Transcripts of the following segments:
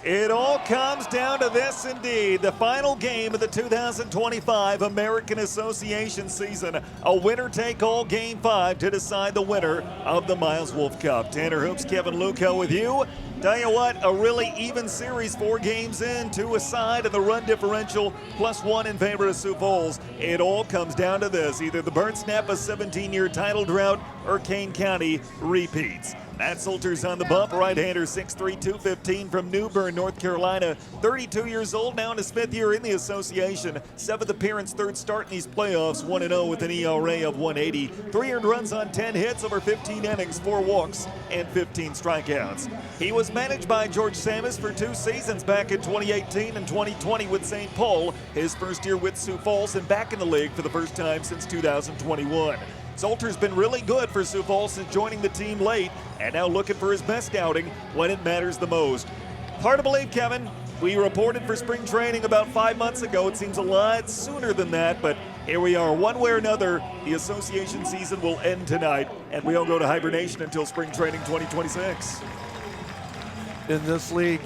It all comes down to this indeed, the final game of the 2025 American Association season. A winner-take-all Game 5 to decide the winner of the Miles Wolff Cup. Tanner Hoops, Kevin Luco with you. Tell you what, a really even series, 4 games in, 2 aside, and the run differential +1 in favor of Sioux Falls. It all comes down to this, either the burn snap a 17-year title drought or Kane County repeats. Matt Salter's on the bump, right-hander, 6'3", 215 from New Bern, North Carolina. 32 years old, now in his 5th year in the association. 7th appearance, 3rd start in these playoffs, 1-0 with an ERA of 180. 3 earned runs on 10 hits over 15 innings, 4 walks, and 15 strikeouts. He was managed by George Samus for 2 seasons back in 2018 and 2020 with St. Paul, his first year with Sioux Falls, and back in the league for the first time since 2021. Salter's been really good for Sioux Falls since joining the team late, and now looking for his best outing when it matters the most. Hard to believe, Kevin. We reported for spring training about 5 months ago. It seems a lot sooner than that, but here we are. One way or another, the association season will end tonight, and we all go to hibernation until spring training 2026. In this league,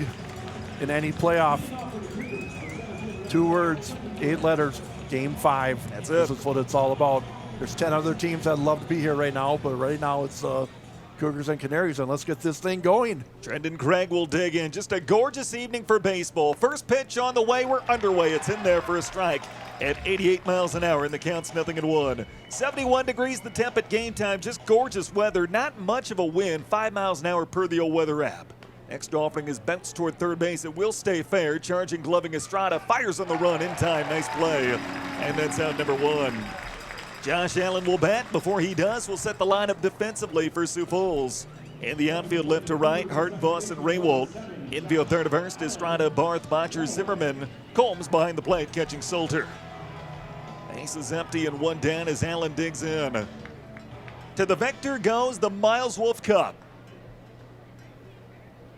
in any playoff, 2 words, 8 letters, Game 5. That's it. This is what it's all about. There's 10 other teams that'd love to be here right now, but right now it's Cougars and Canaries, and let's get this thing going. Trendon Craig will dig in. Just a gorgeous evening for baseball. First pitch on the way. We're underway. It's in there for a strike at 88 miles an hour, and the count's 0-1. 71 degrees the temp at game time. Just gorgeous weather. Not much of a wind. 5 miles an hour per the old weather app. Next offering is bounced toward third base. It will stay fair. Charging, gloving Estrada. Fires on the run in time. Nice play. And that's out number 1. Josh Allen will bat. Before he does, we'll set the lineup defensively for Sioux Falls. In the outfield, left to right, Hart, Voss, and Raywalt. Infield, third to first, Estrada, Barth, Botcher, Zimmerman. Combs behind the plate, catching Salter. Base is empty and 1 down as Allen digs in. To the vector goes the Miles Wolff Cup.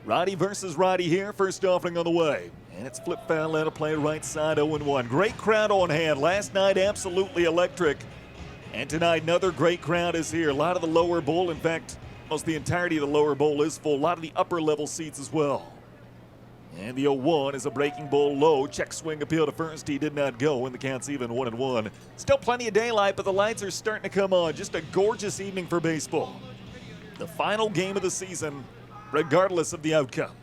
Roddy versus Roddy here, first offering on the way. And it's flip foul out of play right side, 0-1. Great crowd on hand. Last night, absolutely electric. And tonight, another great crowd is here. A lot of the lower bowl, in fact, almost the entirety of the lower bowl is full. A lot of the upper level seats as well. And the 0-1 is a breaking ball low. Check swing appeal to first. He did not go, and the count's even 1-1. Still plenty of daylight, but the lights are starting to come on. Just a gorgeous evening for baseball. The final game of the season, regardless of the outcome.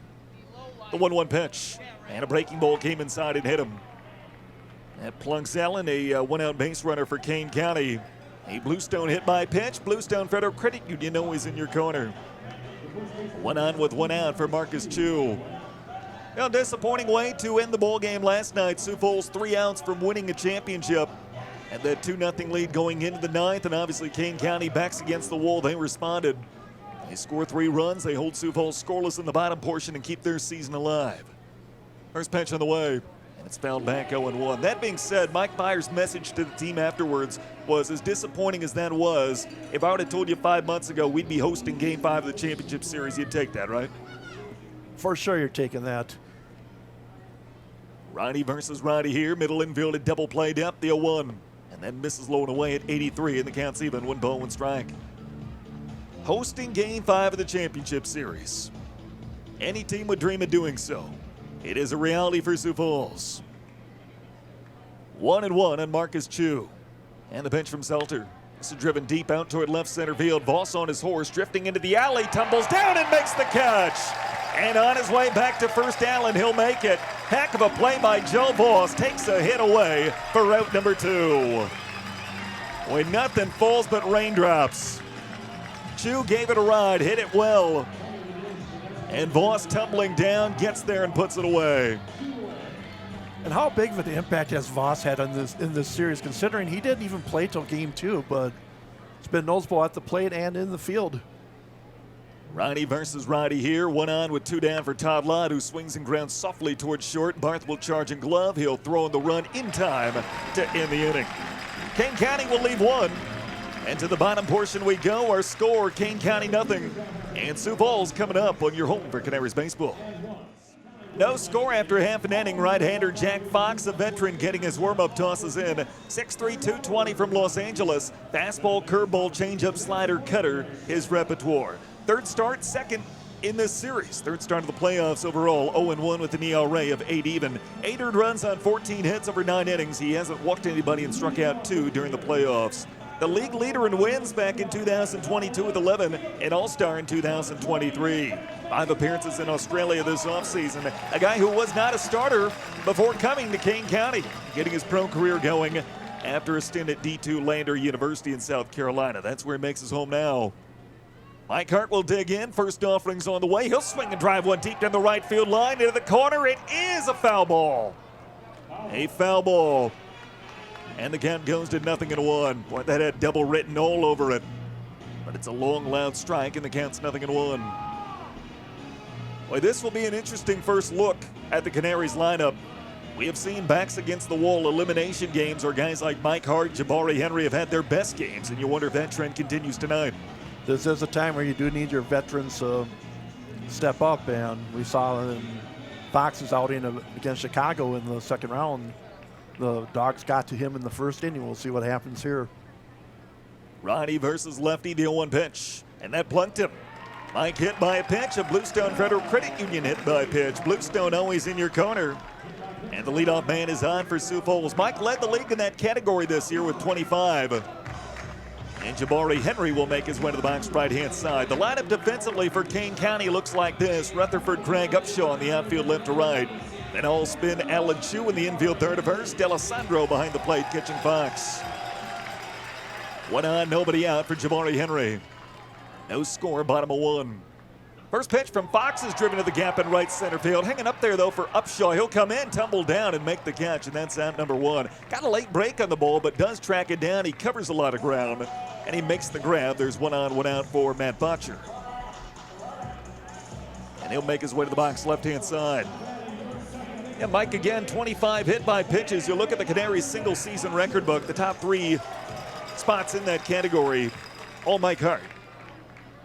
The 1-1 pitch. And a breaking ball came inside and hit him. That plunks Allen, a one-out base runner for Kane County. A Bluestone hit by pitch. Bluestone Federal Credit Union always in your corner. 1 on with 1 out for Marcus Chu. Well, disappointing way to end the ball game last night. Sioux Falls 3 outs from winning a championship. And that 2-0 lead going into the 9th. And obviously Kane County backs against the wall. They responded. They score 3 runs. They hold Sioux Falls scoreless in the bottom portion and keep their season alive. First pitch on the way. And it's fouled back 0-1. That being said, Mike Byers' message to the team afterwards was, as disappointing as that was, if I would have told you 5 months ago we'd be hosting Game 5 of the championship series, you'd take that, right? For sure you're taking that. Roddy versus Roddy here. Middle infield at double play depth, the 0-1. And then misses low and away at 83, and the count's even. 1 ball, 1 strike. Hosting Game 5 of the championship series. Any team would dream of doing so. It is a reality for Sioux Falls. 1-1 on Marcus Chu. And the pitch from Salter. This is driven deep out toward left center field. Voss on his horse, drifting into the alley, tumbles down and makes the catch. And on his way back to first, Allen, he'll make it. Heck of a play by Joe Voss. Takes a hit away for out number 2. When nothing falls but raindrops. Chu gave it a ride, hit it well. And Voss tumbling down, gets there and puts it away. And how big of an impact has Voss had on in this series, considering he didn't even play till Game 2, but it's been noticeable at the plate and in the field. Roddy versus Roddy here. 1 on with 2 down for Todd Lott, who swings and grounds softly towards short. Barth will charge and glove. He'll throw in the run in time to end the inning. Kane County will leave 1. And to the bottom portion we go. Our score, Kane County 0. And Sioux Falls coming up on your home for Canaries baseball. No score after half an inning. Right-hander Jack Fox, a veteran, getting his warm-up tosses in. 6'3", 220 from Los Angeles. Fastball, curveball, changeup, slider, cutter, his repertoire. Third start, second in this series. Third start of the playoffs overall, 0-1 with an ERA of 8 even. 8 earned runs on 14 hits over 9 innings. He hasn't walked anybody and struck out 2 during the playoffs. The league leader in wins back in 2022 with 11, an All-Star in 2023. 5 appearances in Australia this offseason. A guy who was not a starter before coming to Kane County, getting his pro career going after a stint at D2 Lander University in South Carolina. That's where he makes his home now. Mike Hart will dig in. First offering's on the way. He'll swing and drive one deep down the right field line into the corner. It is a foul ball. A foul ball. And the count goes to 0-1. Boy, that had double written all over it. But it's a long, loud strike, and the count's 0-1. Boy, this will be an interesting first look at the Canaries lineup. We have seen backs against the wall elimination games where guys like Mike Hart, Jabari Henry have had their best games, and you wonder if that trend continues tonight. This is a time where you do need your veterans to step up, and we saw in Fox's outing against Chicago in the second round, the Dogs got to him in the first inning. We'll see what happens here. Righty versus lefty, the 0-1 pitch, and that plunked him. Mike hit by a pitch, a Bluestone Federal Credit Union hit by a pitch. Bluestone always in your corner. And the leadoff man is on for Sioux Falls. Mike led the league in that category this year with 25. And Jabari Henry will make his way to the box right-hand side. The lineup defensively for Kane County looks like this. Rutherford, Craig, Upshaw on the outfield left to right. Then all spin Alan Chu in the infield third to first. D'Alessandro behind the plate catching Fox. 1 on, nobody out for Jabari Henry. No score, bottom of 1. First pitch from Fox is driven to the gap in right center field. Hanging up there, though, for Upshaw. He'll come in, tumble down, and make the catch, and that's out number 1. Got a late break on the ball, but does track it down. He covers a lot of ground, and he makes the grab. There's 1 on, 1 out for Matt Botcher. And he'll make his way to the box left-hand side. Yeah, Mike again, 25 hit by pitches. You look at the Canaries single-season record book, the top 3 spots in that category, all Mike Hart.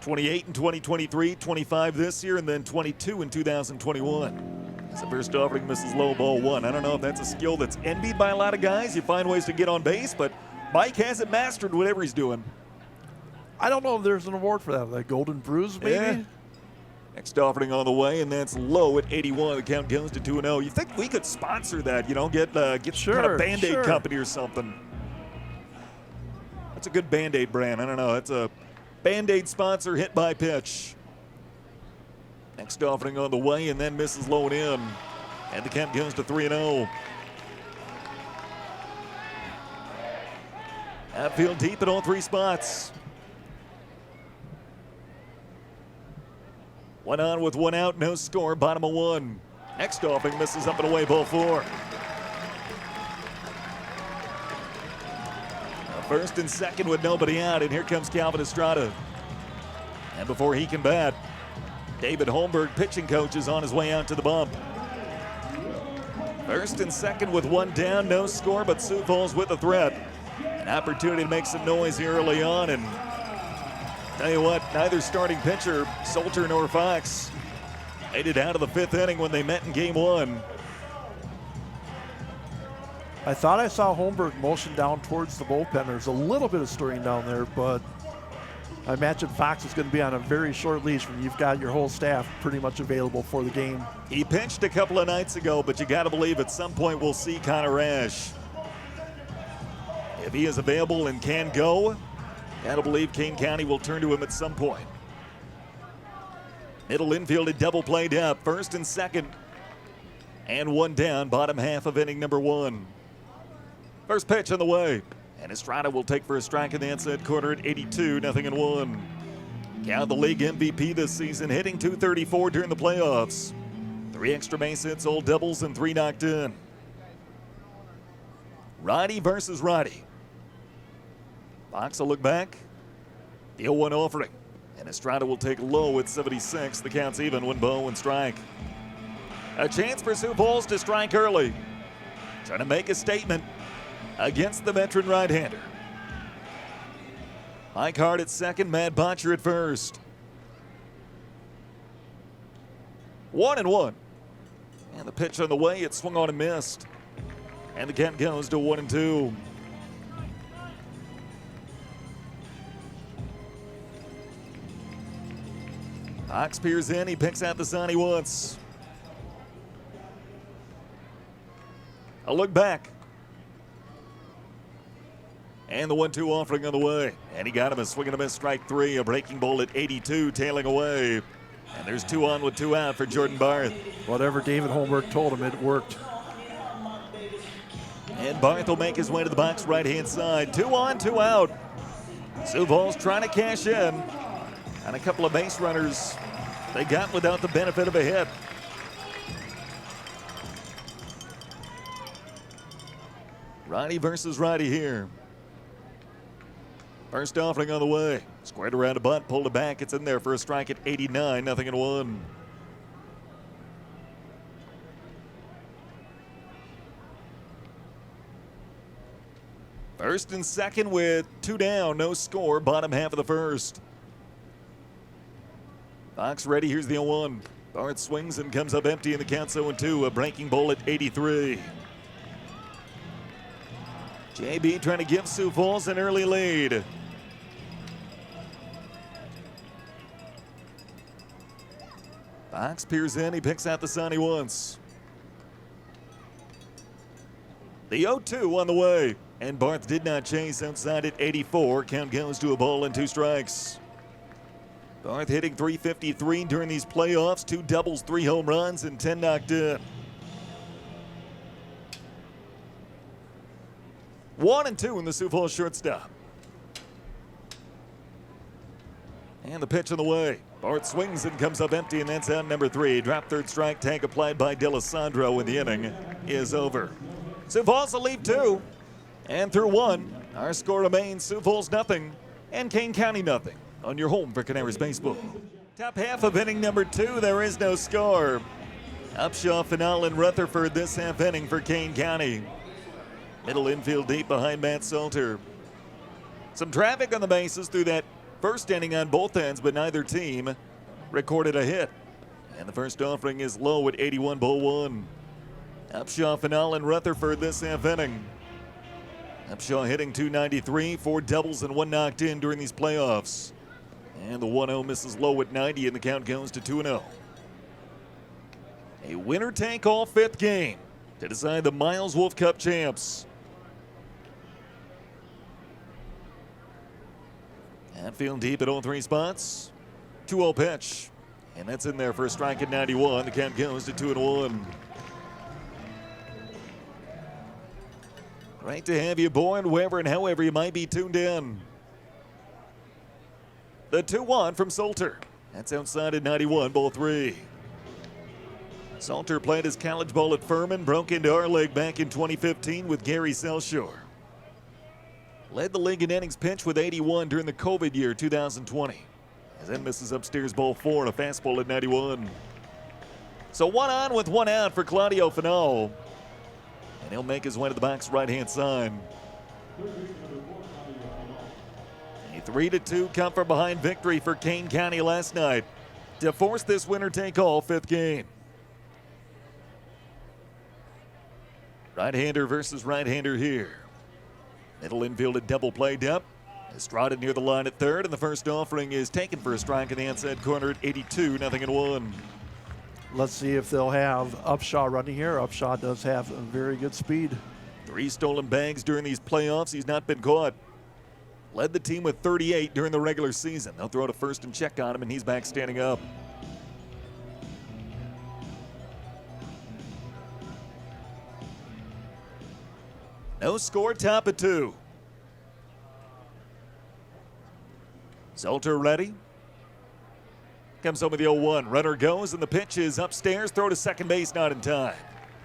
28 in 2023, 25 this year, and then 22 in 2021. It's the first offering, misses low, ball 1. I don't know if that's a skill that's envied by a lot of guys. You find ways to get on base, but Mike hasn't mastered whatever he's doing. I don't know if there's an award for that. Like Golden Bruise, maybe? Yeah. Next offering on the way, and that's low at 81. The count goes to 2-0. You think we could sponsor that, get Sure, kind of Band-Aid sure. company or something. That's a good Band-Aid brand. I don't know. That's a Band-Aid sponsor hit by pitch. Next offering on the way, and then misses low and in. And the count goes to 3-0. Outfield deep at all 3 spots. 1 on with 1 out, no score, bottom of 1. Next offering misses up and away, ball 4. First and second with nobody out, and here comes Calvin Estrada. And before he can bat, David Holmberg, pitching coach, is on his way out to the bump. First and second with 1 down, no score, but Sioux Falls with a threat. An opportunity to make some noise here early on, and tell you what, neither starting pitcher, Salter nor Fox, made it out of the 5th inning when they met in game 1. I thought I saw Holmberg motion down towards the bullpen. There's a little bit of stirring down there, but I imagine Fox is going to be on a very short leash when you've got your whole staff pretty much available for the game. He pitched a couple of nights ago, but you got to believe at some point we'll see Connor Ash. If he is available and can go, got to believe Kane County will turn to him at some point. Middle infield, a double play down, first and second, and 1 down, bottom half of inning number 1. First pitch on the way, and Estrada will take for a strike in the inside corner at 82, 0-1. Count the league MVP this season, hitting .234 during the playoffs. 3 extra base hits, all doubles, and 3 knocked in. Righty versus righty. Fox will look back. The 0-1 offering, and Estrada will take low at 76. The count's even, 1 ball, 1 strike. A chance for Sioux Falls to strike early. Trying to make a statement against the veteran right-hander. Mike Hart at second, Matt Botcher at first. 1-1. And the pitch on the way, it swung on and missed. And the count goes to 1-2. Fox peers in, he picks out the sign he wants. A look back. And the 1-2 offering on the way. And he got him a swing and a miss, strike three. A breaking ball at 82, tailing away. And there's 2 on with 2 out for Jordan Barth. Whatever David Holmberg told him, it worked. And Barth will make his way to the box right-hand side. 2 on, 2 out. Sioux Falls trying to cash in. And a couple of base runners they got without the benefit of a hit. Righty versus righty here. First offering on the way. Squared around a bunt, pulled it back. It's in there for a strike at 89, 0-1. First and second with 2 down, no score, bottom half of the first. Fox ready, here's the 0-1. Barth swings and comes up empty in the count 0-2, a breaking ball at 83. JB trying to give Sioux Falls an early lead. Fox peers in, he picks out the sign he wants. The 0-2 on the way, and Barth did not chase outside at 84. Count goes to a ball and 2 strikes. Barth hitting .353 during these playoffs, 2 doubles, 3 home runs, and 10 knocked in. 1-2 in the Sioux Falls shortstop. And the pitch on the way. Barth swings and comes up empty, and that's out number 3. Drop third strike, tag applied by D'Alessandro, and the inning is over. Sioux Falls will leave 2. And through 1, our score remains Sioux Falls 0 and Kane County 0 on your home for Canaries baseball. Top half of inning number 2, there is no score. Upshaw, Finale, and Rutherford this half inning for Kane County. Middle infield deep behind Matt Salter. Some traffic on the bases through that first inning on both ends, but neither team recorded a hit. And the first offering is low at 81, ball 1. Upshaw, Finale, and Rutherford this half inning. Upshaw hitting .293, 4 doubles and 1 knocked in during these playoffs. And the 1-0 misses low at 90, and the count goes to 2-0. A winner-take-all 5th game to decide the Miles Wolff Cup champs. Outfield deep at 0-3 spots. 2-0 pitch. And that's in there for a strike at 91. The count goes to 2-1. Great to have you aboard, wherever and however you might be tuned in. The 2-1 from Salter. That's outside at 91, ball 3. Salter played his college ball at Furman, broke into our league back in 2015 with Gary Selshore. Led the league in innings pitched with 81 during the COVID year 2020. As then misses upstairs ball 4 and a fastball at 91. So 1 on with 1 out for Claudio Finale. And he'll make his way to the box right-hand side. A 3-2 come from behind victory for Kane County last night to force this winner-take-all 5th game. Right-hander versus right-hander here. Middle infield at double play depth. Estrada near the line at 3rd, and the first offering is taken for a strike in the outside corner at 82, 0-1. Let's see if they'll have Upshaw running here. Upshaw does have a very good speed. 3 stolen bags during these playoffs. He's not been caught. Led the team with 38 during the regular season. They'll throw to first and check on him, and he's back standing up. No score, top of 2. Salter ready. Comes home with the 0-1. Runner goes, and the pitch is upstairs. Throw to second base, not in time.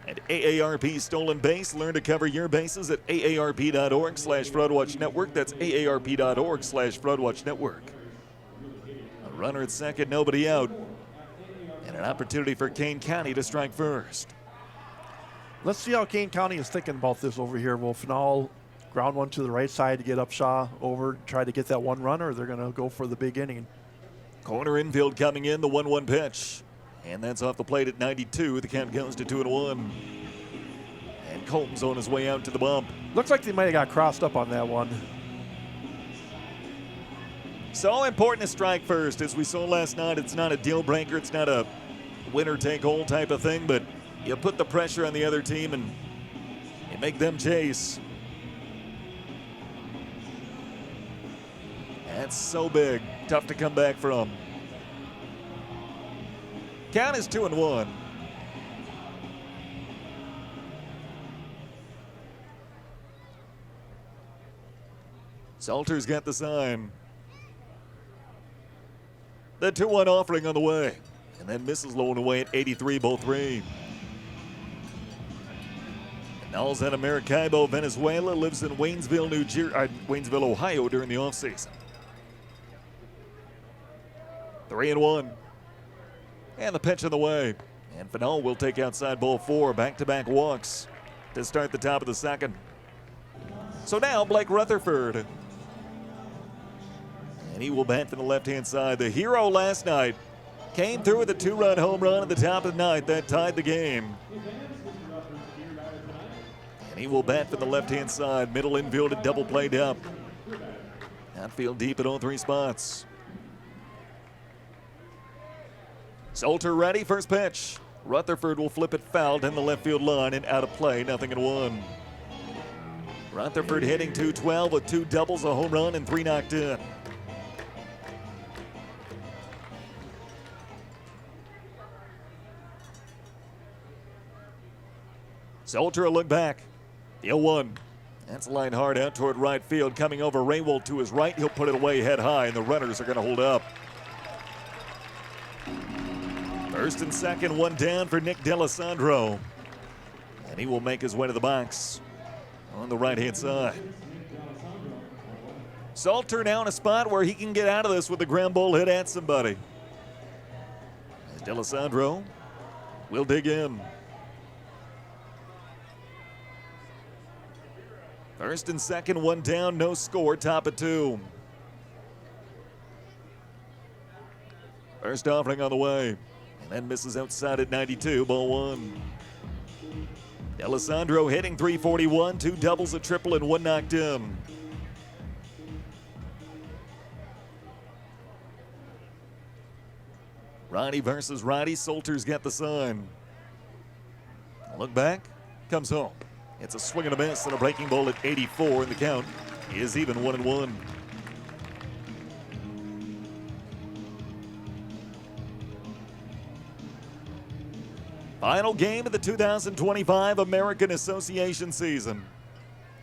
And AARP Stolen Base. Learn to cover your bases at aarp.org/FloodWatch Network. That's aarp.org/FloodWatch Network. A runner at second, nobody out. And an opportunity for Kane County to strike first. Let's see how Kane County is thinking about this over here. Will Finale ground one to the right side to get Upshaw over, try to get that 1 run, or they're going to go for the big inning? Corner infield coming in, the 1-1 pitch. And that's off the plate at 92. The count goes to 2-1. And Colton's on his way out to the bump. Looks like they might have got crossed up on that one. So important to strike first. As we saw last night, it's not a deal breaker. It's not a winner-take-all type of thing, but you put the pressure on the other team and you make them chase. That's so big. Tough to come back from. Count is 2-1. Salter's got the sign. The 2-1 offering on the way. And then misses low and away at 83, ball 3. Nall's out of Maracaibo, Venezuela, lives in Waynesville, Ohio during the offseason. 3-1. And the pitch on the way. And Fanal will take outside ball 4. Back-to-back walks to start the top of the second. So now Blake Rutherford. And he will bat from the left-hand side. The hero last night came through with a 2-run home run at the top of the ninth that tied the game. And he will bat from the left-hand side. Middle infield at double played up. Outfield deep at all 3 spots. Salter ready, first pitch. Rutherford will flip it foul down the left field line and out of play, 0-1. Rutherford hitting .212 with 2 doubles, a home run, and 3 knocked in. Salter a look back. The 0-1. That's a line hard out toward right field. Coming over Raywold to his right. He'll put it away head high, and the runners are going to hold up. First and second, 1 down for Nick D'Alessandro. And he will make his way to the box on the right-hand side. Salter now in a spot where he can get out of this with a ground ball hit at somebody. As D'Alessandro will dig in. First and second, 1 down, no score, top of 2. First offering on the way. And then misses outside at 92, ball 1. D'Alessandro hitting .341, 2 doubles, a triple, and 1 knocked in. Righty versus righty. Salter's got the sign. Look back, comes home. It's a swing and a miss and a breaking ball at 84, and the count is even 1-1. Final game of the 2025 American Association season.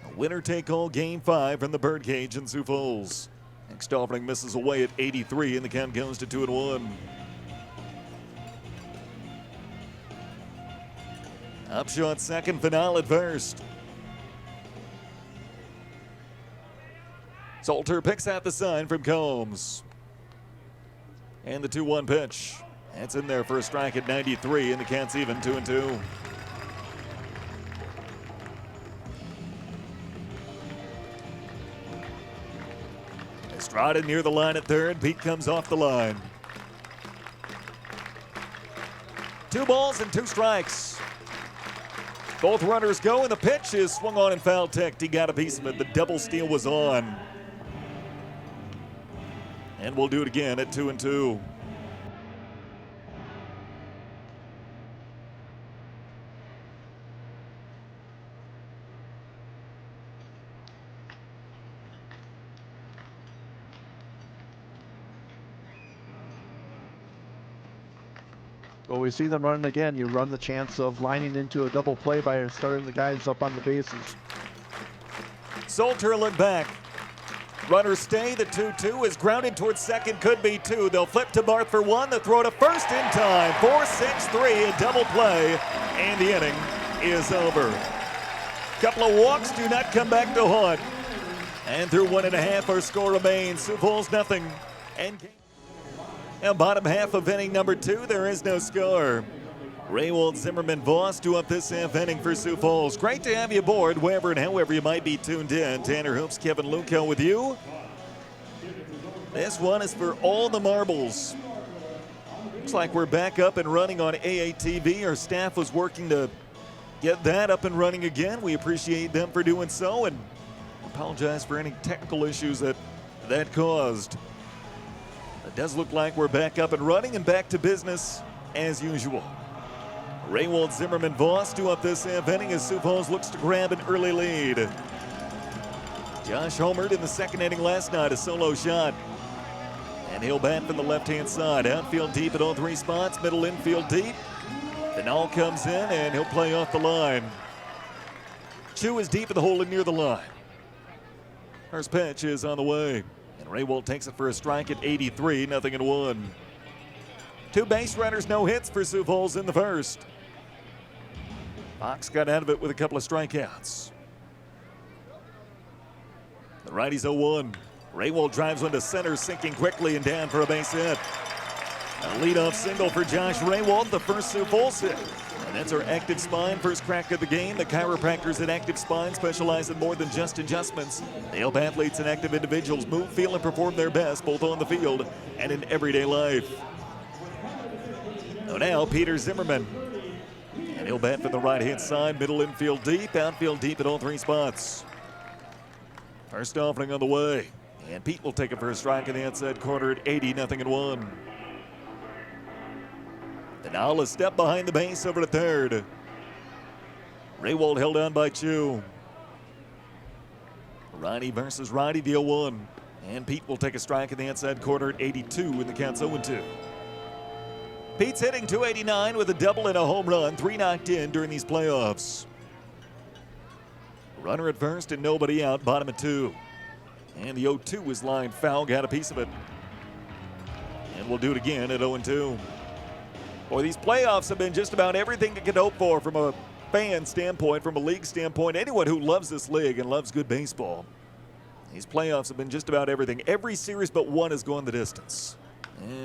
A winner-take-all Game 5 from the Birdcage in Sioux Falls. Next offering misses away at 83, and the count goes to 2-1. Upshot second, Fanal at first. Salter picks out the sign from Combs. And the 2-1 pitch. That's in there for a strike at 93, and the count's even 2-2. Estrada near the line at third. Pete comes off the line. 2 balls and 2 strikes. Both runners go, and the pitch is swung on and foul-ticked. He got a piece of it. The double steal was on. And we'll do it again at 2-2. Well, we see them running again. You run the chance of lining into a double play by starting the guys up on the bases. Salter look back. Runners stay. The 2-2 is grounded towards second. Could be 2. They'll flip to Barth for 1. The throw to first in time. 4-6-3, a double play, and the inning is over. Couple of walks do not come back to haunt. And through 1.5, our score remains Sioux Falls 0. And now bottom half of inning number 2, there is no score. Raywold, Zimmerman, Voss do up this half inning for Sioux Falls. Great to have you aboard, wherever and however you might be tuned in. Tanner Hoops, Kevin Luco with you. This one is for all the marbles. Looks like we're back up and running on AATV. Our staff was working to get that up and running again. We appreciate them for doing so, and apologize for any technical issues that caused. It does look like we're back up and running and back to business as usual. Raywald, Zimmerman, Voss do up this half inning as Sioux Falls looks to grab an early lead. Josh homered in the second inning last night, a solo shot. And he'll bat from the left-hand side. Outfield deep at all three spots, middle infield deep. Final comes in and he'll play off the line. Chu is deep in the hole and near the line. First pitch is on the way. And Raywald takes it for a strike at 83, 0-1. 2 base runners, no hits for Sioux Falls in the first. Fox got out of it with a couple of strikeouts. The righty's 0-1. Raywald drives one to center, sinking quickly and down for a base hit. A leadoff single for Josh Raywald, the first Sioux Falls hit. And that's our Active Spine first crack of the game. The chiropractors at Active Spine specialize in more than just adjustments. They help athletes and active individuals move, feel, and perform their best, both on the field and in everyday life. So now, Peter Zimmerman. And he'll bat from the right-hand side, middle infield deep, outfield deep at all three spots. First offering on the way. And Pete will take it for a strike in the outside corner at 80, 0-1. Now a step behind the base over to third. Raywald held on by Chu. Righty versus righty, the 0-1. And Pete will take a strike in the outside corner at 82 in the count's 0-2. Pete's hitting .289 with a double and a home run, 3 knocked in during these playoffs. Runner at first and nobody out, bottom of 2. And the 0-2 is lined foul, got a piece of it. And we'll do it again at 0-2. Boy, these playoffs have been just about everything you could hope for from a fan standpoint, from a league standpoint. Anyone who loves this league and loves good baseball. These playoffs have been just about everything. Every series but one has gone the distance.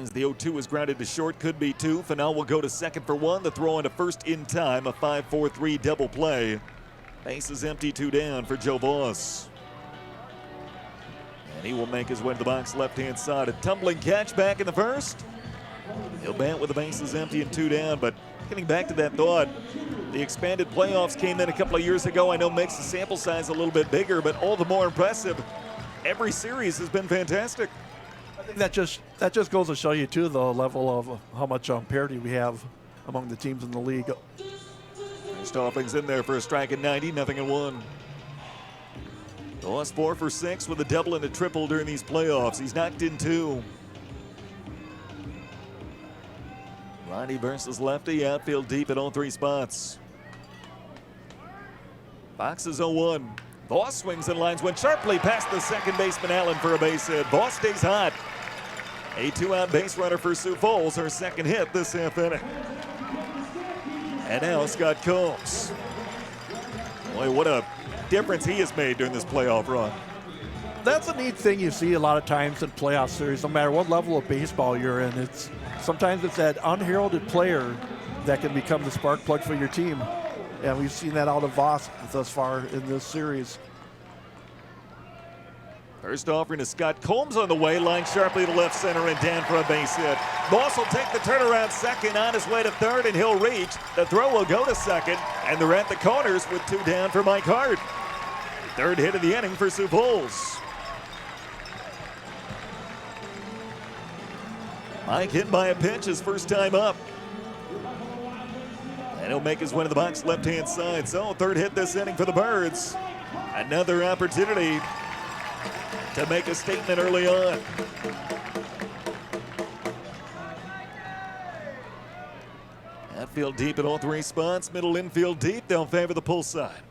As the 0-2 is grounded to short, could be 2. Final will go to second for 1. The throw into first in time, a 5-4-3 double play. Base is empty, 2 down for Joe Voss. And he will make his way to the box left-hand side. A tumbling catch back in the first. He'll bat with the bases empty and 2 down, but getting back to that thought, the expanded playoffs came in a couple of years ago. I know makes the sample size a little bit bigger, but all the more impressive. Every series has been fantastic. I think that just goes to show you, too, the level of how much parity we have among the teams in the league. First offering's in there for a strike at 90, 0-1. Voss 4 for 6 with a double and a triple during these playoffs. He's knocked in 2. Righty versus lefty, outfield deep at all three spots. Fox is 0-1. Voss swings and lines one sharply past the second baseman Allen for a base hit. Voss stays hot. A 2-out base runner for Sioux Falls, her second hit this half inning. And now Scott Combs. Boy, what a difference he has made during this playoff run. That's a neat thing you see a lot of times in playoff series, no matter what level of baseball you're in. Sometimes it's that unheralded player that can become the spark plug for your team. And we've seen that out of Voss thus far in this series. First offering to Scott Combs on the way, line sharply to left center and down for a base hit. Voss will take the turnaround second, on his way to third, and he'll reach. The throw will go to second, and they're at the corners with 2 down for Mike Hart. Third hit of the inning for Sioux Falls. Mike hit by a pitch his first time up. And he'll make his way to the box left-hand side. So third hit this inning for the Birds. Another opportunity to make a statement early on. Outfield deep at all three spots. Middle infield deep. They'll favor the pull side.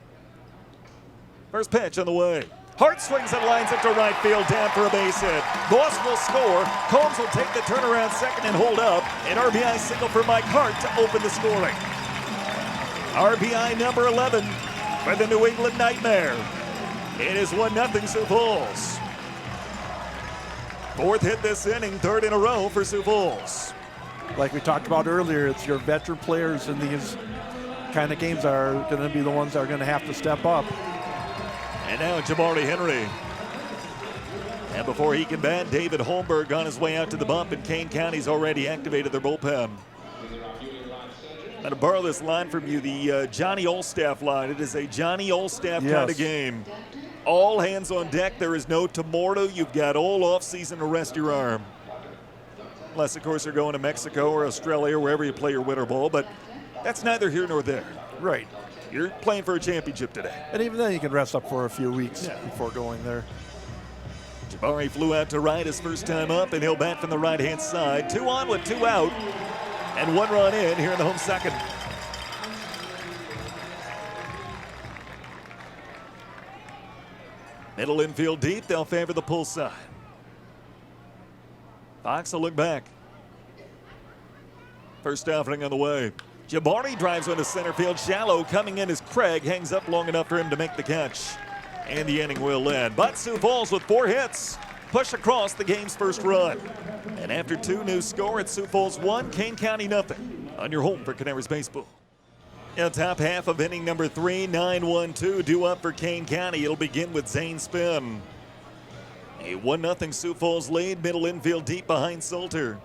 First pitch on the way. Hart swings and lines it to right field, down for a base hit. Voss will score. Combs will take the turnaround second and hold up. An RBI single for Mike Hart to open the scoring. RBI number 11 for the New England Nightmare. It is 1-0 Sioux Falls. Fourth hit this inning, third in a row for Sioux Falls. Like we talked about earlier, it's your veteran players in these kind of games are going to be the ones that are going to have to step up. And now Jamari Henry. And before he can bat, David Holmberg on his way out to the bump, and Kane County's already activated their bullpen. I'm going to borrow this line from you, the Johnny Olstaff line. It is a Johnny Olstaff kind of game. All hands on deck. There is no tomorrow. You've got all offseason to rest your arm. Unless, of course, you're going to Mexico or Australia or wherever you play your winter bowl, but that's neither here nor there. Right. You're playing for a championship today. And even then, you can rest up for a few weeks before going there. Jabari flew out to right his first time up, and he'll bat from the right-hand side. 2 on with 2 out, and 1 run in here in the home second. Middle infield deep, they'll favor the pull side. Fox will look back. First offering on the way. Jabari drives into center field shallow. Coming in as Craig hangs up long enough for him to make the catch. And the inning will end. But Sioux Falls with 4 hits push across the game's first run. And after 2, new score, it's Sioux Falls 1, Kane County nothing. On your home for Canaries baseball. In the top half of inning number 3, 9-1-2 due up for Kane County. It'll begin with Zane Spin. A 1-0 Sioux Falls lead, middle infield deep behind Salter.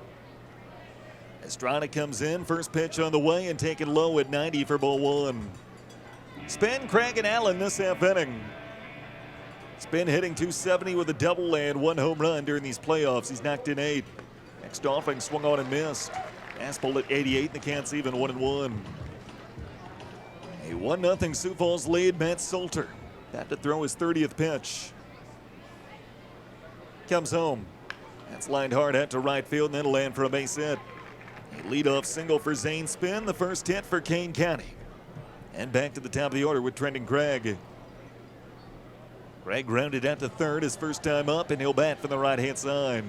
Estrada comes in, first pitch on the way and taken low at 90 for ball 1. Spin, Craig, and Allen this half inning. Spin hitting .270 with a double and 1 home run during these playoffs. He's knocked in 8. Next offering swung on and missed. Fastball at 88, and the count's even 1-1. A 1-0 Sioux Falls lead, Matt Salter. Had to throw his 30th pitch. Comes home. That's lined hard out to right field, and then land for a base hit. A leadoff single for Zane Spin, the first hit for Kane County. And back to the top of the order with Trenton Craig. Craig grounded out to third his first time up, and he'll bat from the right-hand side.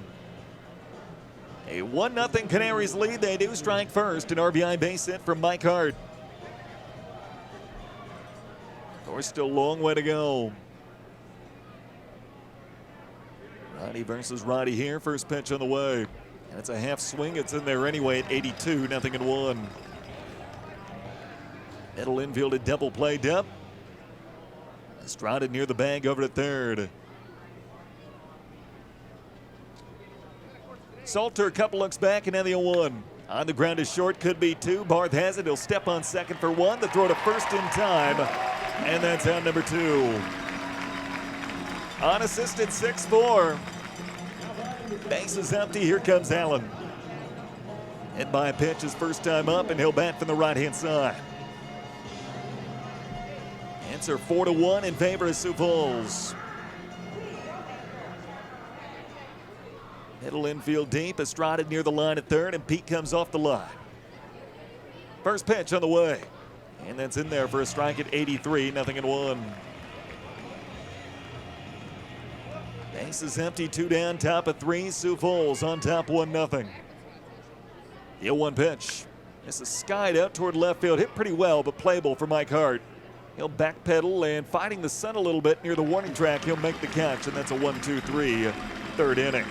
A 1-0 Canaries lead. They do strike first. An RBI base hit from Mike Hart. Of course, still a long way to go. Roddy versus Roddy here. First pitch on the way. And it's a half swing. It's in there anyway at 82, 0-1. Middle infield at double play depth. Estrada near the bag over to third. Salter, a couple looks back, and now the 0-1. On the ground is short, could be 2. Barth has it. He'll step on second for 1. The throw to first in time. And that's out number 2. Unassisted 6-4. Base is empty. Here comes Allen. Hit by a pitch his first time up, and he'll bat from the right-hand side. Answer 4-1 in favor of Sioux Falls. Middle infield deep. Estrada near the line at third, and Pete comes off the line. First pitch on the way. And that's in there for a strike at 83, 0-1. Base is empty, 2 down, top of 3. Sioux Falls on top 1-0. The 0-1 pitch. This is skied out toward left field. Hit pretty well, but playable for Mike Hart. He'll backpedal and fighting the sun a little bit near the warning track. He'll make the catch, and that's a 1-2-3 third inning.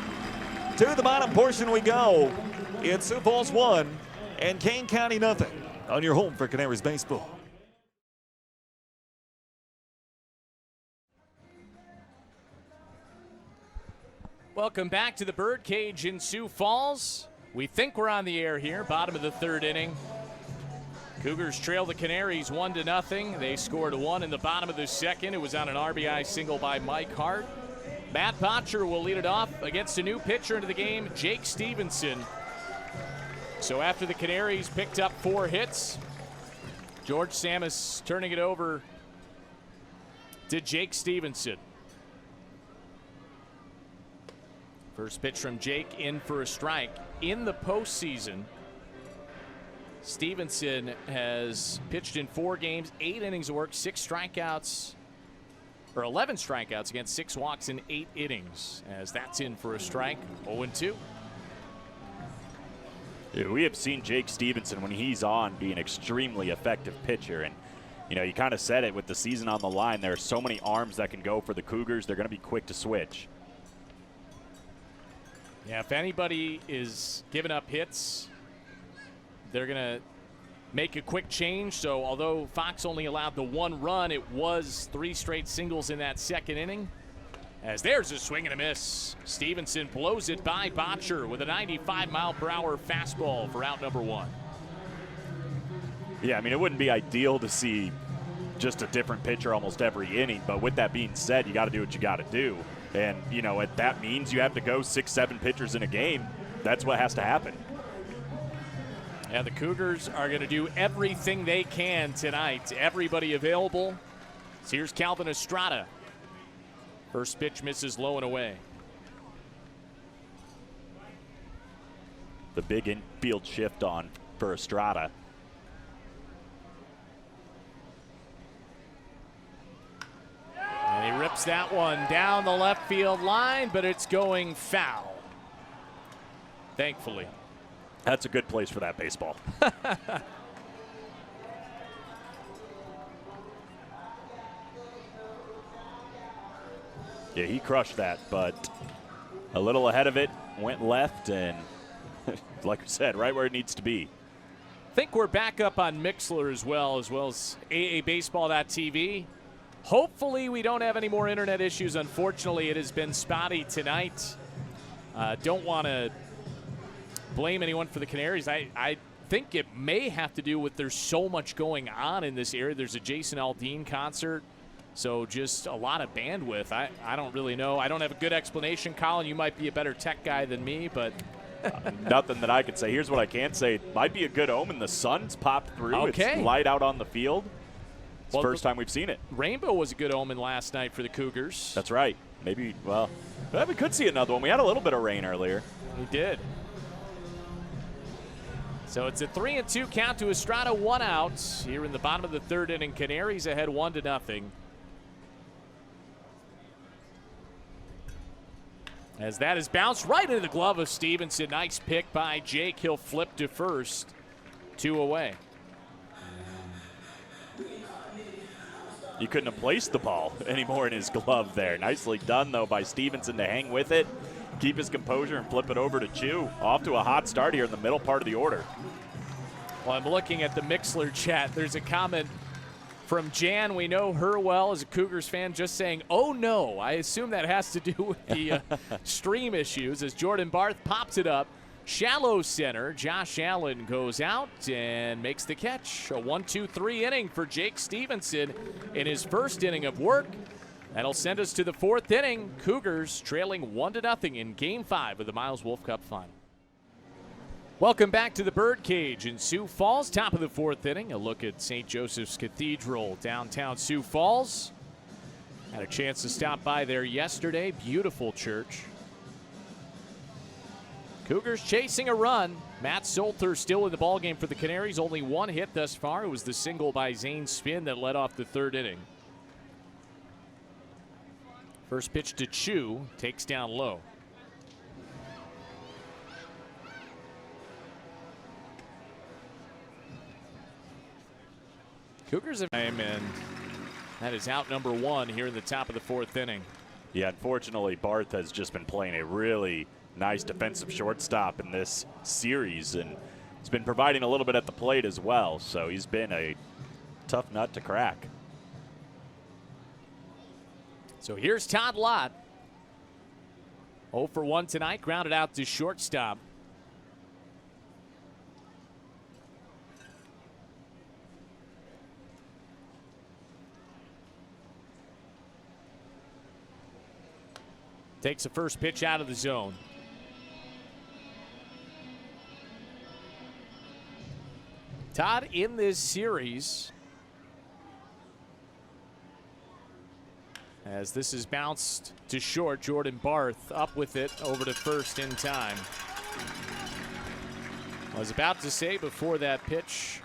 To the bottom portion we go. It's Sioux Falls 1 and Kane County nothing. On your home for Canaries baseball. Welcome back to the Birdcage in Sioux Falls. We think we're on the air here, bottom of the third inning. Cougars trail the Canaries 1-0. They scored 1 in the bottom of the second. It was on an RBI single by Mike Hart. Matt Botcher will lead it off against a new pitcher into the game, Jake Stevenson. So after the Canaries picked up 4 hits, George Samus turning it over to Jake Stevenson. First pitch from Jake in for a strike. In the postseason, Stevenson has pitched in 4 games, 8 innings of work, 6 strikeouts, or 11 strikeouts against 6 walks in 8 innings, as that's in for a strike, 0-2. Yeah, we have seen Jake Stevenson, when he's on, be an extremely effective pitcher. And, you know, you kind of said it with the season on the line. There are so many arms that can go for the Cougars. They're going to be quick to switch. Yeah, if anybody is giving up hits, they're going to make a quick change. So although Fox only allowed the 1 run, it was 3 straight singles in that second inning. As there's a swing and a miss. Stevenson blows it by Botcher with a 95-mile-per-hour fastball for out number 1. Yeah, I mean, it wouldn't be ideal to see just a different pitcher almost every inning. But with that being said, you got to do what you got to do. And, you know, that means you have to go 6-7 pitchers in a game. that's what has to happen. Yeah, the Cougars are going to do everything they can tonight. Everybody available. So here's Calvin Estrada. First pitch misses low and away. The big infield shift on for Estrada. And he rips that one down the left field line, but it's going foul. Thankfully. That's a good place for that baseball. Yeah, he crushed that, but a little ahead of it, went left, and like we said, right where it needs to be. I think we're back up on Mixler as well as AABaseball.tv. Hopefully we don't have any more internet issues. Unfortunately, it has been spotty tonight. Don't want to blame anyone for the Canaries. I think it may have to do with there's so much going on in this area. There's a Jason Aldean concert, so just a lot of bandwidth. I don't really know. I don't have a good explanation. Colin, you might be a better tech guy than me, but nothing that I could say. Here's what I can say. It might be a good omen. The sun's popped through. Okay. It's light out on the field. It's the first time we've seen it. Rainbow was a good omen last night for the Cougars. That's right. Maybe, well, we could see another one. We had a little bit of rain earlier. We did. So it's a 3-2 count to Estrada, 1 out. Here in the bottom of the third inning, Canaries ahead 1-0. As that is bounced right into the glove of Stevenson. Nice pick by Jake. He'll flip to first. 2 away. You couldn't have placed the ball anymore in his glove there. Nicely done, though, by Stevenson to hang with it, keep his composure, and flip it over to Chu. Off to a hot start here in the middle part of the order. Well, I'm looking at the Mixler chat. There's a comment from Jan. We know her well as a Cougars fan, just saying, oh no. I assume that has to do with the stream issues as Jordan Barth pops it up. Shallow center. Josh Allen goes out and makes the catch. A 1-2-3 inning for Jake Stevenson in his first inning of work. That'll send us to the 4th inning. Cougars trailing 1-0 in Game 5 of the Miles Wolff Cup Final. Welcome back to the Birdcage in Sioux Falls. Top of the 4th inning. A look at St. Joseph's Cathedral, downtown Sioux Falls. Had a chance to stop by there yesterday. Beautiful church. Cougars chasing a run. Matt Solter still in the ballgame for the Canaries. Only 1 hit thus far. It was the single by Zane Spinn that led off the 3rd inning. First pitch to Chu. Takes down low. Cougars have him, and that is out number 1 here in the top of the 4th inning. Yeah, unfortunately, Barth has just been playing a really nice defensive shortstop in this series, and he's been providing a little bit at the plate as well, so he's been a tough nut to crack. So here's Todd Lott. 0 for 1 tonight, grounded out to shortstop. Takes the first pitch out of the zone. Todd in this series, as this is bounced to short, Jordan Barth up with it over to first in time. I was about to say before that pitch,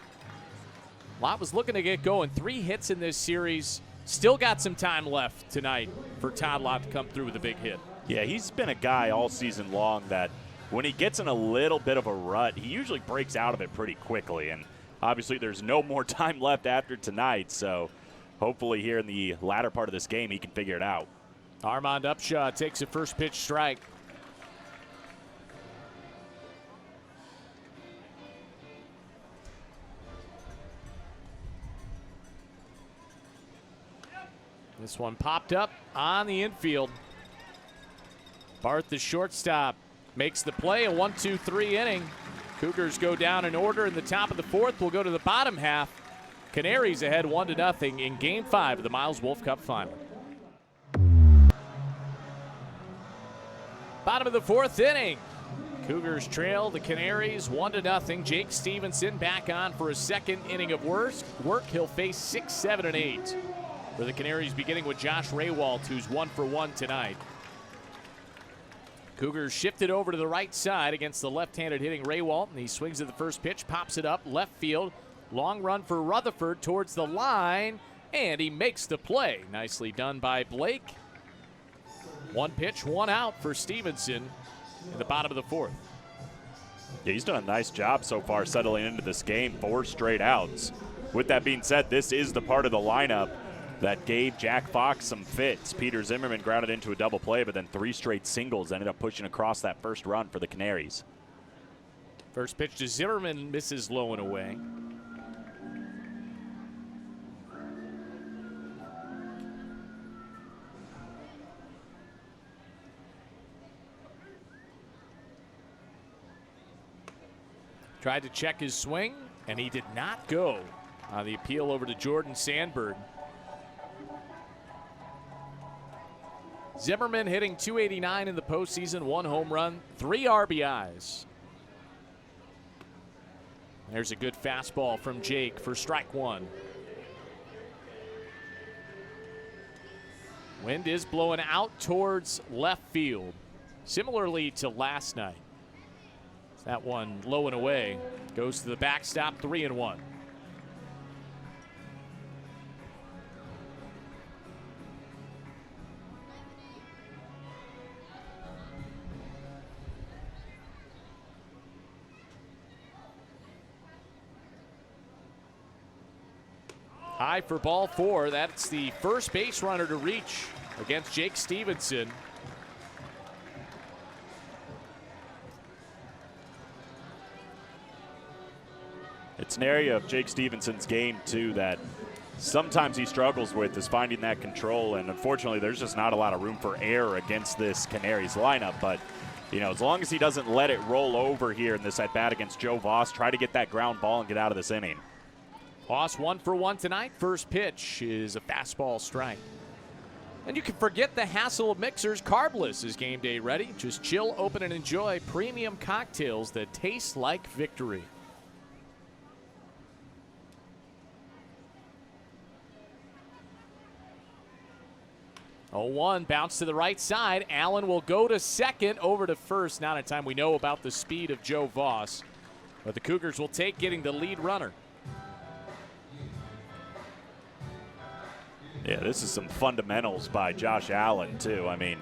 Lott was looking to get going. 3 hits in this series. Still got some time left tonight for Todd Lott to come through with a big hit. Yeah, he's been a guy all season long that when he gets in a little bit of a rut, he usually breaks out of it pretty quickly. And obviously there's no more time left after tonight, so hopefully here in the latter part of this game he can figure it out. Armand Upshaw takes a first pitch strike. This one popped up on the infield. Barth, the shortstop, makes the play. A 1-2-3 inning. Cougars go down in order in the top of the 4th. We'll go to the bottom half. Canaries ahead 1-0 in Game 5 of the Miles Wolff Cup Final. Bottom of the 4th inning. Cougars trail the Canaries 1-0. Jake Stevenson back on for a second inning of work. He'll face 6, 7, and 8. For the Canaries, beginning with Josh Raywalt, who's 1 for 1 tonight. Cougars shifted over to the right side against the left-handed hitting Raywalt, and he swings at the first pitch, pops it up left field. Long run for Rutherford towards the line, and he makes the play. Nicely done by Blake. 1 pitch, 1 out for Stevenson in the bottom of the 4th. Yeah, he's done a nice job so far settling into this game. 4 straight outs. With that being said, this is the part of the lineup that gave Jack Fox some fits. Peter Zimmerman grounded into a double play, but then 3 straight singles ended up pushing across that first run for the Canaries. First pitch to Zimmerman, misses low and away. Tried to check his swing, and he did not go on the appeal over to Jordan Sandberg. Zimmerman hitting .289 in the postseason, 1 home run, 3 RBIs. There's a good fastball from Jake for strike 1. Wind is blowing out towards left field, similarly to last night. That one low and away, goes to the backstop, 3-1. High for ball 4. That's the first base runner to reach against Jake Stevenson. It's an area of Jake Stevenson's game, too, that sometimes he struggles with, is finding that control. And unfortunately, there's just not a lot of room for error against this Canaries lineup. But, you know, as long as he doesn't let it roll over here in this at-bat against Joe Voss, try to get that ground ball and get out of this inning. Voss 1 for 1 tonight. First pitch is a fastball strike. And you can forget the hassle of mixers. Carbless is game day ready. Just chill, open, and enjoy premium cocktails that taste like victory. 0-1, bounce to the right side. Allen will go to second, over to first. Not in time. We know about the speed of Joe Voss, but the Cougars will take getting the lead runner. Yeah, this is some fundamentals by Josh Allen, too. I mean,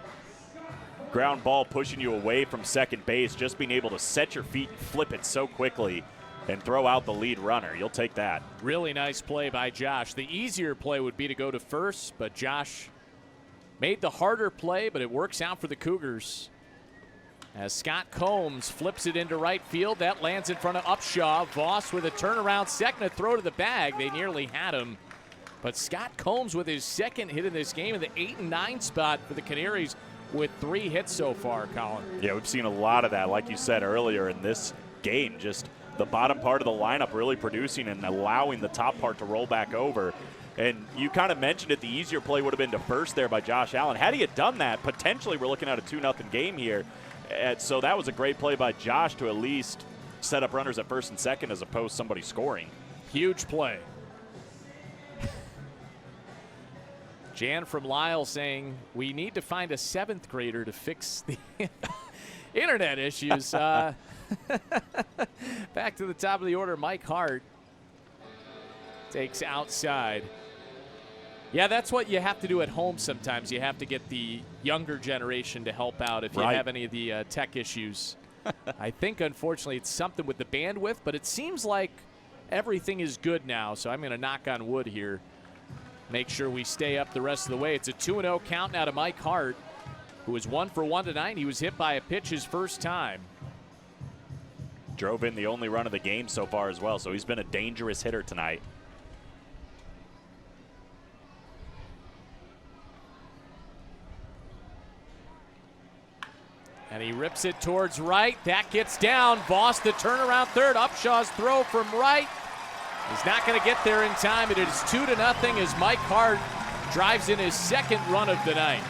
ground ball pushing you away from second base, just being able to set your feet and flip it so quickly and throw out the lead runner. You'll take that. Really nice play by Josh. The easier play would be to go to first, but Josh made the harder play, but it works out for the Cougars. As Scott Combs flips it into right field, that lands in front of Upshaw. Voss with a turnaround second, a throw to the bag. They nearly had him. But Scott Combs with his second hit in this game in the 8 and 9 spot for the Canaries with 3 hits so far, Colin. Yeah, we've seen a lot of that, like you said earlier in this game. Just the bottom part of the lineup really producing and allowing the top part to roll back over. And you kind of mentioned it, the easier play would have been to first there by Josh Allen. Had he had done that, potentially we're looking at a 2-0 game here. So that was a great play by Josh to at least set up runners at first and second as opposed to somebody scoring. Huge play. Jan from Lyle saying, we need to find a 7th grader to fix the internet issues. Back to the top of the order, Mike Hart takes outside. Yeah, that's what you have to do at home sometimes. You have to get the younger generation to help out if you have any of the tech issues. I think, unfortunately, it's something with the bandwidth, but it seems like everything is good now, so I'm going to knock on wood here. Make sure we stay up the rest of the way. It's a 2-0 count now to Mike Hart, who is 1 for 1 tonight. He was hit by a pitch his first time. Drove in the only run of the game so far as well, so he's been a dangerous hitter tonight. And he rips it towards right. That gets down. Voss the turnaround third. Upshaw's throw from right. He's not going to get there in time. It is 2-0 as Mike Hart drives in his second run of the night.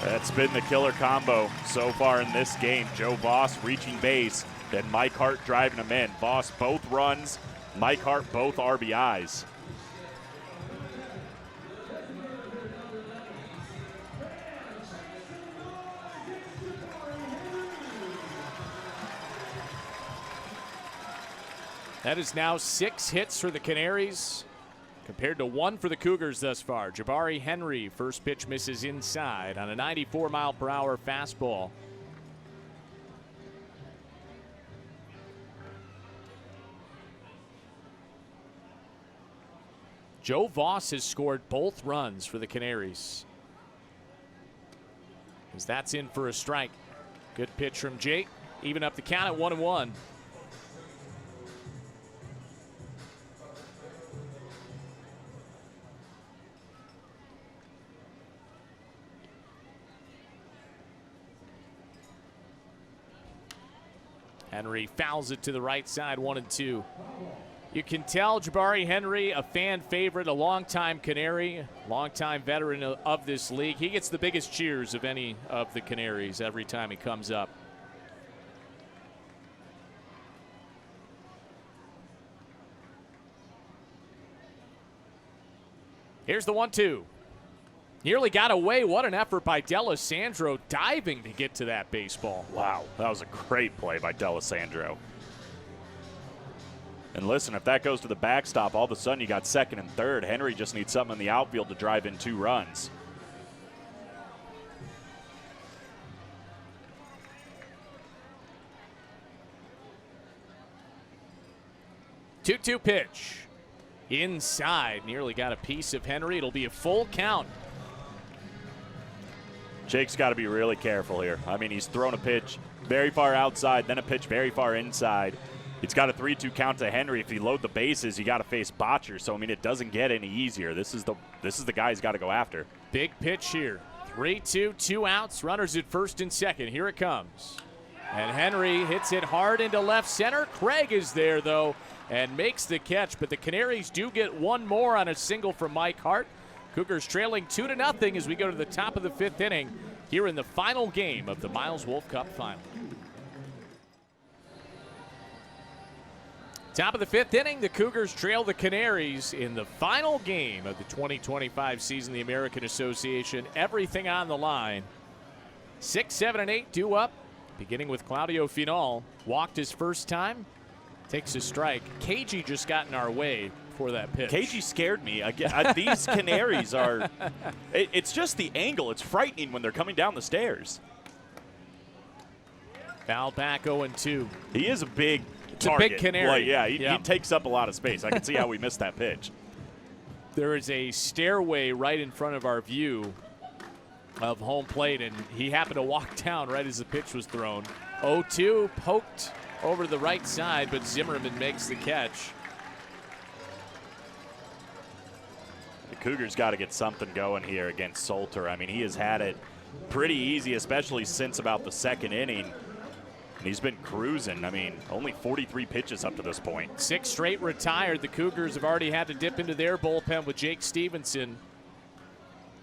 That's been the killer combo so far in this game. Joe Voss reaching base, then Mike Hart driving him in. Voss both runs, Mike Hart both RBIs. That is now 6 hits for the Canaries compared to 1 for the Cougars thus far. Jabari Henry, first pitch misses inside on a 94-mile-per-hour fastball. Joe Voss has scored both runs for the Canaries. As that's in for a strike. Good pitch from Jake. Even up the count at 1-1. Henry fouls it to the right side, 1-2. You can tell Jabari Henry, a fan favorite, a longtime Canary, longtime veteran of this league. He gets the biggest cheers of any of the Canaries every time he comes up. Here's the 1-2. Nearly got away. What an effort by D'Alessandro diving to get to that baseball. Wow, that was a great play by D'Alessandro. And listen, if that goes to the backstop, all of a sudden you got second and third. Henry just needs something in the outfield to drive in 2 runs. Two-two pitch. Inside, nearly got a piece of Henry. It'll be a full count. Jake's got to be really careful here. I mean, he's thrown a pitch very far outside, then a pitch very far inside. He's got a 3-2 count to Henry. If you load the bases, you got to face Botcher. So, I mean, it doesn't get any easier. This is the guy he's got to go after. Big pitch here. 3-2, 2 outs. Runners at first and second. Here it comes. And Henry hits it hard into left center. Craig is there, though, and makes the catch. But the Canaries do get one more on a single from Mike Hart. Cougars trailing 2-0 as we go to the top of the 5th inning here in the final game of the Miles Wolff Cup Finals. Top of the 5th inning, the Cougars trail the Canaries in the final game of the 2025 season, the American Association. Everything on the line. 6, 7, and 8 due up, beginning with Claudio Final. Walked his first time, takes a strike. KG just got in our way for that pitch. KG scared me. Again, these Canaries are, it's just the angle. It's frightening when they're coming down the stairs. Foul back 0-2. He is a big It's target. a big Canary. Well, yeah, he takes up a lot of space. I can see how we missed that pitch. There is a stairway right in front of our view of home plate, and he happened to walk down right as the pitch was thrown. 0-2, poked over to the right side, but Zimmerman makes the catch. The Cougars got to get something going here against Salter. I mean, he has had it pretty easy, especially since about the 2nd inning. And he's been cruising. I mean, only 43 pitches up to this point. 6 straight retired. The Cougars have already had to dip into their bullpen with Jake Stevenson.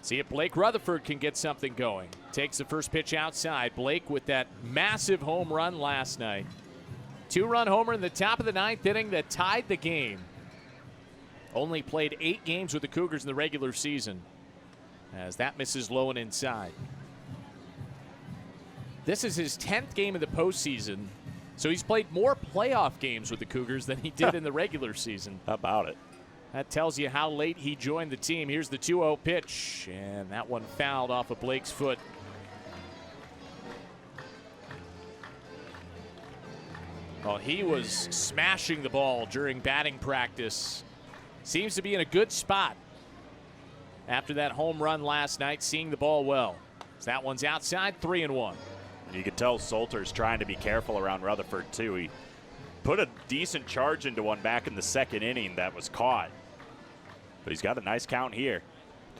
See if Blake Rutherford can get something going. Takes the first pitch outside. Blake with that massive home run last night. 2-run homer in the top of the 9th inning that tied the game. Only played 8 games with the Cougars in the regular season, as that misses low and inside. This is his 10th game of the postseason, so he's played more playoff games with the Cougars than he did in the regular season. How about it? That tells you how late he joined the team. Here's the 2-0 pitch, and that one fouled off of Blake's foot. Well, he was smashing the ball during batting practice. Seems to be in a good spot after that home run last night, seeing the ball well. So that one's outside, 3-1. You could tell Salter's trying to be careful around Rutherford, too. He put a decent charge into one back in the 2nd inning that was caught. But he's got a nice count here.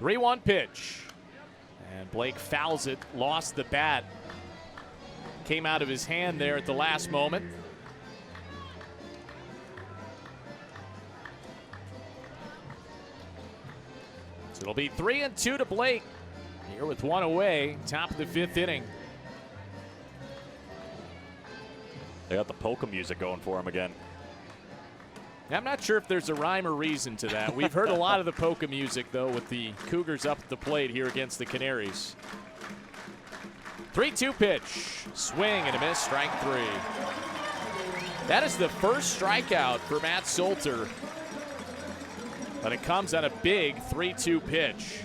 3-1 pitch. And Blake fouls it, lost the bat. Came out of his hand there at the last moment. So it'll be 3-2 to Blake. Here with one away, top of the 5th inning. They got the polka music going for him again. I'm not sure if there's a rhyme or reason to that. We've heard a lot of the polka music, though, with the Cougars up at the plate here against the Canaries. 3-2 pitch. Swing and a miss, strike 3. That is the first strikeout for Matt Solter. But it comes on a big 3-2 pitch.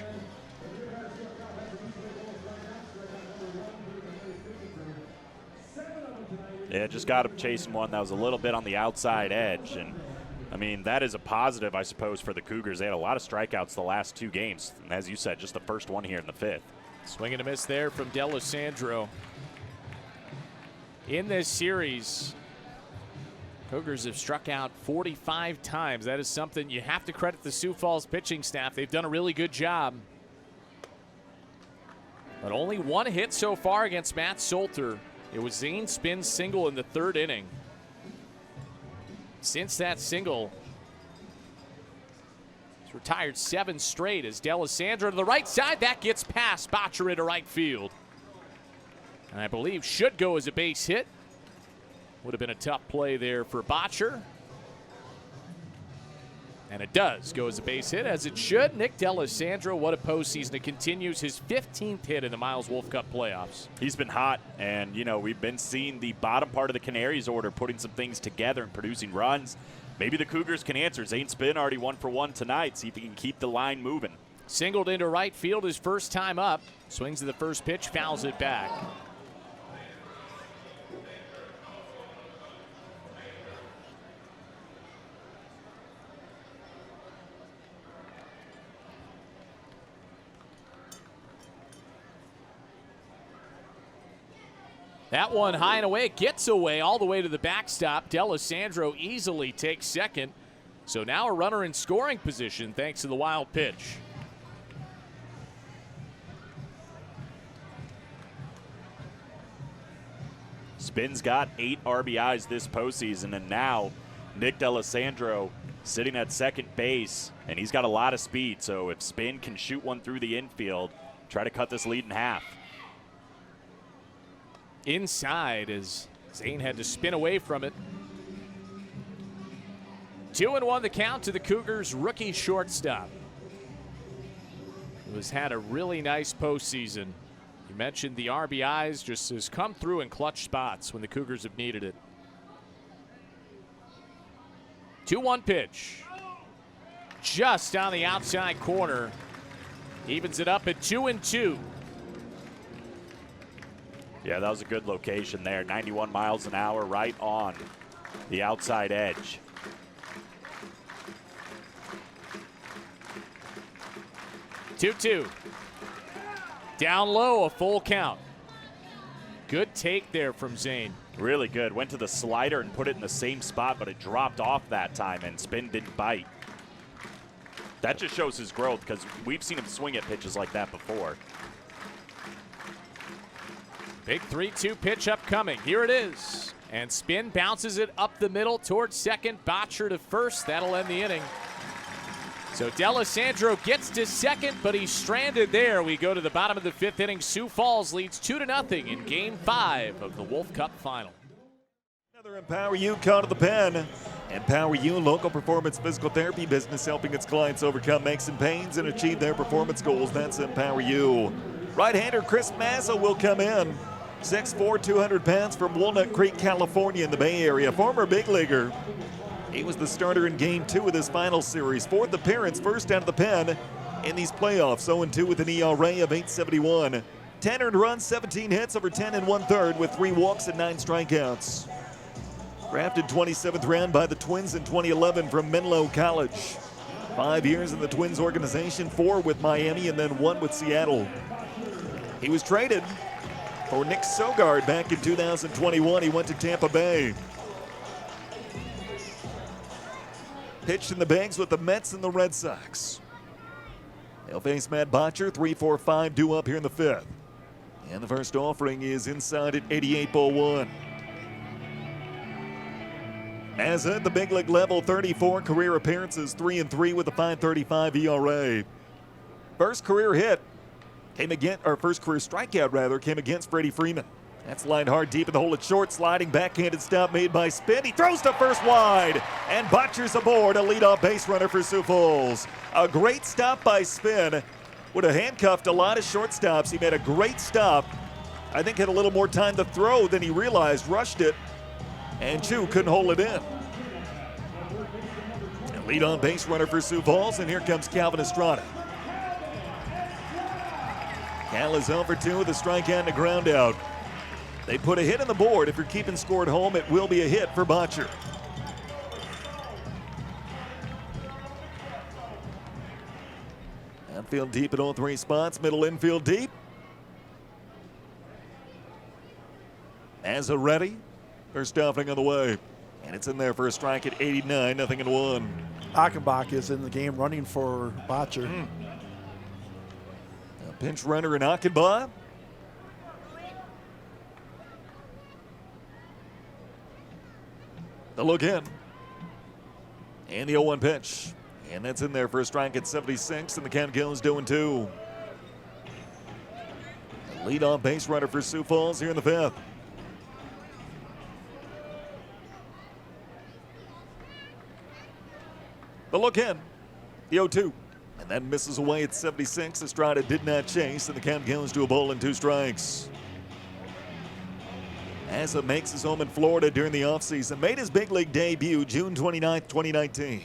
Yeah, just got him chasing one that was a little bit on the outside edge. And, I mean, that is a positive, I suppose, for the Cougars. They had a lot of strikeouts the last 2 games. And as you said, just the first one here in the 5th. Swing and a miss there from D'Alessandro. In this series, Cougars have struck out 45 times. That is something you have to credit the Sioux Falls pitching staff. They've done a really good job. But only 1 hit so far against Matt Solter. It was Zane Spinn's single in the 3rd inning. Since that single, he's retired 7 straight as D'Alessandro to the right side. That gets past Botcher into right field. And I believe should go as a base hit. Would have been a tough play there for Botcher. And it does go as a base hit, as it should. Nick D'Alessandro, what a postseason. It continues his 15th hit in the Miles Wolff Cup playoffs. He's been hot, and, you know, we've been seeing the bottom part of the Canaries order putting some things together and producing runs. Maybe the Cougars can answer. Zane Spinn already 1 for 1 tonight. See if he can keep the line moving. Singled into right field his first time up. Swings to the first pitch, fouls it back. That one high and away, gets away all the way to the backstop. D'Alessandro easily takes second. So now a runner in scoring position thanks to the wild pitch. Spinn's got 8 RBIs this postseason, and now Nick D'Alessandro sitting at second base, and he's got a lot of speed. So if Spinn can shoot one through the infield, try to cut this lead in half. Inside as Zane had to spin away from it. 2-1 the count to the Cougars' rookie shortstop, who has had a really nice postseason. You mentioned the RBIs, just has come through in clutch spots when the Cougars have needed it. 2-1 pitch. Just on the outside corner. Evens it up at 2-2. Yeah, that was a good location there. 91 miles an hour right on the outside edge. Two. Down low, a full count. Good take there from Zane. Really good. Went to the slider and put it in the same spot, but it dropped off that time, and Spinn didn't bite. That just shows his growth, because we've seen him swing at pitches like that before. Big 3-2 pitch upcoming. Here it is. And Spinn bounces it up the middle towards second. Botcher to first. That'll end the inning. So D'Alessandro gets to second, but he's stranded there. We go to the bottom of the 5th inning. Sioux Falls leads 2-0 in Game 5 of the Wolff Cup Final. Another Empower You call to the pen. Empower You, local performance physical therapy business helping its clients overcome aches and pains and achieve their performance goals. That's Empower You. Right-hander Chris Mazza will come in. 6'4", 200 pounds from Walnut Creek, California in the Bay Area. Former big leaguer. He was the starter in Game 2 of this final series. 4th appearance, first out of the pen in these playoffs. 0-2 with an ERA of .871. 10 earned runs, 17 hits over 10 1/3 with 3 walks and 9 strikeouts. Drafted 27th round by the Twins in 2011 from Menlo College. 5 years in the Twins organization, 4 with Miami and then 1 with Seattle. He was traded for Nick Sogard back in 2021. He went to Tampa Bay. Pitched in the bags with the Mets and the Red Sox. They'll face Matt Botcher, 3-4-5 due up here in the 5th. And the first offering is inside at 88.1. Mazza at the big league level, 34 career appearances, 3-3 with a .535 ERA. First career hit first career strikeout rather, came against Freddie Freeman. That's lined hard deep in the hole. It's short, sliding backhanded stop made by Spin. He throws to first wide, and Botcher's aboard, a leadoff base runner for Sioux Falls. A great stop by Spin. Would have handcuffed a lot of shortstops. He made a great stop. I think had a little more time to throw than he realized, rushed it, and Chu couldn't hold it in. And leadoff base runner for Sioux Falls, and here comes Calvin Estrada. Cal is 0 for 2 with a strikeout and a ground out. They put a hit on the board. If you're keeping score at home, it will be a hit for Botcher. Outfield deep at all three spots. Middle infield deep. Mazza ready. First offering on the way. And it's in there for a strike at 89, 0-1. Achenbach is in the game running for Botcher. A pinch runner in Achenbach. The look in. And the 0-1 pitch. And that's in there for a strike at 76, and the count goes 2-2. The leadoff base runner for Sioux Falls here in the fifth. The look in. The 0-2. And that misses away at 76. Estrada did not chase, and the count goes to a ball and 2 strikes. Mazza makes his home in Florida during the offseason. Made his big league debut June 29th, 2019.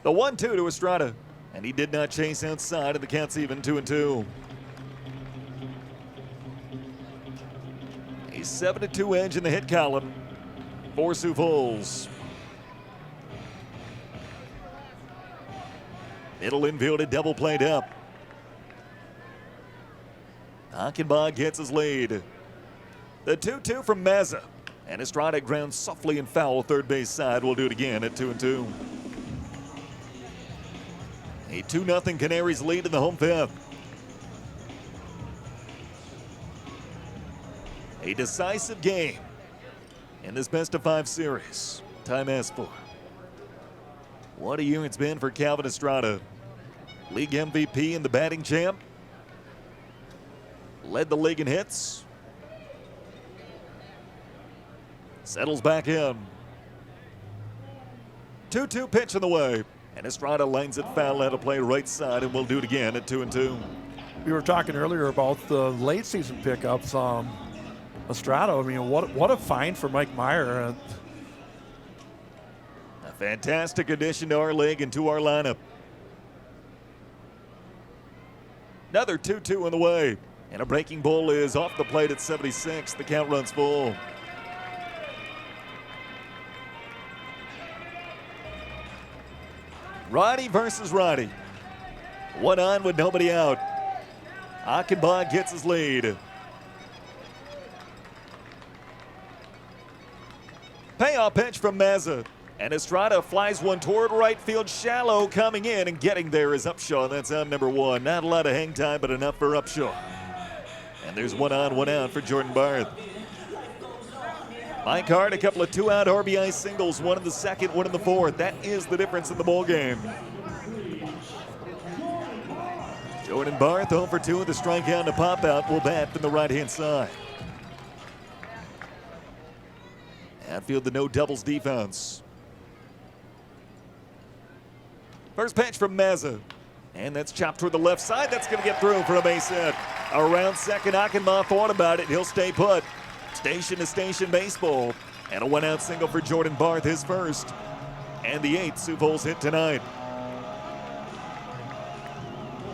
The 1-2 to Estrada, and he did not chase outside, and the count's even 2-2. A 7-2 edge in the hit column for Sioux Falls. Middle infielded, double played up. Achenbach gets his lead. The 2-2 from Mazza. And Estrada grounds softly and foul third base side. We'll do it again at 2-2. A 2-0 Canaries lead in the home fifth. A decisive game in this best-of-5 series. Time asked for. What a year it's been for Calvin Estrada. League MVP and the batting champ. Led the league in hits. Settles back in. 2-2 pitch in the way. And Estrada lines it foul out of play right side, and we'll do it again at 2-2. We were talking earlier about the late season pickups. Estrada, I mean, what a find for Mike Meyer. A fantastic addition to our league and to our lineup. Another 2-2 in the way. And a breaking ball is off the plate at 76. The count runs full. Roddy versus Roddy. One on with nobody out. Achenbach gets his lead. Payoff pitch from Mazza. And Estrada flies one toward right field, shallow, coming in and getting there is Upshaw. That's out number 1. Not a lot of hang time, but enough for Upshaw. And there's 1 on, 1 out for Jordan Barth. Mike Hart, a couple of 2-out RBI singles, 1 in the second, 1 in the fourth. That is the difference in the ball game. Jordan Barth 0 for 2 with a strikeout and a pop-out. Will bat from the right-hand side. Outfield, the no doubles defense. First pitch from Mazza. And that's chopped toward the left side. That's going to get through for a base hit. Around second, Achenbach thought about it. He'll stay put. Station to station baseball. And a 1-out single for Jordan Barth, his first. And the 8th Sioux Falls hit tonight.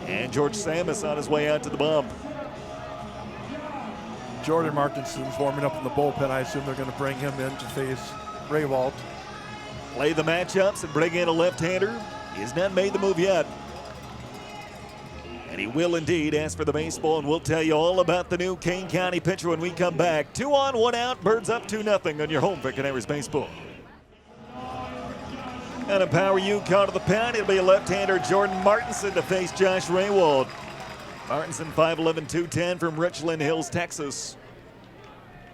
And George Samus on his way out to the bump. Jordan Martinson's warming up in the bullpen. I assume they're going to bring him in to face Raywalt. Play the matchups and bring in a left-hander. He has not made the move yet. And he will indeed ask for the baseball, and we'll tell you all about the new Kane County pitcher when we come back. 2 on, 1 out, Birds up 2-0 on your home for Canaries baseball. And a Power U call to the pound. It'll be a left-hander, Jordan Martinson, to face Josh Raywald. Martinson, 5'11", 210 from Richland Hills, Texas.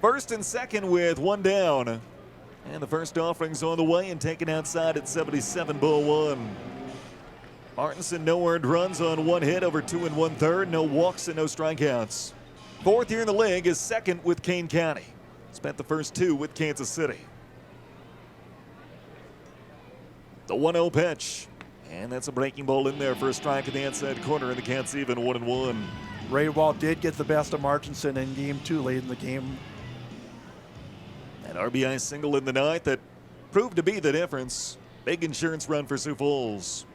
First and second with 1 down. And the first offering's on the way and taken outside at 77, ball 1. Martinson, no earned runs on 1 hit over 2 1/3, no walks and no strikeouts. 4th year in the league, is 2nd with Kane County. Spent the first 2 with Kansas City. The 1-0 pitch, and that's a breaking ball in there for a strike in the inside corner, and the count's even 1-1. Ray Walt did get the best of Martinson in game 2 late in the game. An RBI single in the 9th that proved to be the difference. Big insurance run for Sioux Falls.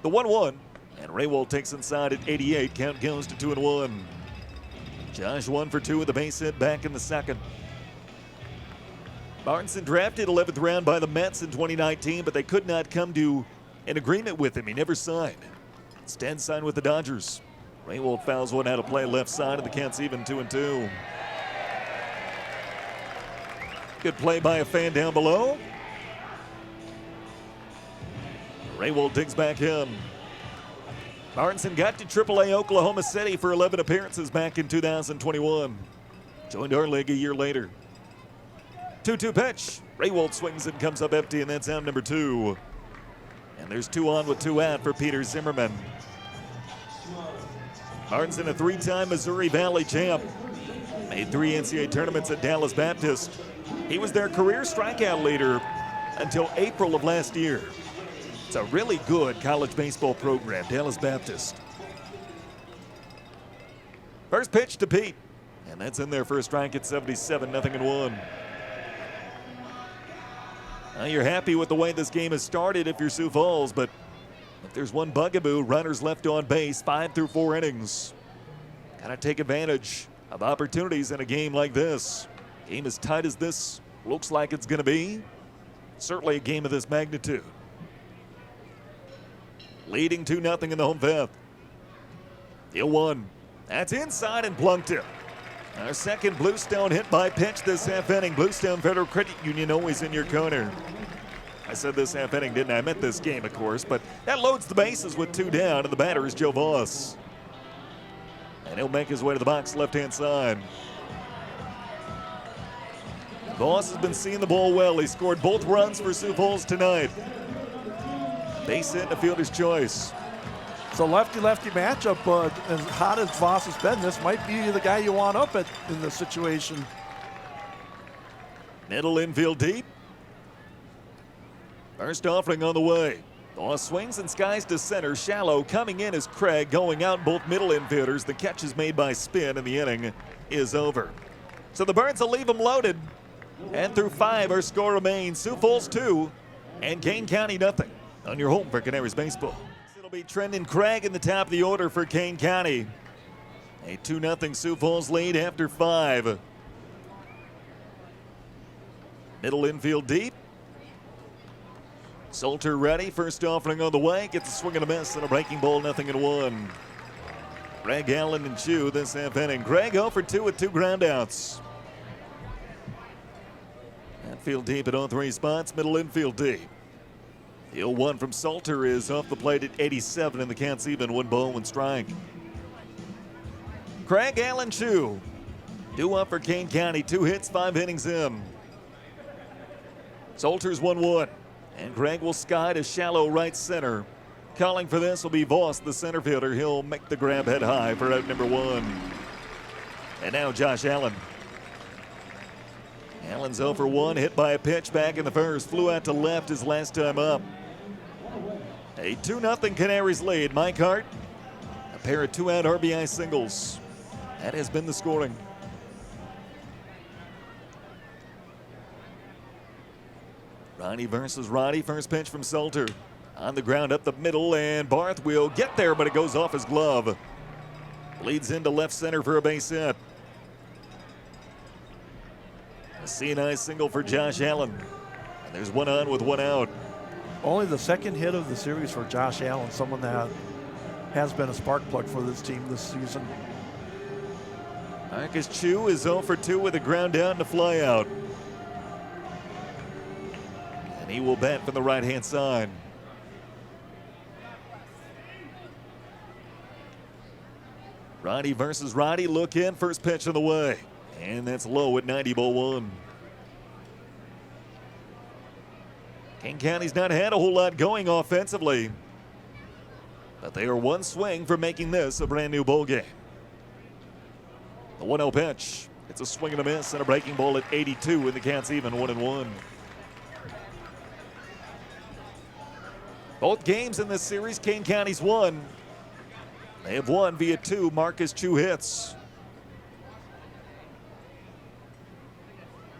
The 1-1, and Raywald takes inside at 88. Count goes to 2-1. Josh 1 for 2 with the base hit back in the 2nd. Martinson drafted 11th round by the Mets in 2019, but they could not come to an agreement with him. He never signed. Instead, signed with the Dodgers. Raywald fouls one out of play left side, and the count's even 2-2. Good play by a fan down below. Raywald digs back in. Martinson got to AAA Oklahoma City for 11 appearances back in 2021. Joined our league a year later. 2-2 pitch. Raywald swings and comes up empty, and that's out number 2. And there's 2 on with 2 out for Peter Zimmerman. Martinson, a 3-time Missouri Valley champ. Made 3 NCAA tournaments at Dallas Baptist. He was their career strikeout leader until April of last year. It's a really good college baseball program, Dallas Baptist. First pitch to Pete, and that's in there for a strike at 77, 0-1. Now you're happy with the way this game has started if you're Sioux Falls, but if there's one bugaboo, runners left on base, 5 through 4 innings. Gotta take advantage of opportunities in a game like this. Game as tight as this looks like it's gonna be. Certainly a game of this magnitude. Leading 2-0 in the home 5th. Deal 1. That's inside and plunked it. Our second Bluestone hit by pitch this half inning. Bluestone Federal Credit Union always in your corner. I said this half inning, didn't I? I meant this game, of course, but that loads the bases with 2 down, and the batter is Joe Voss. And he'll make his way to the box left-hand side. Voss has been seeing the ball well. He scored both runs for Sioux Falls tonight. Base hit and a fielder's choice. It's a lefty-lefty matchup, but as hot as Voss has been, this might be the guy you want up at in this situation. Middle infield deep. First offering on the way. Voss swings and skies to center. Shallow coming in is Craig, going out both middle infielders. The catch is made by Spin, and the inning is over. So the Birds will leave them loaded. And through 5, our score remains Sioux Falls 2 and Kane County 0 on your home for Canaries baseball. It'll be Trendon Craig in the top of the order for Kane County. A 2-0 Sioux Falls lead after 5. Middle infield deep. Salter ready. First offering on the way. Gets a swing and a miss and a breaking ball, 0-1. Greg Allen and Chu this half inning. Greg 0 for 2 with 2 groundouts. Outfield deep at all 3 spots. Middle infield deep. The 0-1 from Salter is off the plate at 87, and the count's even. 1 ball, 1 strike. Craig Allen Chu, due up for Kane County. 2 hits, 5 innings in. Salter's 1-1, and Craig will sky to shallow right center. Calling for this will be Voss, the center fielder. He'll make the grab head high for out number 1. And now Josh Allen. Allen's 0 for 1, hit by a pitch back in the first. Flew out to left his last time up. A 2-0 Canaries lead. Mike Hart, a pair of 2-out RBI singles. That has been the scoring. Roddy versus Roddy. First pitch from Salter. On the ground up the middle, and Barth will get there, but it goes off his glove. Leads into left center for a base hit. A C&I single for Josh Allen. And there's 1 on with 1 out. Only the 2nd hit of the series for Josh Allen, someone that has been a spark plug for this team this season. Marcus Chu is 0 for 2 with a ground out and a fly out. And he will bat from the right-hand side. Roddy versus Roddy, look in, first pitch on the way. And that's low at 90, ball 1. Kane County's not had a whole lot going offensively. But they are one swing from making this a brand new bowl game. The 1-0 pitch. It's a swing and a miss and a breaking ball at 82, and the Cats even 1-1. Both games in this series, Kane County's won. They have won via 2 Marcus Chu hits.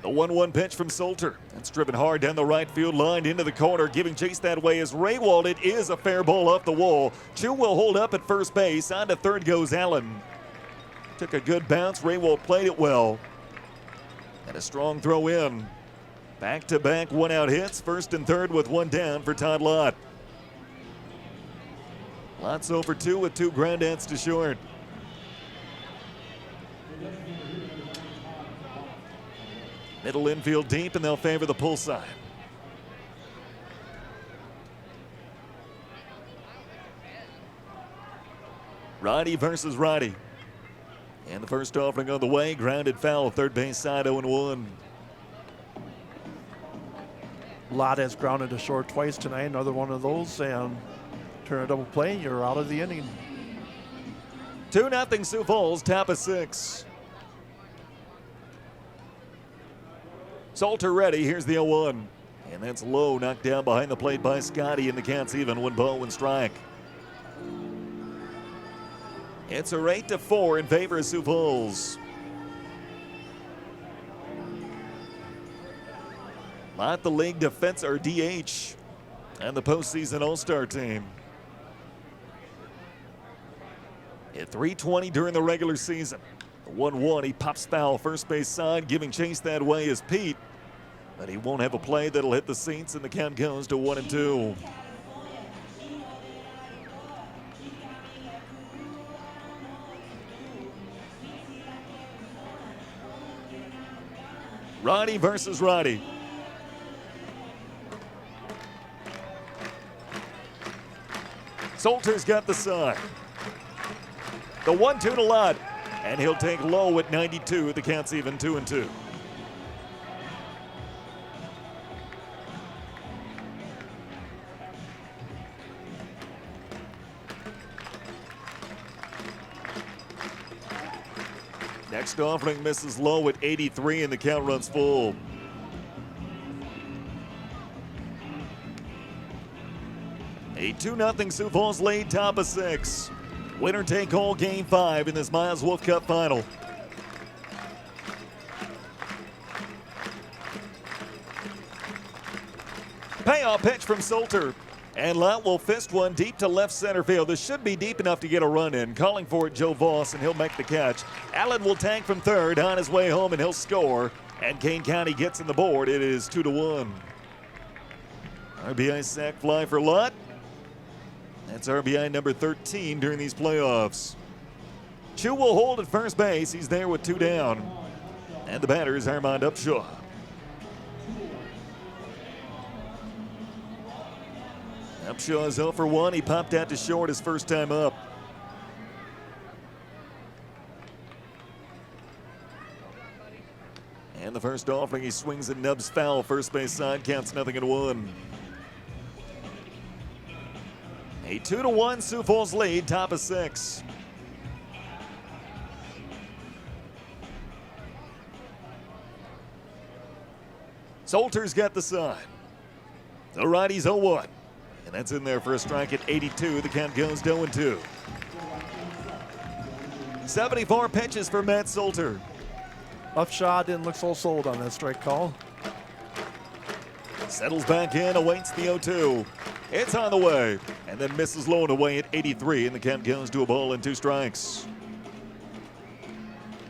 The 1-1 pitch from Salter. It's driven hard down the right field line into the corner, giving chase that way as Raywald. It is a fair ball off the wall. Chu will hold up at first base. On to third goes Allen. Took a good bounce. Raywald played it well. And a strong throw in. Back-to-back one-out hits, first and third with 1 down for Todd Lott. Lott's over 2 with 2 ground outs to short. Middle infield deep, and they'll favor the pull side. Roddy versus Roddy. And the first offering on the way, grounded foul, third base side, 0-1. Lott has grounded to short twice tonight, another one of those, and turn a double play, you're out of the inning. 2-0 Sioux Falls, top of 6. Salter ready, here's the 0-1. And that's low, knocked down behind the plate by Scotty, and the Cats even 1 ball, 1 strike. It's a 8-4 in favor of Sioux Falls. Lott the league defense or DH and the postseason All-Star team. At 3:20 during the regular season. 1-1, he pops foul first base side, giving chase that way is Pete. But he won't have a play that'll hit the seats, and the count goes to 1-2. Roddy versus Roddy. Salter's got the side. The 1-2 to Lott, and he'll take low at 92. The Cats even 2-2. Next offering misses low at 83, and the count runs full. A 2-0 Sioux Falls lead, top of 6. Winner take all game 5 in this Miles Wolff Cup final. Payoff pitch from Salter. And Lott will fist one deep to left center field. This should be deep enough to get a run in. Calling for it, Joe Voss, and he'll make the catch. Allen will tag from third on his way home, and he'll score. And Kane County gets in the board. It is 2-1. RBI sac fly for Lott. That's RBI number 13 during these playoffs. Chu will hold at first base. He's there with 2 down. And the batter is Armand Upshaw. Upshaw is 0 for 1. He popped out to short his first time up. And the first offering, he swings and nubs foul. First base side, counts 0-1. A 2-1 Sioux Falls lead, top of 6. Salter's got the side. The righty's 0-1. And that's in there for a strike at 82. The count goes to 0-2. 74 pitches for Matt Salter. Upshaw didn't look so sold on that strike call. Settles back in, awaits the 0-2. It's on the way, and then misses low and away at 83, and the count goes to a ball and 2 strikes.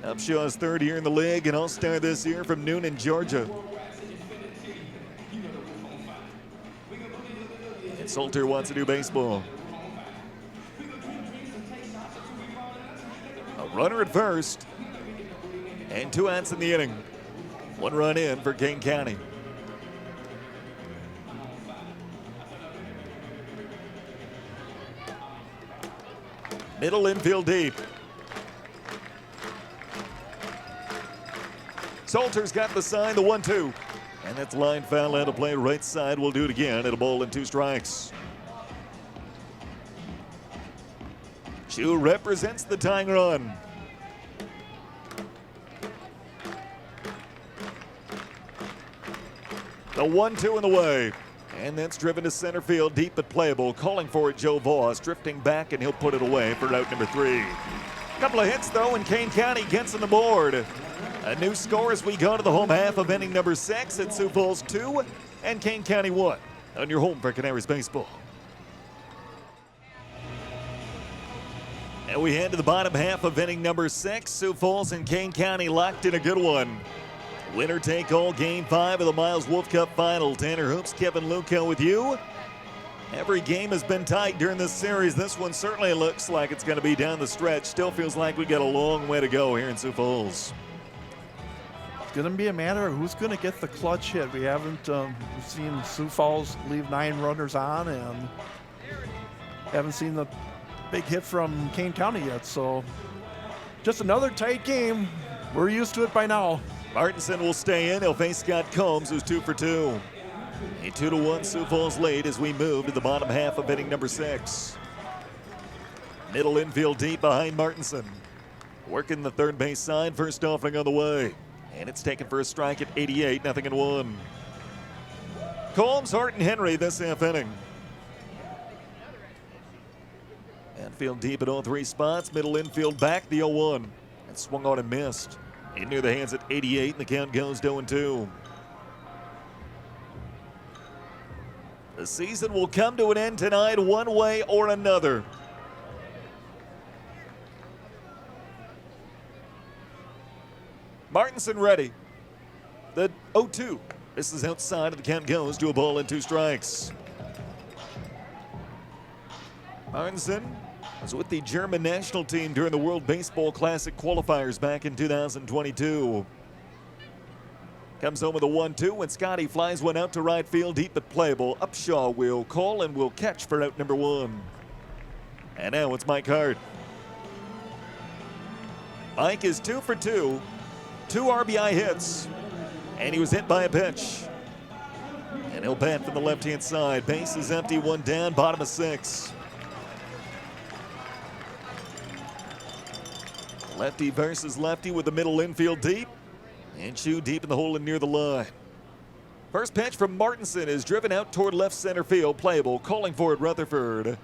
Upshaw's 3rd year in the league, and all-star this year from Noonan, Georgia. And Salter wants to do baseball. A runner at first, and 2 outs in the inning. 1 run in for Kane County. Middle infield deep. Salter's got the sign, the 1-2. And that's line foul out of play right side. We'll do it again at a ball and 2 strikes. Sioux represents the tying run. The 1-2 in the way. And that's driven to center field, deep but playable. Calling for it, Joe Voss, drifting back, and he'll put it away for out number 3. Couple of hits, though, and Kane County gets on the board. A new score as we go to the home half of inning number 6 at Sioux Falls 2 and Kane County 1 on your home for Canaries baseball. And we head to the bottom half of inning number 6. Sioux Falls and Kane County locked in a good one. Winner take all game 5 of the Miles Wolff Cup Final. Tanner Hoops, Kevin Luco with you. Every game has been tight during this series. This one certainly looks like it's going to be down the stretch. Still feels like we got a long way to go here in Sioux Falls. It's going to be a matter of who's going to get the clutch hit. We haven't seen Sioux Falls leave 9 runners on, and haven't seen the big hit from Kane County yet. So just another tight game. We're used to it by now. Martinson will stay in. He'll face Scott Combs, who's 2 for 2. A 2-1 Sioux Falls lead as we move to the bottom half of inning number 6. Middle infield deep behind Martinson. Working the third base side, first offering on the way. And it's taken for a strike at 88, 0-1. Combs, Hart, and Henry this half inning. Outfield deep at all 3 spots. Middle infield back, the 0-1. And swung on and missed. In near the hands at 88, and the count goes to 0-2. The season will come to an end tonight one way or another. Martinson ready. The 0-2. This is outside, and the count goes to a ball and 2 strikes. Martinson was with the German national team during the World Baseball Classic qualifiers back in 2022. Comes home with a 1-2 when Scotty flies one out to right field, deep but playable. Upshaw will call and will catch for out number 1. And now it's Mike Hart. Mike is 2 for 2, 2 RBI hits, and he was hit by a pitch. And he'll bat from the left-hand side. Base is empty, 1 down, bottom of 6. Lefty versus lefty with the middle infield deep. And Sioux deep in the hole and near the line. First pitch from Martinson is driven out toward left center field. Playable, calling for it, Rutherford.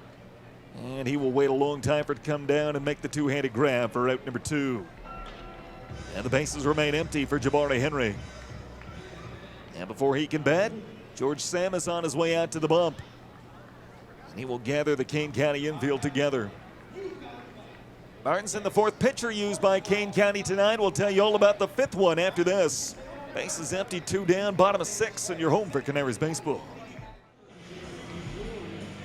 And he will wait a long time for it to come down and make the 2-handed grab for out number 2. And the bases remain empty for Jabari Henry. And before he can bat, George Sam is on his way out to the bump. And he will gather the Kane County infield together. Martinson, the 4th pitcher used by Kane County tonight. We'll tell you all about the 5th one after this. Base is empty, 2 down, bottom of 6, and you're home for Canaries baseball.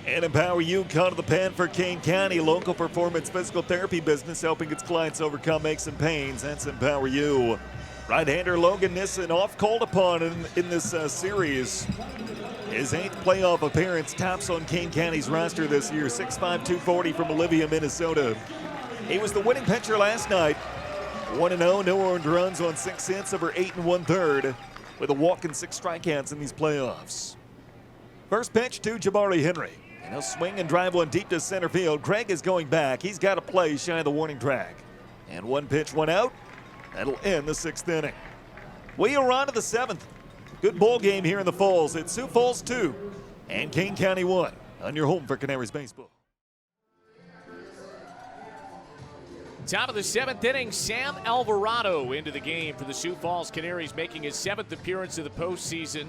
And Empower You caught to the pen for Kane County, local performance physical therapy business helping its clients overcome aches and pains. That's Empower You. Right-hander Logan Nissen off called upon in this series. His 8th playoff appearance, tops on Kane County's roster this year. 6'5", 240 from Olivia, Minnesota. He was the winning pitcher last night. 1-0, no earned runs on 6 hits over 8 1/3, with a walk and 6 strikeouts in these playoffs. First pitch to Jabari Henry. And he'll swing and drive one deep to center field. Craig is going back. He's got a play shy of the warning track. And 1 pitch, 1 out. That'll end the 6th inning. We are on to the 7th. Good ball game here in the Falls. It's Sioux Falls 2 and Kane County 1 on your home for Canaries baseball. Top of the 7th inning, Sam Alvarado into the game for the Sioux Falls Canaries, making his 7th appearance of the postseason.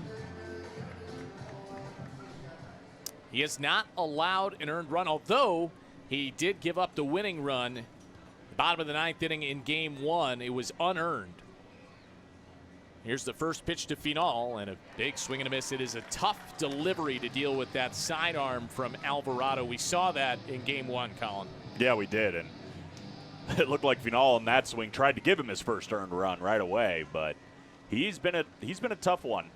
He has not allowed an earned run, although he did give up the winning run. Bottom of the 9th inning in game 1, it was unearned. Here's the first pitch to Final, and a big swing and a miss. It is a tough delivery to deal with that sidearm from Alvarado. We saw that in game 1, Colin. Yeah, we did, and it looked like Final in that swing tried to give him his first earned run right away, but he's been a tough one.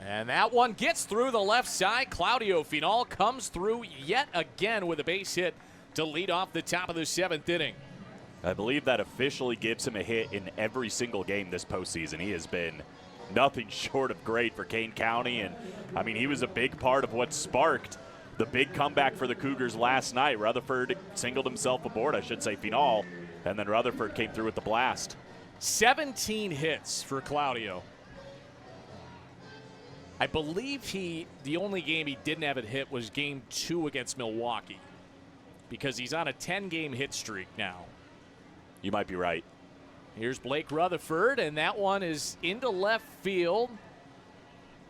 And that one gets through the left side. Claudio Final comes through yet again with a base hit to lead off the top of the 7th inning. I believe that officially gives him a hit in every single game this postseason. He has been nothing short of great for Kane County, and I mean, he was a big part of what sparked the big comeback for the Cougars last night. Rutherford singled himself aboard, I should say, Final, and then Rutherford came through with the blast. 17 hits for Claudio. I believe the only game he didn't have a hit was game 2 against Milwaukee, because he's on a 10-game hit streak now. You might be right. Here's Blake Rutherford, and that one is into left field.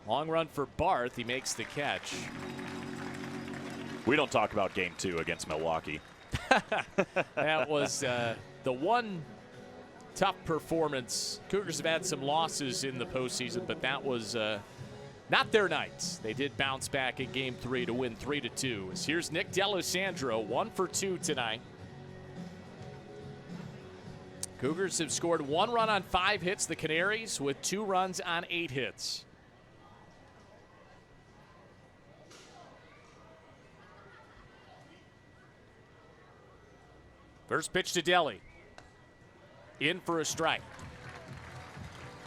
Long run for Barth. He makes the catch. We don't talk about game 2 against Milwaukee. That was the one tough performance. Cougars have had some losses in the postseason, but that was not their night. They did bounce back in game 3 to win 3-2. Here's Nick D'Alessandro, 1 for 2 tonight. Cougars have scored 1 run on 5 hits. The Canaries with 2 runs on 8 hits. First pitch to Delhi. In for a strike.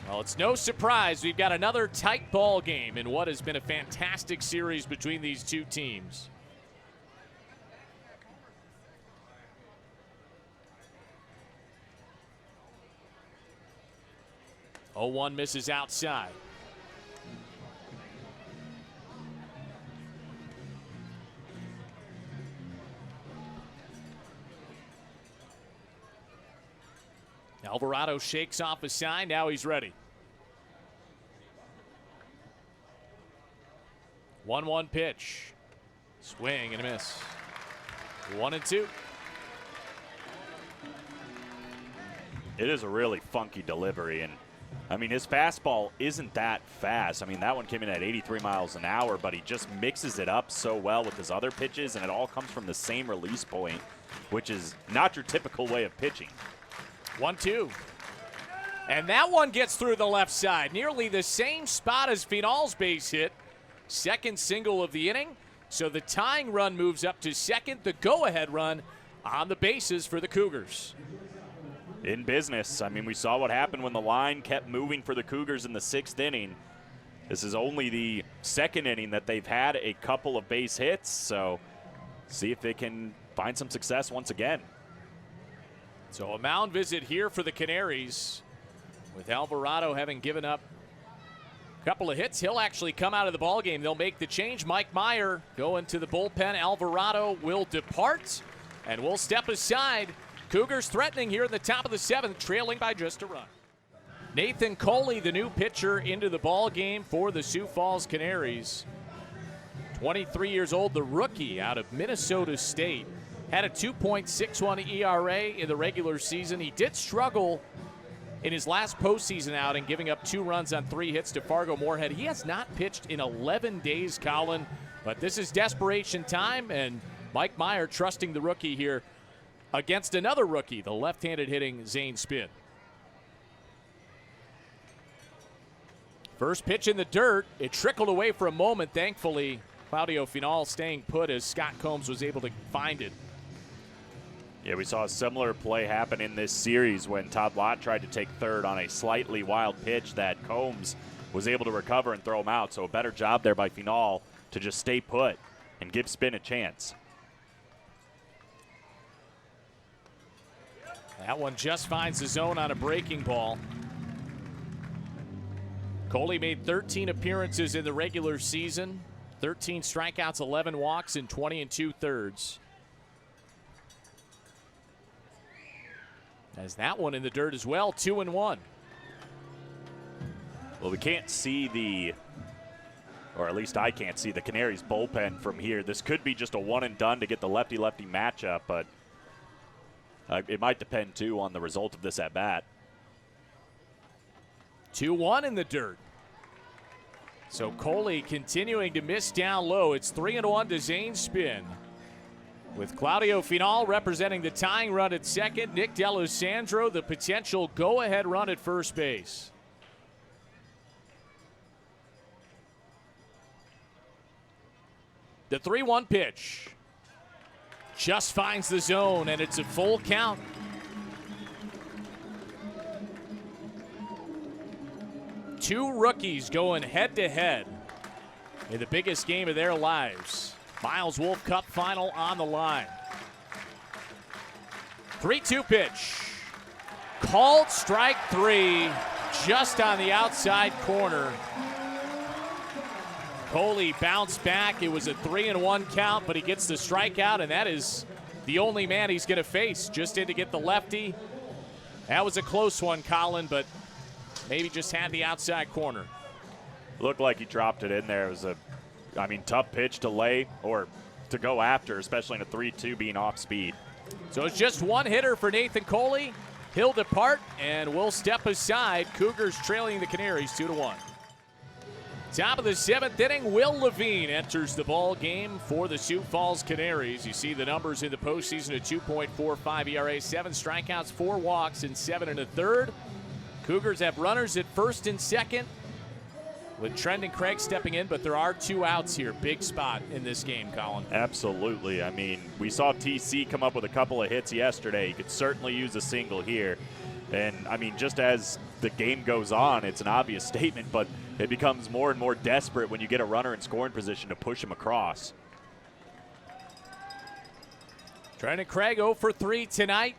Well, it's no surprise we've got another tight ball game in what has been a fantastic series between these two teams. Oh, 1 misses outside. Alvarado shakes off a sign. Now he's ready. 1-1 pitch. Swing and a miss. 1-2. It is a really funky delivery, and I mean, his fastball isn't that fast. I mean, that one came in at 83 miles an hour, but he just mixes it up so well with his other pitches, and it all comes from the same release point, which is not your typical way of pitching. 1-2. And that one gets through the left side. Nearly the same spot as Final's base hit. Second single of the inning. So the tying run moves up to second. The go-ahead run on the bases for the Cougars. In business. I mean, we saw what happened when the line kept moving for the Cougars in the 6th inning. This is only the 2nd inning that they've had a couple of base hits. So see if they can find some success once again. So a mound visit here for the Canaries. With Alvarado having given up a couple of hits, he'll actually come out of the ballgame. They'll make the change. Mike Meyer going to the bullpen. Alvarado will depart, and we'll step aside. Cougars threatening here in the top of the 7th, trailing by just a run. Nathan Coley, the new pitcher, into the ballgame for the Sioux Falls Canaries. 23 years old, the rookie out of Minnesota State. Had a 2.61 ERA in the regular season. He did struggle in his last postseason outing, giving up 2 runs on 3 hits to Fargo Moorhead. He has not pitched in 11 days, Colin, but this is desperation time, and Mike Meyer trusting the rookie here against another rookie, the left-handed hitting Zane Spinn. First pitch in the dirt. It trickled away for a moment, thankfully. Claudio Final staying put as Scott Combs was able to find it. Yeah, we saw a similar play happen in this series when Todd Lott tried to take third on a slightly wild pitch that Combs was able to recover and throw him out. So a better job there by Final to just stay put and give Spinn a chance. That one just finds the zone on a breaking ball. Coley made 13 appearances in the regular season. 13 strikeouts, 11 walks, and 20 2/3. As that one in the dirt as well, 2-1. Well, we can't see or at least I can't see the Canaries bullpen from here. This could be just a one and done to get the lefty-lefty matchup, but it might depend, too, on the result of this at-bat. 2-1 in the dirt. So Coley continuing to miss down low. It's 3-1 to Zane Spinn. With Claudio Final representing the tying run at second, Nick D'Alessandro the potential go-ahead run at first base. The 3-1 pitch just finds the zone, and it's a full count. Two rookies going head-to-head in the biggest game of their lives. Miles Wolff Cup final on the line. 3-2 pitch. Called strike 3, just on the outside corner. Coley bounced back. It was a 3-1 count, but he gets the strikeout, and that is the only man he's going to face. Just in to get the lefty. That was a close one, Colin, but maybe just had the outside corner. Looked like he dropped it in there. It was a, tough pitch to lay or to go after, especially in a 3-2 being off speed. So it's just one hitter for Nathan Coley. He'll depart and will step aside. Cougars trailing the Canaries 2-1. Top of the 7th inning, Will Levine enters the ball game for the Sioux Falls Canaries. You see the numbers in the postseason: a 2.45 ERA, 7 strikeouts, 4 walks, and 7 1/3. Cougars have runners at first and second, with Trendon Craig stepping in, but there are 2 outs here. Big spot in this game, Colin. Absolutely. We saw TC come up with a couple of hits yesterday. He could certainly use a single here. And, just as the game goes on, it's an obvious statement, but it becomes more and more desperate when you get a runner in scoring position to push him across. Trendon Craig 0 for 3 tonight,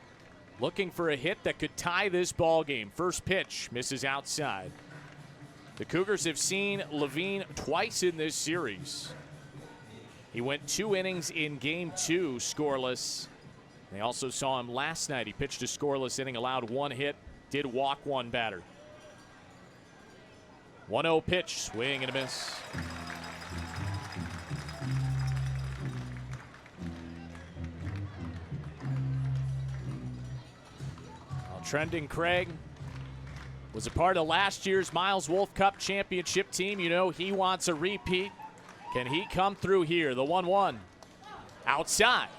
looking for a hit that could tie this ball game. First pitch misses outside. The Cougars have seen Levine twice in this series. He went 2 innings in game 2, scoreless. They also saw him last night. He pitched a scoreless inning, allowed 1 hit, did walk 1 batter. 1-0 pitch, swing and a miss. Well, Trendon Craig was a part of last year's Miles Wolff Cup championship team. You know he wants a repeat. Can he come through here? The 1-1 outside.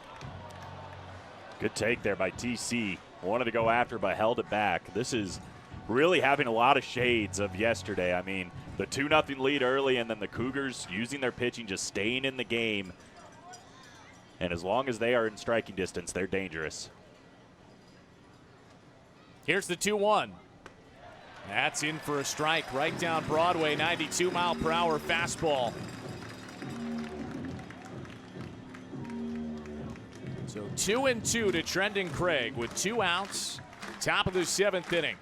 Good take there by TC. Wanted to go after, but held it back. This is really having a lot of shades of yesterday. The 2-0 lead early, and then the Cougars using their pitching, just staying in the game. And as long as they are in striking distance, they're dangerous. Here's the 2-1. That's in for a strike right down Broadway, 92-mile-per-hour fastball. So 2-2 to Trendon Craig with 2 outs, top of the 7th inning.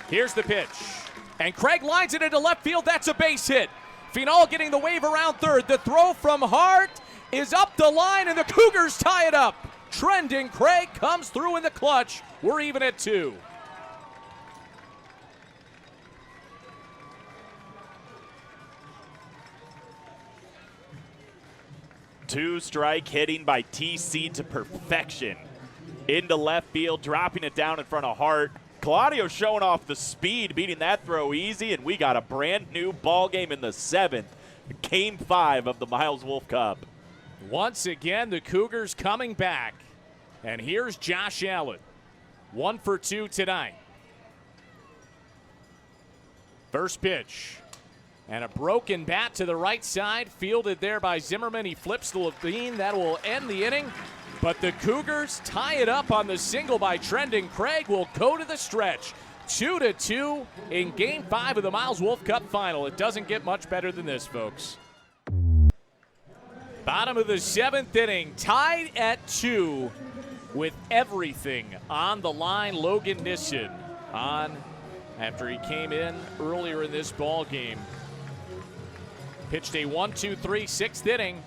Here's the pitch, and Craig lines it into left field. That's a base hit. Final getting the wave around third. The throw from Hart is up the line, and the Cougars tie it up. Trendon Craig comes through in the clutch. We're even at 2. Two-strike hitting by TC to perfection. Into left field, dropping it down in front of Hart. Claudio showing off the speed, beating that throw easy, and we got a brand new ball game in the 7th. Game 5 of the Miles Wolff Cup. Once again, the Cougars coming back. And here's Josh Allen. 1 for 2 tonight. First pitch. And a broken bat to the right side, fielded there by Zimmerman. He flips to Levine. That will end the inning. But the Cougars tie it up on the single by Trendon Craig. Will go to the stretch. 2-2 in Game 5 of the Miles Wolff Cup Final. It doesn't get much better than this, folks. Bottom of the 7th inning, tied at 2 with everything on the line. Logan Nissen on after he came in earlier in this ball game. Pitched a 1-2-3 6th inning.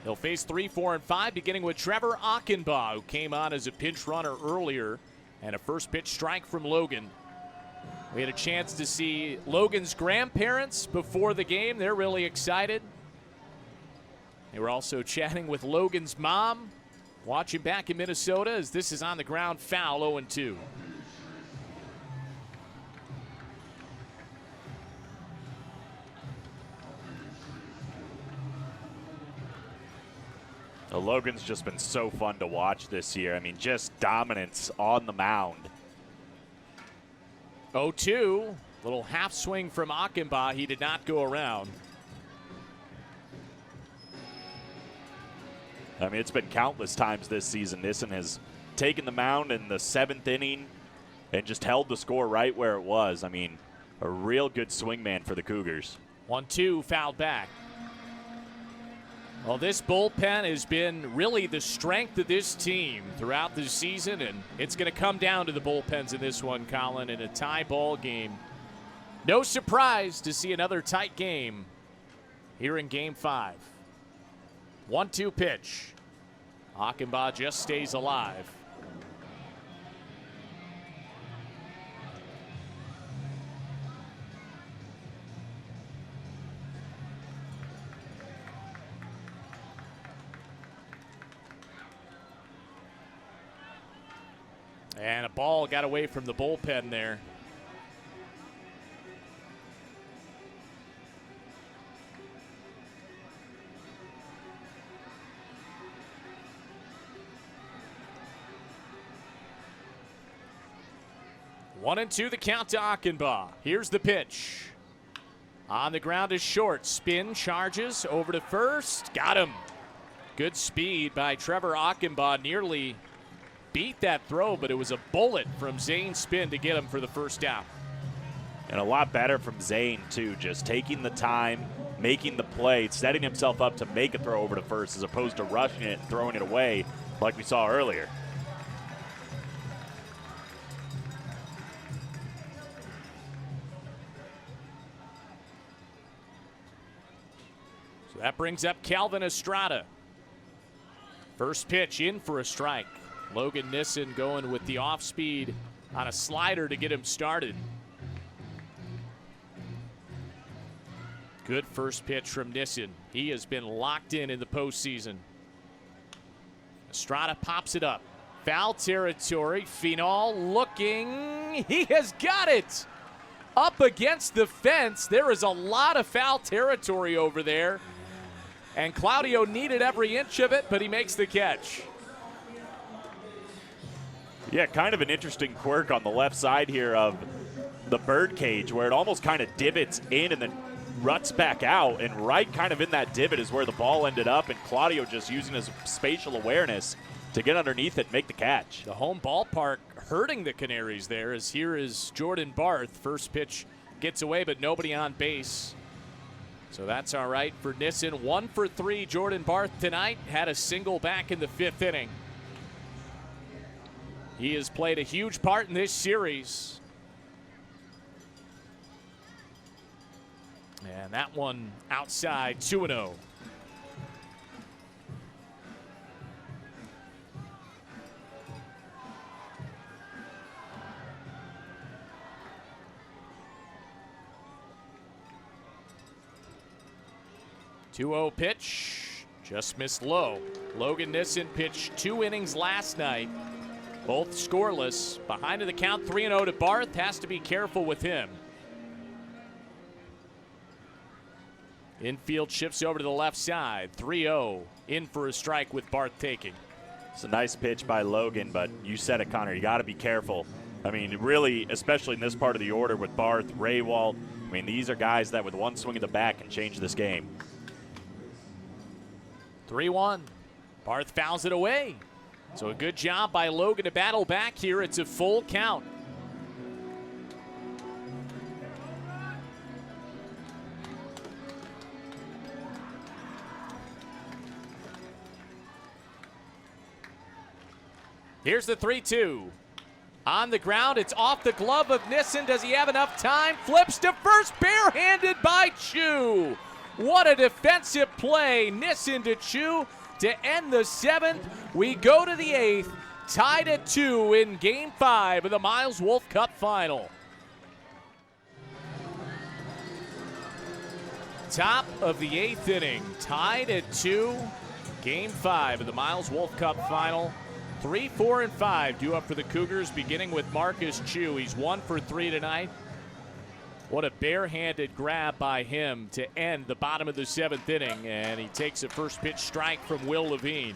He'll face 3, 4, and 5, beginning with Trevor Achenbaugh, who came on as a pinch runner earlier, and a first pitch strike from Logan. We had a chance to see Logan's grandparents before the game. They're really excited. They were also chatting with Logan's mom, watching back in Minnesota as this is on the ground, foul, 0-2. Logan's just been so fun to watch this year. Just dominance on the mound. 0-2, little half swing from Achenbaugh. He did not go around. It's been countless times this season. Nissen has taken the mound in the 7th inning and just held the score right where it was. a real good swingman for the Cougars. 1-2 fouled back. Well, this bullpen has been really the strength of this team throughout the season, and it's going to come down to the bullpens in this one, Colin, in a tie ball game. No surprise to see another tight game here in Game 5. 1-2 pitch. Achenbach just stays alive. And a ball got away from the bullpen there. One and two, the count to Achenbach. Here's the pitch. On the ground is short. Spin, charges, over to first. Got him. Good speed by Trevor Achenbach. Nearly beat that throw, but it was a bullet from Zane Spin to get him for the first down. And a lot better from Zane, too, just taking the time, making the play, setting himself up to make a throw over to first as opposed to rushing it and throwing it away like we saw earlier. So that brings up Calvin Estrada. First pitch in for a strike. Logan Nissen going with the off speed on a slider to get him started. Good first pitch from Nissen. He has been locked in the postseason. Estrada pops it up. Foul territory. Finau looking. He has got it. Up against the fence. There is a lot of foul territory over there. And Claudio needed every inch of it, but he makes the catch. Yeah, kind of an interesting quirk on the left side here of the birdcage where it almost kind of divots in and then ruts back out. And right kind of in that divot is where the ball ended up. And Claudio just using his spatial awareness to get underneath it and make the catch. The home ballpark hurting the Canaries there, as here is Jordan Barth. First pitch gets away, but nobody on base. So that's all right for Nissen. 1 for 3. Jordan Barth tonight had a single back in the 5th inning. He has played a huge part in this series. And that one outside, 2-0. Two-0 pitch, just missed low. Logan Nissen pitched 2 innings last night, both scoreless. Behind in the count, 3-0 to Barth. Has to be careful with him. Infield shifts over to the left side. 3-0, in for a strike with Barth taking. It's a nice pitch by Logan, but you said it, Connor. You got to be careful. I mean, really, especially in this part of the order with Barth, Raywald. I mean, these are guys that with one swing of the bat can change this game. 3-1. Barth fouls it away. So a good job by Logan to battle back here. It's a full count. Here's the 3-2. On the ground, it's off the glove of Nissen. Does he have enough time? Flips to first, barehanded by Chu. What a defensive play. Nissen to Chu to end the 7th. We go to the 8th, tied at 2 in Game 5 of the Miles Wolff Cup Final. Top of the 8th inning, tied at 2, Game 5 of the Miles Wolff Cup Final. 3, 4, and 5 due up for the Cougars, beginning with Marcus Chu. He's 1 for 3 tonight. What a barehanded grab by him to end the bottom of the 7th inning, and he takes a first pitch strike from Will Levine.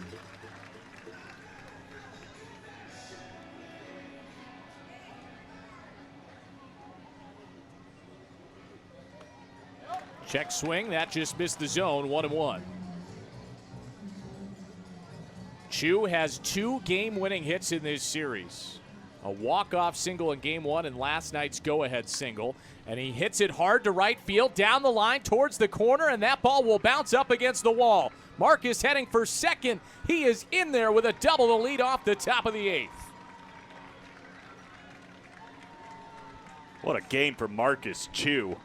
Check swing, that just missed the zone, 1-1. Chu has 2 game-winning hits in this series. A walk-off single in game one and last night's go-ahead single. And he hits it hard to right field, down the line towards the corner, and that ball will bounce up against the wall. Marcus heading for second. He is in there with a double to lead off the top of the eighth. What a game for Marcus Chu.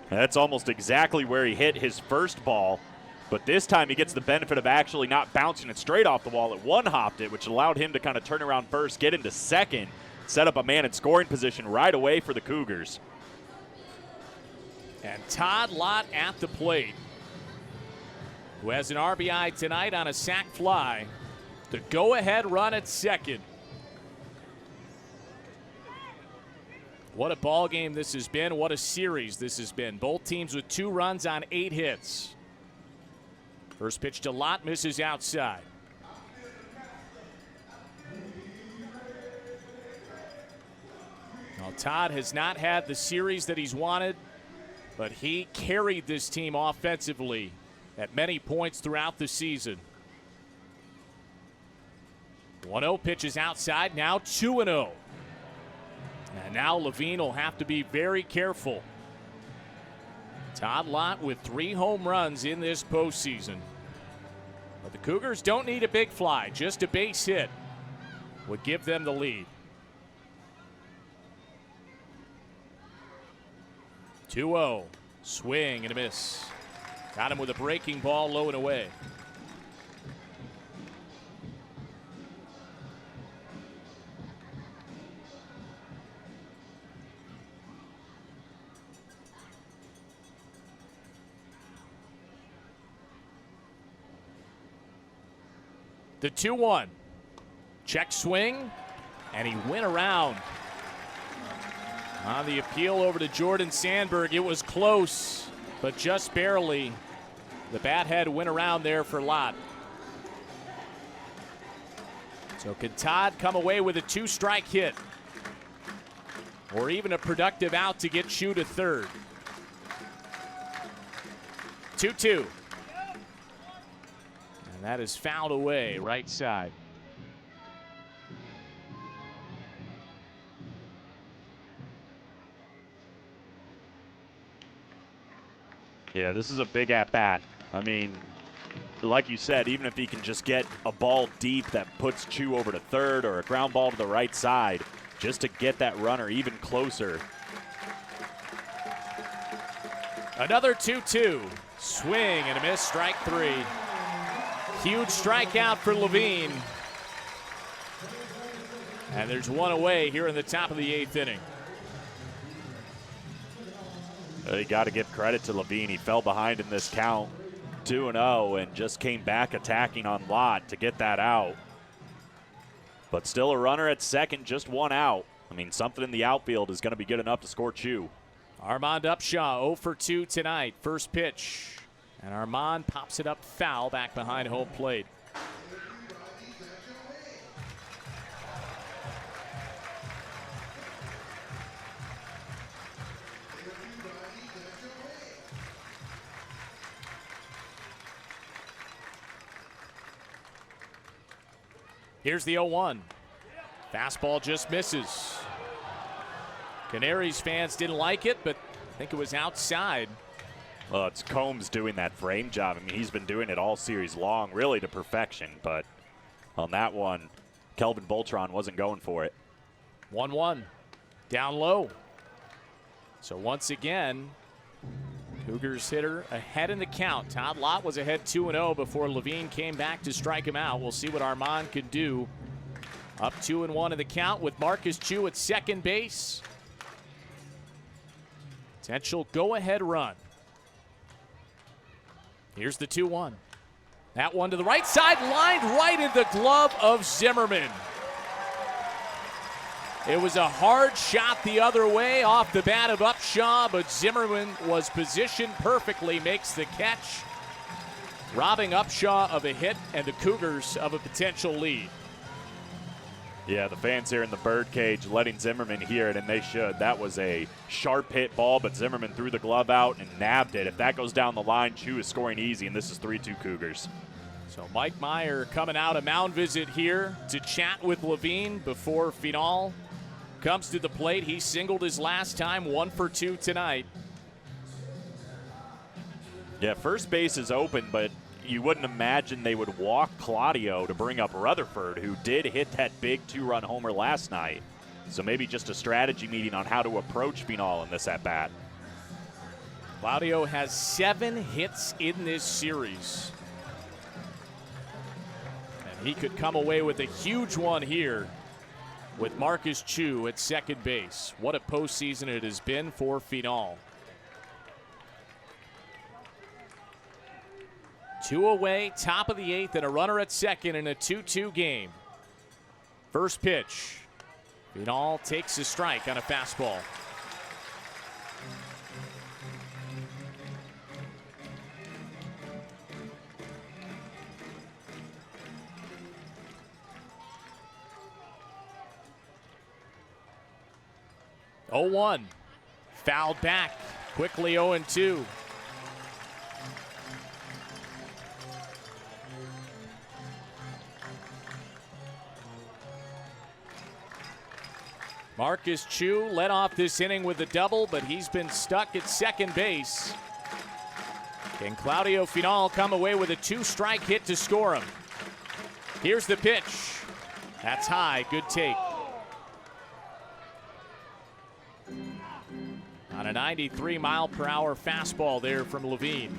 That's almost exactly where he hit his first ball, but this time he gets the benefit of actually not bouncing it straight off the wall. It one-hopped it, which allowed him to kind of turn around first, get into second, set up a man in scoring position right away for the Cougars. And Todd Lott at the plate, who has an RBI tonight on a sac fly. The go-ahead run at second. What a ball game this has been. What a series this has been. Both teams with 2 runs on 8 hits. First pitch to Lott, misses outside. Now, Todd has not had the series that he's wanted, but he carried this team offensively at many points throughout the season. 1-0 pitches outside, now 2-0. And now Levine will have to be very careful. Todd Lott with 3 home runs in this postseason. But the Cougars don't need a big fly, just a base hit would give them the lead. 2-0, swing and a miss. Got him with a breaking ball low and away. The 2-1. Check swing, and he went around. On the appeal over to Jordan Sandberg, it was close, but just barely. The bat head went around there for Lott. So could Todd come away with a 2-strike hit? Or even a productive out to get Chu to third? 2-2. And that is fouled away, right side. Yeah, this is a big at-bat. I mean, like you said, even if he can just get a ball deep that puts Chu over to third or a ground ball to the right side, just to get that runner even closer. Another 2-2. Swing and a miss, strike 3. Huge strikeout for Levine. And there's one away here in the top of the 8th inning. You got to give credit to Levine. He fell behind in this count, 2-0, and just came back attacking on Lott to get that out. But still a runner at second, just 1 out. I mean, something in the outfield is going to be good enough to score Chu. Armand Upshaw 0 for 2 tonight. First pitch. And Armand pops it up foul back behind home plate. Here's the 0-1. Fastball just misses. Canaries fans didn't like it, but I think it was outside. Well, it's Combs doing that frame job. I mean, he's been doing it all series long, really to perfection. But on that one, Kelvin Voltron wasn't going for it. 1-1, down low. So once again, Cougars hitter ahead in the count. Todd Lott was ahead 2-0 before Levine came back to strike him out. We'll see what Armand can do. Up 2-1 in the count with Marcus Chu at second base. Potential go-ahead run. Here's the 2-1. That one to the right side, lined right in the glove of Zimmerman. It was a hard shot the other way off the bat of Upshaw, but Zimmerman was positioned perfectly, makes the catch, robbing Upshaw of a hit and the Cougars of a potential lead. Yeah, the fans here in the birdcage letting Zimmerman hear it, and they should. That was a sharp hit ball, but Zimmerman threw the glove out and nabbed it. If that goes down the line, Chu is scoring easy, and this is 3-2 Cougars. So Mike Meyer coming out a mound visit here to chat with Levine before Final comes to the plate. He singled his last time, 1 for 2 tonight. Yeah, first base is open, but you wouldn't imagine they would walk Claudio to bring up Rutherford, who did hit that big 2-run homer last night. So maybe just a strategy meeting on how to approach Final in this at-bat. Claudio has 7 hits in this series. And he could come away with a huge one here with Marcus Chu at second base. What a postseason it has been for Final. 2 away, top of the 8th, and a runner at second in a 2-2 game. First pitch. Final takes a strike on a fastball. Oh, 1. Fouled back. Quickly 0-2. Marcus Chu led off this inning with a double, but he's been stuck at second base. Can Claudio Final come away with a 2-strike hit to score him? Here's the pitch. That's high. Good take. On a 93-mile-per-hour fastball there from Levine.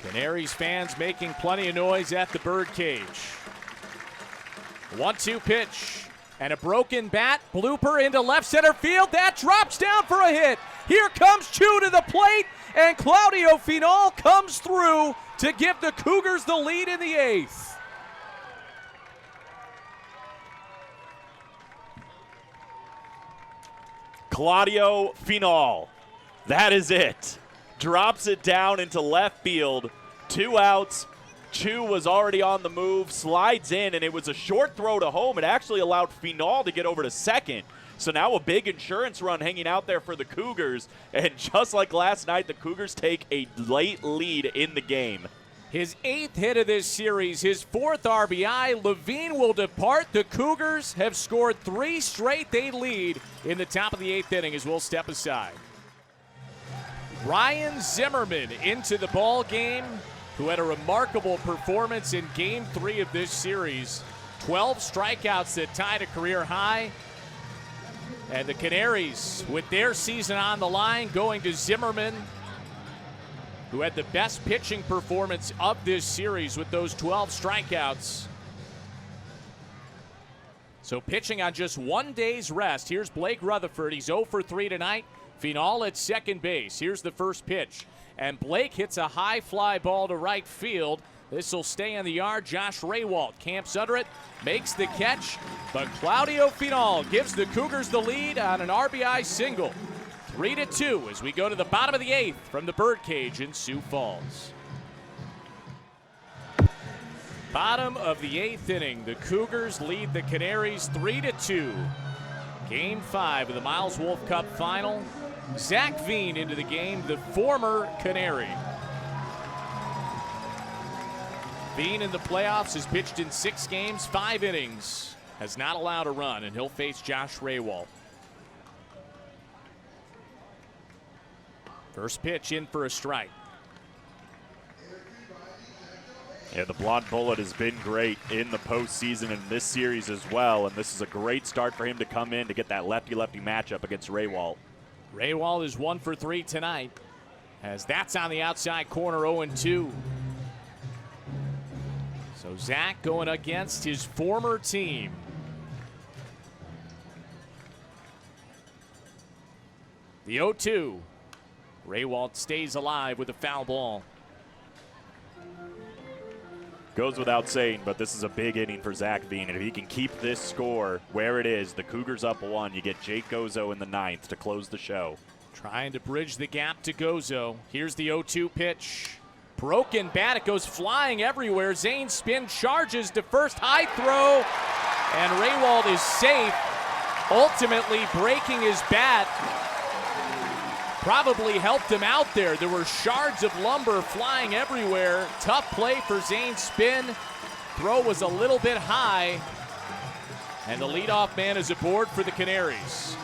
Canaries fans making plenty of noise at the birdcage. 1-2 pitch. And a broken bat. Blooper into left center field. That drops down for a hit. Here comes Chu to the plate. And Claudio Final comes through to give the Cougars the lead in the 8th. Claudio Final. That is it. Drops it down into left field. 2 outs. Chu was already on the move, slides in, and it was a short throw to home. It actually allowed Final to get over to second. So now a big insurance run hanging out there for the Cougars. And just like last night, the Cougars take a late lead in the game. His 8th hit of this series, his 4th RBI. Levine will depart. The Cougars have scored 3 straight. They lead in the top of the 8th inning as we'll step aside. Ryan Zimmerman into the ball game, who had a remarkable performance in Game 3 of this series. 12 strikeouts that tied a career high. And the Canaries, with their season on the line, going to Zimmerman, who had the best pitching performance of this series with those 12 strikeouts. So pitching on just 1 day's rest. Here's Blake Rutherford. He's 0 for 3 tonight. Final at second base. Here's the first pitch. And Blake hits a high fly ball to right field. This will stay in the yard. Josh Raywalt camps under it, makes the catch. But Claudio Final gives the Cougars the lead on an RBI single. 3-2 as we go to the bottom of the 8th from the birdcage in Sioux Falls. Bottom of the 8th inning. The Cougars lead the Canaries 3-2. Game 5 of the Miles Wolff Cup Final. Zach Veen into the game, the former Canary. Veen in the playoffs has pitched in 6 games, 5 innings. Has not allowed a run, and he'll face Josh Raywalt. First pitch in for a strike. Yeah, the blonde bullet has been great in the postseason and this series as well, and this is a great start for him to come in to get that lefty-lefty matchup against Raywalt. Raywalt is 1 for 3 tonight, as that's on the outside corner, 0-2. So Zach going against his former team. The 0-2. Raywalt stays alive with a foul ball. Goes without saying, but this is a big inning for Zach Veen, and if he can keep this score where it is, the Cougars up 1, you get Jake Gozo in the 9th to close the show. Trying to bridge the gap to Gozo. Here's the 0-2 pitch. Broken bat, it goes flying everywhere. Zane spin charges to first, high throw, and Raywalt is safe, ultimately breaking his bat. probably helped him out there. There were shards of lumber flying everywhere. Tough play for Zane Spinn. Throw was a little bit high. And the leadoff man is aboard for the Canaries.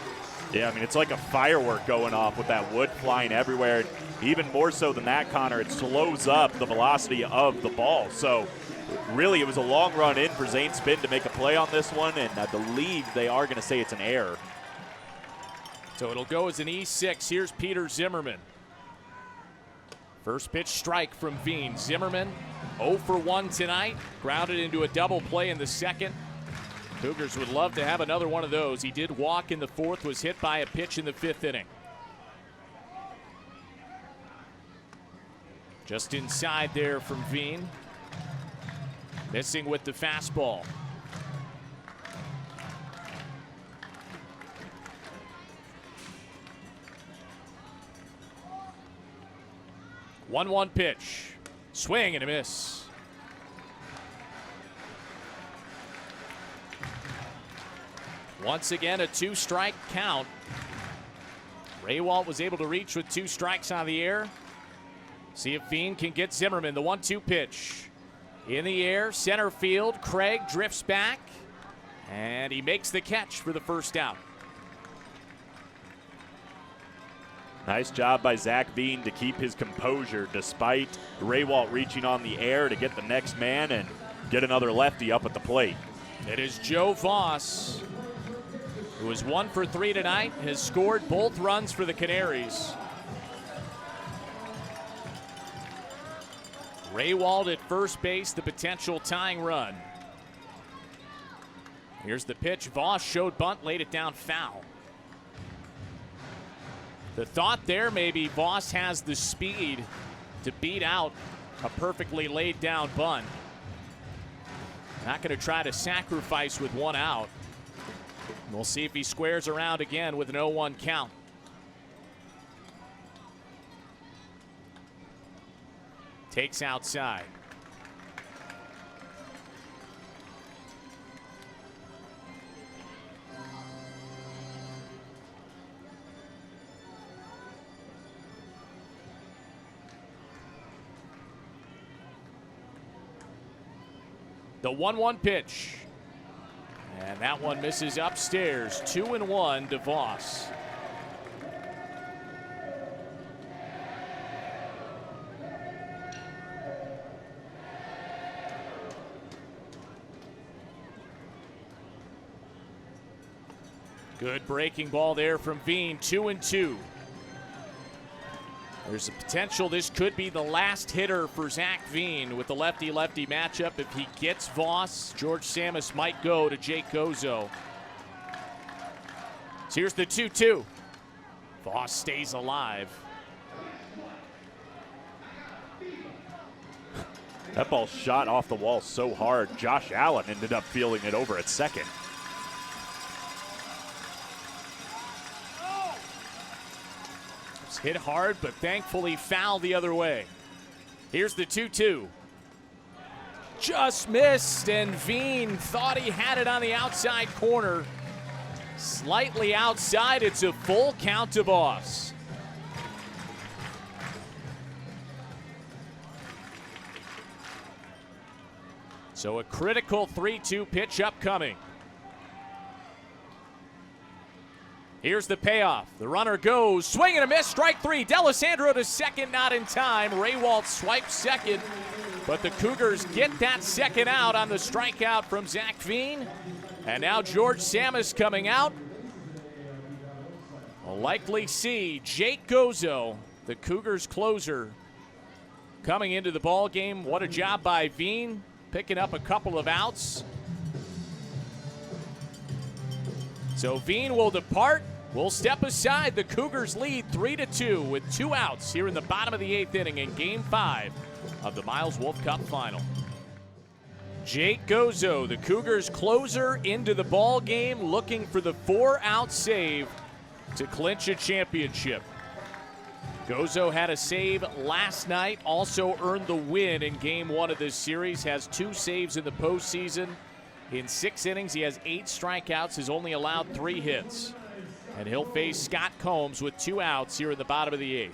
Yeah, I mean, it's like a firework going off with that wood flying everywhere. Even more so than that, Connor, it slows up the velocity of the ball. So really, it was a long run in for Zane Spinn to make a play on this one, and I believe they are going to say it's an error. So it'll go as an E6. Here's Peter Zimmerman. First pitch strike from Veen. Zimmerman 0 for 1 tonight. Grounded into a double play in the second. Cougars would love to have another one of those. He did walk in the fourth, was hit by a pitch in the fifth inning. Just inside there from Veen. Missing with the fastball. One pitch. Swing and a miss. Once again, a 2-strike count. Raywalt was able to reach with 2 strikes on the air. See if Veen can get Zimmerman. The 1-2 pitch. In the air, center field. Craig drifts back. And he makes the catch for the first out. Nice job by Zach Veen to keep his composure despite Raywalt reaching on the air to get the next man and get another lefty up at the plate. It is Joe Voss, who is 1 for 3 tonight, has scored both runs for the Canaries. Raywalt at first base, the potential tying run. Here's the pitch. Voss showed bunt, laid it down foul. The thought there maybe Voss has the speed to beat out a perfectly laid down bunt. Not going to try to sacrifice with 1 out. We'll see if he squares around again with an 0-1 count. Takes outside. The 1-1 pitch. And that one misses upstairs. 2-1 to Voss. Good breaking ball there from Veen. 2-2. There's a potential this could be the last hitter for Zach Veen with the lefty-lefty matchup. If he gets Voss, George Samus might go to Jake Gozo. So here's the 2-2. Voss stays alive. That ball shot off the wall so hard, Josh Allen ended up fielding it over at second. Hit hard, but thankfully foul the other way. Here's the 2-2. Just missed, and Veen thought he had it on the outside corner. Slightly outside, it's a full count to Voss. So a critical 3-2 pitch upcoming. Here's the payoff. The runner goes, swing and a miss, strike 3. D'Alessandro to second, not in time. Raywalt swipes second, but the Cougars get that second out on the strikeout from Zach Veen. And now George Samus coming out. We'll likely see Jake Gozo, the Cougars closer, coming into the ball game. What a job by Veen, picking up a couple of outs. So Veen will depart. We'll step aside. The Cougars lead 3-2 with 2 outs here in the bottom of the 8th inning in Game 5 of the Miles Wolff Cup Final. Jake Gozo, the Cougars closer, into the ball game, looking for the 4-out save to clinch a championship. Gozo had a save last night, also earned the win in Game 1 of this series, has 2 saves in the postseason. In 6 innings, he has 8 strikeouts, has only allowed 3 hits. And he'll face Scott Combs with 2 outs here in the bottom of the 8th.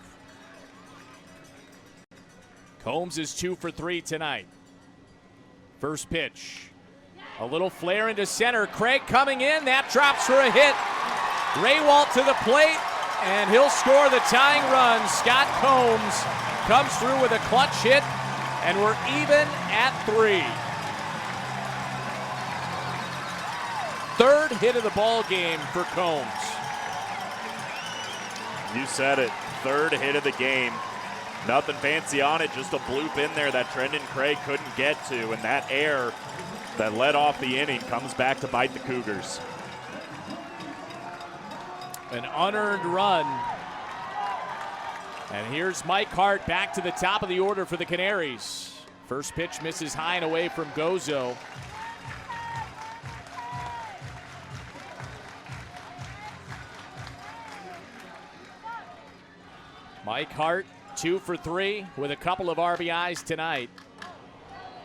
Combs is 2 for 3 tonight. First pitch. A little flare into center. Craig coming in. That drops for a hit. Raywalt to the plate, and he'll score the tying run. Scott Combs comes through with a clutch hit, and we're even at 3. Third hit of the ball game for Combs. You said it. Third hit of the game. Nothing fancy on it, just a bloop in there that Trendon Craig couldn't get to, and that air that led off the inning comes back to bite the Cougars. An unearned run. And here's Mike Hart back to the top of the order for the Canaries. First pitch misses high and away from Gozo. Mike Hart, 2 for 3 with a couple of RBIs tonight.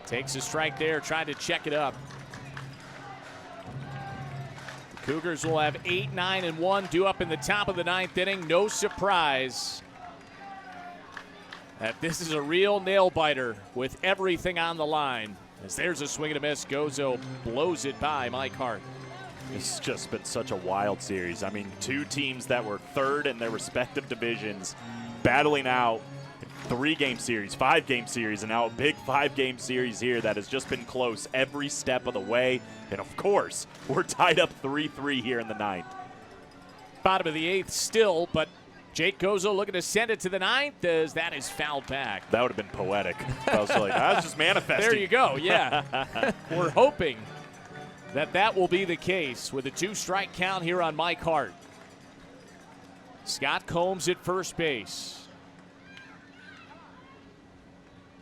Takes a strike there, trying to check it up. The Cougars will have 8, 9, and 1 due up in the top of the 9th inning. No surprise that this is a real nail biter with everything on the line. As there's a swing and a miss, Gozo blows it by Mike Hart. It's just been such a wild series. I mean, 2 teams that were third in their respective divisions battling out 3-game series, 5-game series, and now a big 5-game series here that has just been close every step of the way. And of course, we're tied up 3-3 here in the 9th. Bottom of the 8th still, but Jake Gozo looking to send it to the 9th as that is fouled back. That would have been poetic. I was like, I was just manifesting. There you go, yeah. We're hoping that will be the case with a 2-strike count here on Mike Hart. Scott Combs at first base.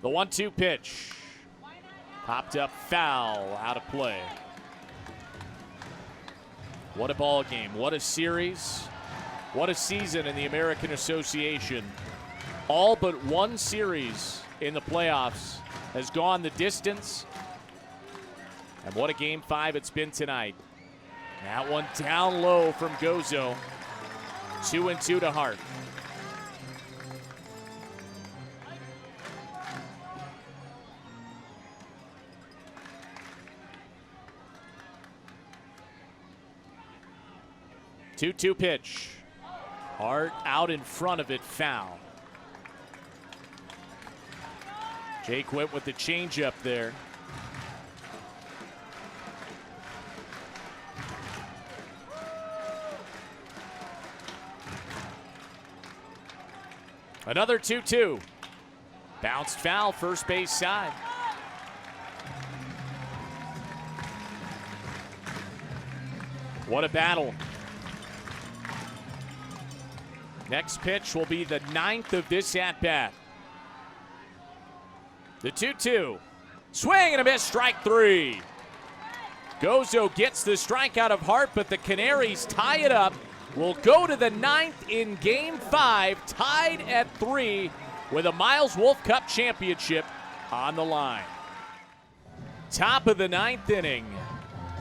The 1-2 pitch. Popped up foul, out of play. What a ball game. What a series. What a season in the American Association. All but one series in the playoffs has gone the distance. And what a game 5 it's been tonight. That one down low from Gozo. 2-2 to Hart. Two-two pitch. Hart out in front of it, foul. Jake went with the changeup there. Another 2-2. Bounced foul, first base side. What a battle. Next pitch will be the 9th of this at-bat. The 2-2. Swing and a miss, strike 3. Gozo gets the strikeout of Hart, but the Canaries tie it up. We'll go to the 9th in Game 5, tied at 3 with a Miles Wolff Cup championship on the line. Top of the 9th inning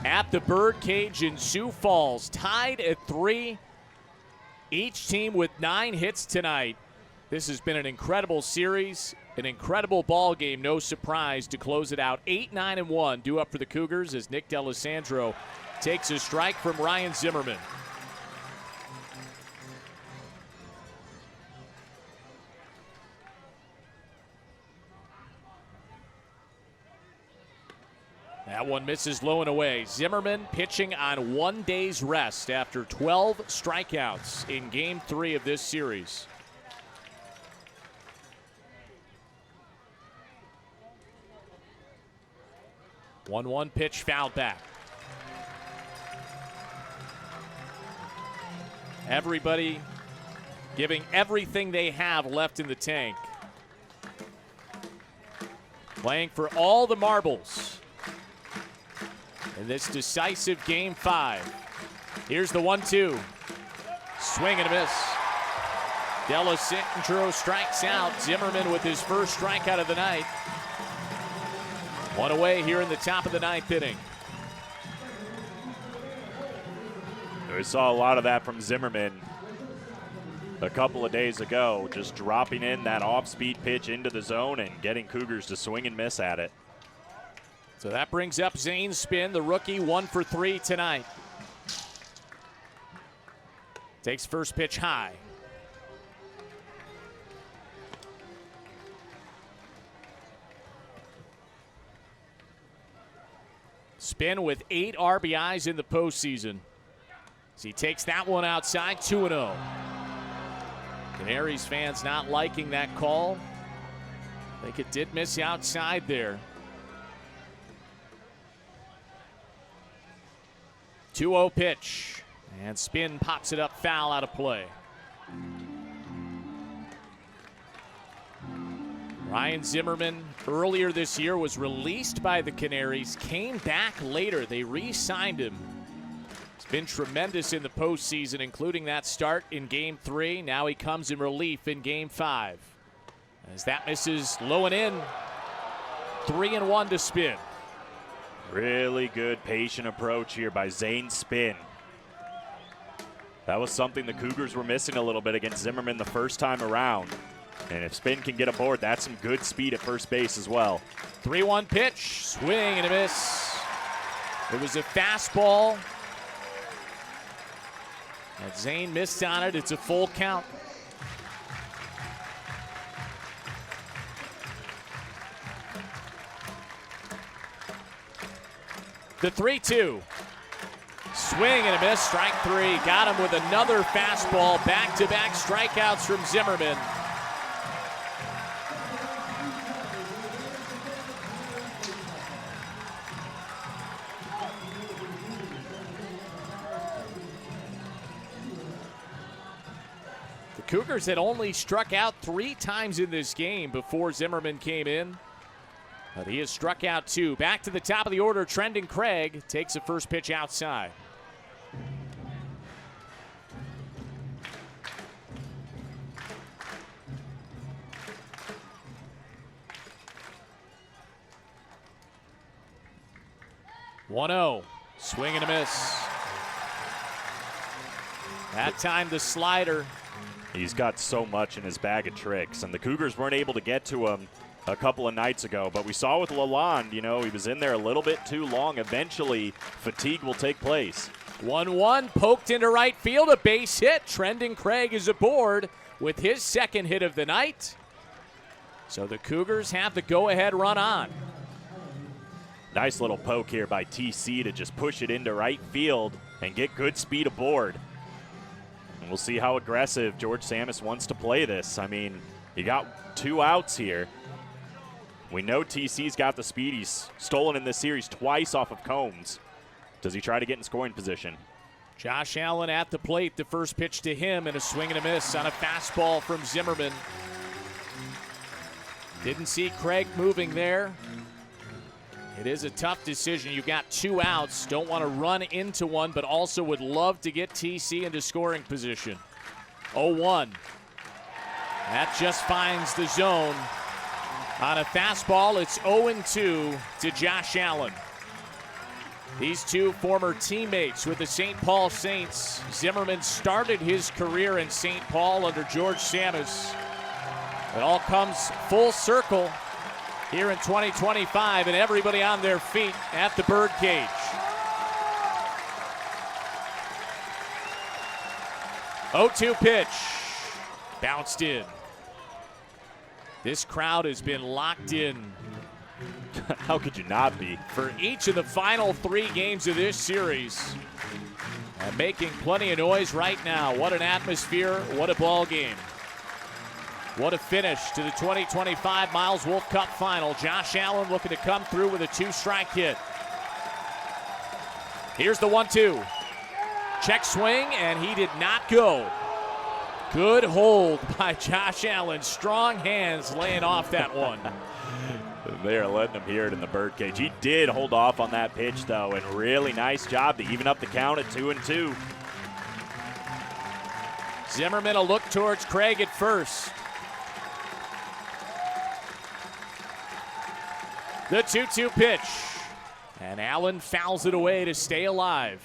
at the Birdcage in Sioux Falls, tied at 3. Each team with 9 hits tonight. This has been an incredible series, an incredible ball game. No surprise to close it out. 8, 9, and 1 due up for the Cougars as Nick D'Alessandro takes a strike from Ryan Zimmerman. That one misses low and away. Zimmerman pitching on 1 day's rest after 12 strikeouts in Game 3 of this series. One pitch fouled back. Everybody giving everything they have left in the tank. Playing for all the marbles in this decisive Game 5. Here's the 1-2. Swing and a miss. D'Alessandro strikes out. Zimmerman with his first strikeout of the night. One away here in the top of the 9th inning. We saw a lot of that from Zimmerman a couple of days ago, just dropping in that off-speed pitch into the zone and getting Cougars to swing and miss at it. So that brings up Zane Spinn, the rookie, 1 for 3 tonight. Takes first pitch high. Spinn with 8 RBIs in the postseason. As he takes that one outside, 2-0. Canaries fans not liking that call. I think it did miss outside there. 2-0 pitch. And Spinn pops it up foul out of play. Ryan Zimmerman earlier this year was released by the Canaries, came back later. They re-signed him. He's been tremendous in the postseason, including that start in Game 3. Now he comes in relief in Game 5. As that misses low and in, 3-1 to Spinn. Really good patient approach here by Zane Spinn. That was something the Cougars were missing a little bit against Zimmerman the first time around. And if Spinn can get aboard, that's some good speed at first base as well. 3-1 pitch, swing and a miss. It was a fastball. And Zane missed on it. It's a full count. The 3-2. Swing and a miss, strike 3. Got him with another fastball. Back-to-back strikeouts from Zimmerman. The Cougars had only struck out 3 times in this game before Zimmerman came in. But he has struck out 2. Back to the top of the order, Trendon Craig takes a first pitch outside. One-0, swing and a miss. That time the slider. He's got so much in his bag of tricks, and the Cougars weren't able to get to him a couple of nights ago. But we saw with Lalonde, you know, he was in there a little bit too long. Eventually, fatigue will take place. 1-1, poked into right field, a base hit. Trendon Craig is aboard with his second hit of the night. So the Cougars have the go-ahead run on. Nice little poke here by TC to just push it into right field and get good speed aboard. And we'll see how aggressive George Samus wants to play this. I mean, you got 2 outs here. We know TC's got the speed. He's stolen in this series twice off of Combs. Does he try to get in scoring position? Josh Allen at the plate. The first pitch to him and a swing and a miss on a fastball from Zimmerman. Didn't see Craig moving there. It is a tough decision. You've got 2 outs. Don't want to run into one, but also would love to get TC into scoring position. 0-1. That just finds the zone. On a fastball, it's 0-2 to Josh Allen. These 2 former teammates with the St. Paul Saints. Zimmerman started his career in St. Paul under George Samus. It all comes full circle here in 2025, and everybody on their feet at the Birdcage. 0-2 pitch. Bounced in. This crowd has been locked in. How could you not be? For each of the final 3 games of this series. And making plenty of noise right now. What an atmosphere. What a ball game. What a finish to the 2025 Miles Wolff Cup Final. Josh Allen looking to come through with a 2-strike hit. Here's the 1-2. Check swing, and he did not go. Good hold by Josh Allen. Strong hands laying off that one. They are letting him hear it in the Birdcage. He did hold off on that pitch, though, and really nice job to even up the count at 2-2. Zimmerman a look towards Craig at first. The 2-2 pitch. And Allen fouls it away to stay alive.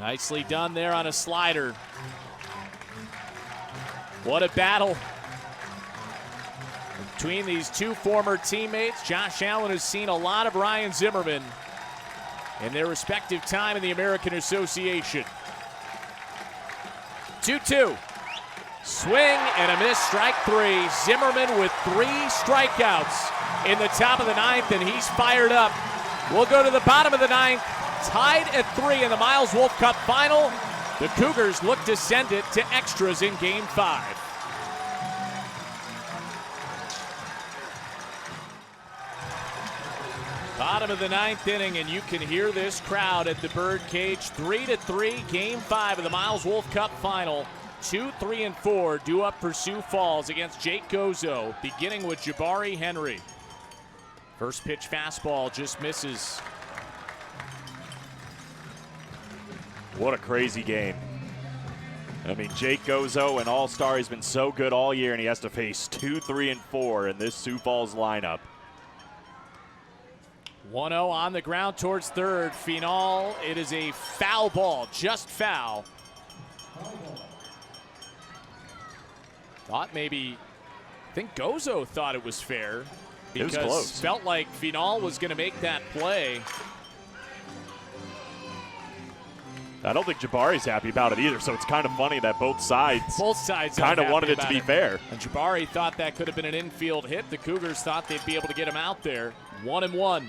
Nicely done there on a slider. What a battle between these two former teammates. Josh Allen has seen a lot of Ryan Zimmerman in their respective time in the American Association. 2-2. Swing and a miss, strike three. Zimmerman with 3 strikeouts in the top of the 9th, and he's fired up. We'll go to the bottom of the 9th, tied at 3 in the Miles Wolff Cup final. The Cougars look to send it to extras in Game 5. Bottom of the 9th inning, and you can hear this crowd at the Birdcage. 3-3, Game 5 of the Miles Wolff Cup final. 2, 3, and 4 due up for Sioux Falls against Jake Gozo, beginning with Jabari Henry. First pitch fastball just misses. What a crazy game. I mean, Jake Gozo, an all-star, has been so good all year, and he has to face 2, 3, and 4 in this Sioux Falls lineup. 1-0 on the ground towards third. Final, it is a foul ball, just foul. I think Gozo thought it was fair. Because it was close. Felt like Final was going to make that play. I don't think Jabari's happy about it either, so it's kind of funny that both sides kind of wanted it to be fair. And Jabari thought that could have been an infield hit. The Cougars thought they'd be able to get him out there. 1-1.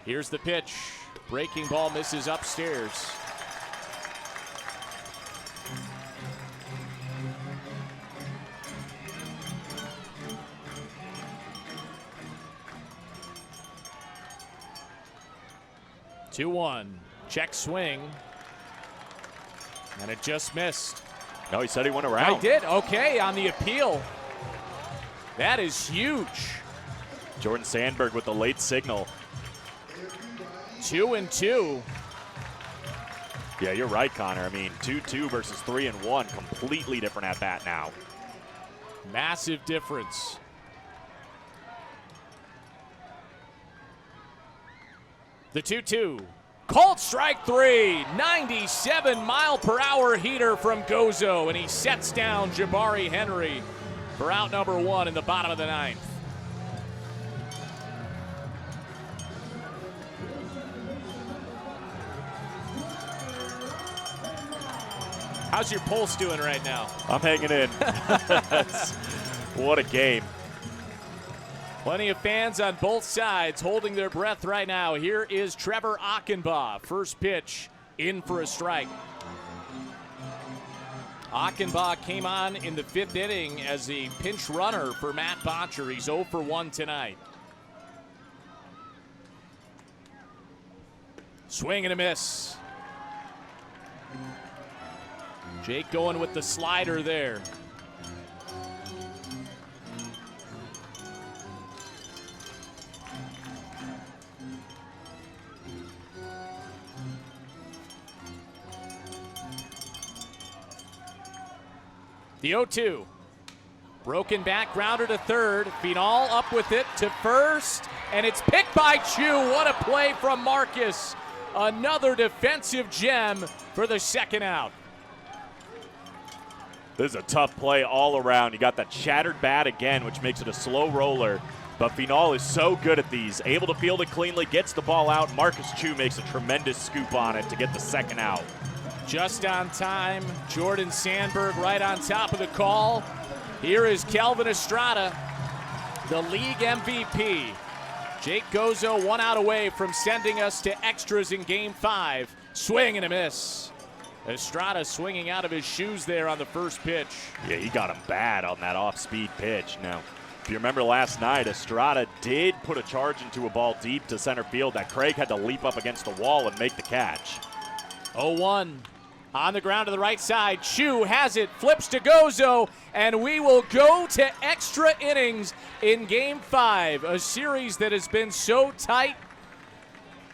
Here's the pitch. Breaking ball misses upstairs. Two-one. Check swing. And it just missed. No, he said he went around. I did. Okay, on the appeal. That is huge. Jordan Sandberg with the late signal. 2-2. Yeah, you're right, Connor. I mean, 2-2 versus 3-1. Completely different at bat now. Massive difference. The 2-2. Called strike three. 97-mile-per-hour heater from Gozo, and he sets down Jabari Henry for out number 1 in the bottom of the 9th. How's your pulse doing right now? I'm hanging in. What a game. Plenty of fans on both sides holding their breath right now. Here is Trevor Achenbaugh. First pitch, in for a strike. Achenbaugh came on in the 5th inning as a pinch runner for Matt Botcher. He's 0 for 1 tonight. Swing and a miss. Jake going with the slider there. The 0-2. Broken back, grounder to third. Final up with it to first, and it's picked by Chu. What a play from Marcus. Another defensive gem for the second out. This is a tough play all around. You got that shattered bat again, which makes it a slow roller. But Final is so good at these, able to field it cleanly, gets the ball out. Marcus Chu makes a tremendous scoop on it to get the second out. Just on time. Jordan Sandberg right on top of the call. Here is Kelvin Estrada, the league MVP. Jake Gozo 1 out away from sending us to extras in Game 5. Swing and a miss. Estrada swinging out of his shoes there on the first pitch. Yeah, he got him bad on that off-speed pitch. Now, if you remember last night, Estrada did put a charge into a ball deep to center field that Craig had to leap up against the wall and make the catch. 0-1. On the ground to the right side. Chu has it, flips to Gozo, and we will go to extra innings in Game 5. A series that has been so tight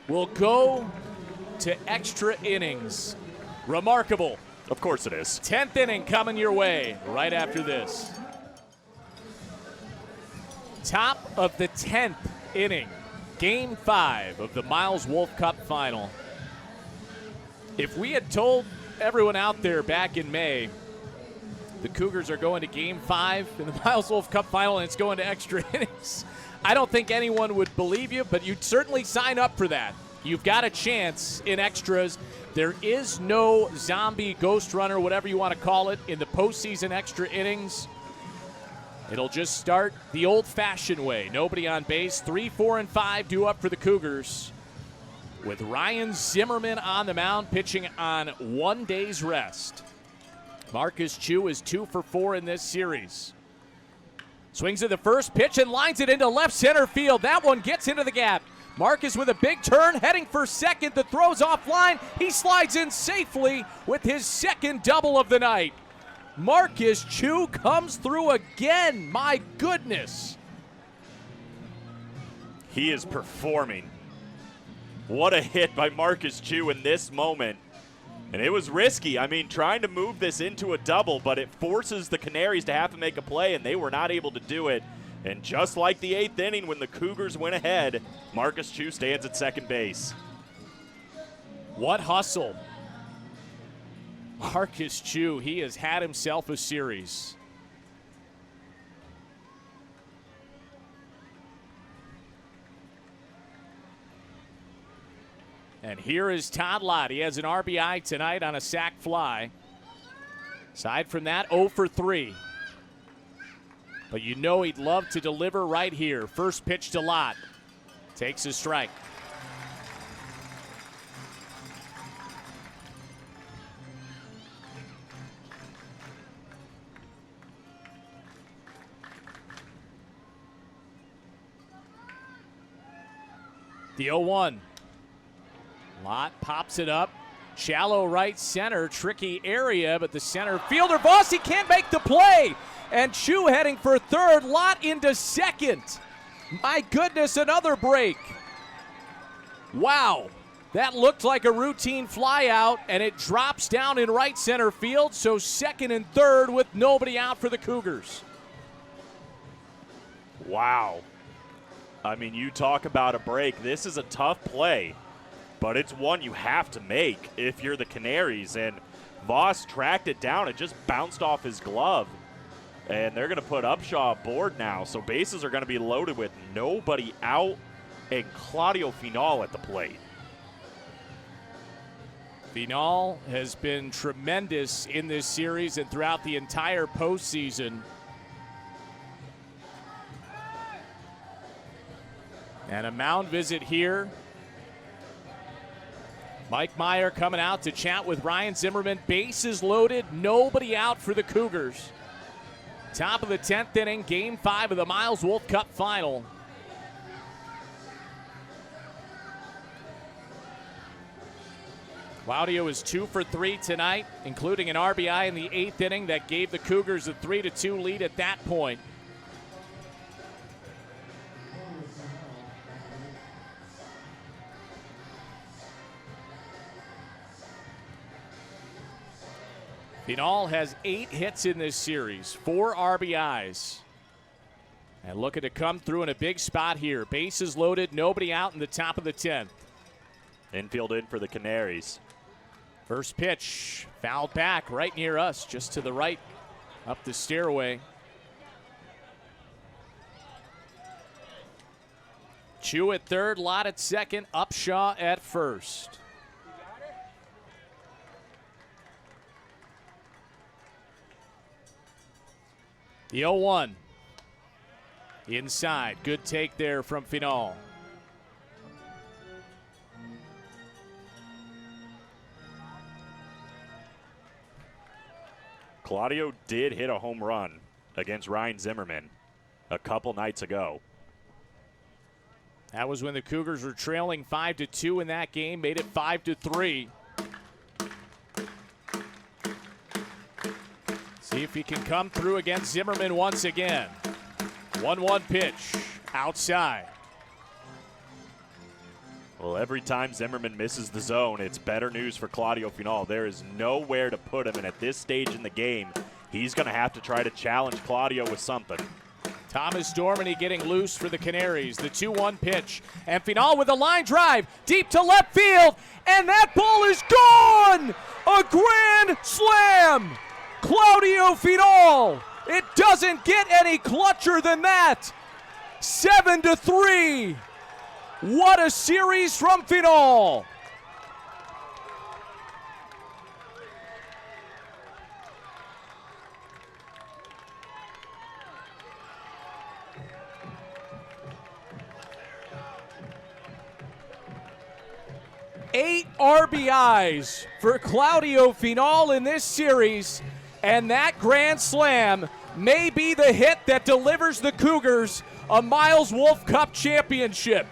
will go to extra innings. Remarkable. Of course it is. 10th inning coming your way right after this. Top of the 10th inning. Game 5 of the Miles Wolff Cup final. If we had told everyone out there back in May the Cougars are going to Game 5 in the Miles Wolff Cup Final and it's going to extra innings, I don't think anyone would believe you, but you'd certainly sign up for that. You've got a chance in extras. There is no zombie, ghost runner, whatever you want to call it, in the postseason extra innings. It'll just start the old-fashioned way. Nobody on base. 3, 4, and 5 due up for the Cougars, with Ryan Zimmerman on the mound, pitching on 1 day's rest. Marcus Chu is 2 for 4 in this series. Swings at the first pitch and lines it into left center field. That one gets into the gap. Marcus with a big turn, heading for second. The throw's offline. He slides in safely with his second double of the night. Marcus Chu comes through again. My goodness. He is performing. What a hit by Marcus Chu in this moment. And it was risky. I mean, trying to move this into a double, but it forces the Canaries to have to make a play, and they were not able to do it. And just like the 8th inning when the Cougars went ahead, Marcus Chu stands at second base. What hustle. Marcus Chu, he has had himself a series. And here is Todd Lott. He has an RBI tonight on a sac fly. Aside from that, 0 for 3. But you know he'd love to deliver right here. First pitch to Lott. Takes a strike. The 0-1. Lott pops it up. Shallow right center. Tricky area, but the center fielder, Vossi, can't make the play. And Chu heading for third. Lott into second. My goodness, another break. Wow. That looked like a routine fly out, and it drops down in right center field. So second and third with nobody out for the Cougars. Wow. I mean, you talk about a break. This is a tough play, but it's one you have to make if you're the Canaries. And Voss tracked it down. It just bounced off his glove. And they're going to put Upshaw aboard now. So bases are going to be loaded with nobody out and Claudio Final at the plate. Final has been tremendous in this series and throughout the entire postseason. And a mound visit here. Mike Meyer coming out to chat with Ryan Zimmerman. Bases loaded, nobody out for the Cougars. Top of the 10th inning, Game 5 of the Miles Wolff Cup Final. Claudio is 2 for 3 tonight, including an RBI in the 8th inning that gave the Cougars a 3-2 lead at that point. Final has 8 hits in this series, 4 RBIs. And looking to come through in a big spot here. Bases loaded, nobody out in the top of the 10th. Infield in for the Canaries. First pitch, fouled back right near us, just to the right, up the stairway. Chu at third, Lott at second, Upshaw at first. The 0-1. Inside. Good take there from Final. Claudio did hit a home run against Ryan Zimmerman a couple nights ago. That was when the Cougars were trailing 5-2 in that game, made it 5-3. See if he can come through against Zimmerman once again. 1-1 pitch, outside. Well, every time Zimmerman misses the zone, it's better news for Claudio Final. There is nowhere to put him, and at this stage in the game, he's going to have to try to challenge Claudio with something. Thomas Dormany getting loose for the Canaries. The 2-1 pitch. And Final with a line drive deep to left field. And that ball is gone! A grand slam! Claudio Final. It doesn't get any clutcher than that. 7-3. What a series from Final. Eight RBIs for Claudio Final in this series, and that grand slam may be the hit that delivers the Cougars a Miles Wolff Cup championship.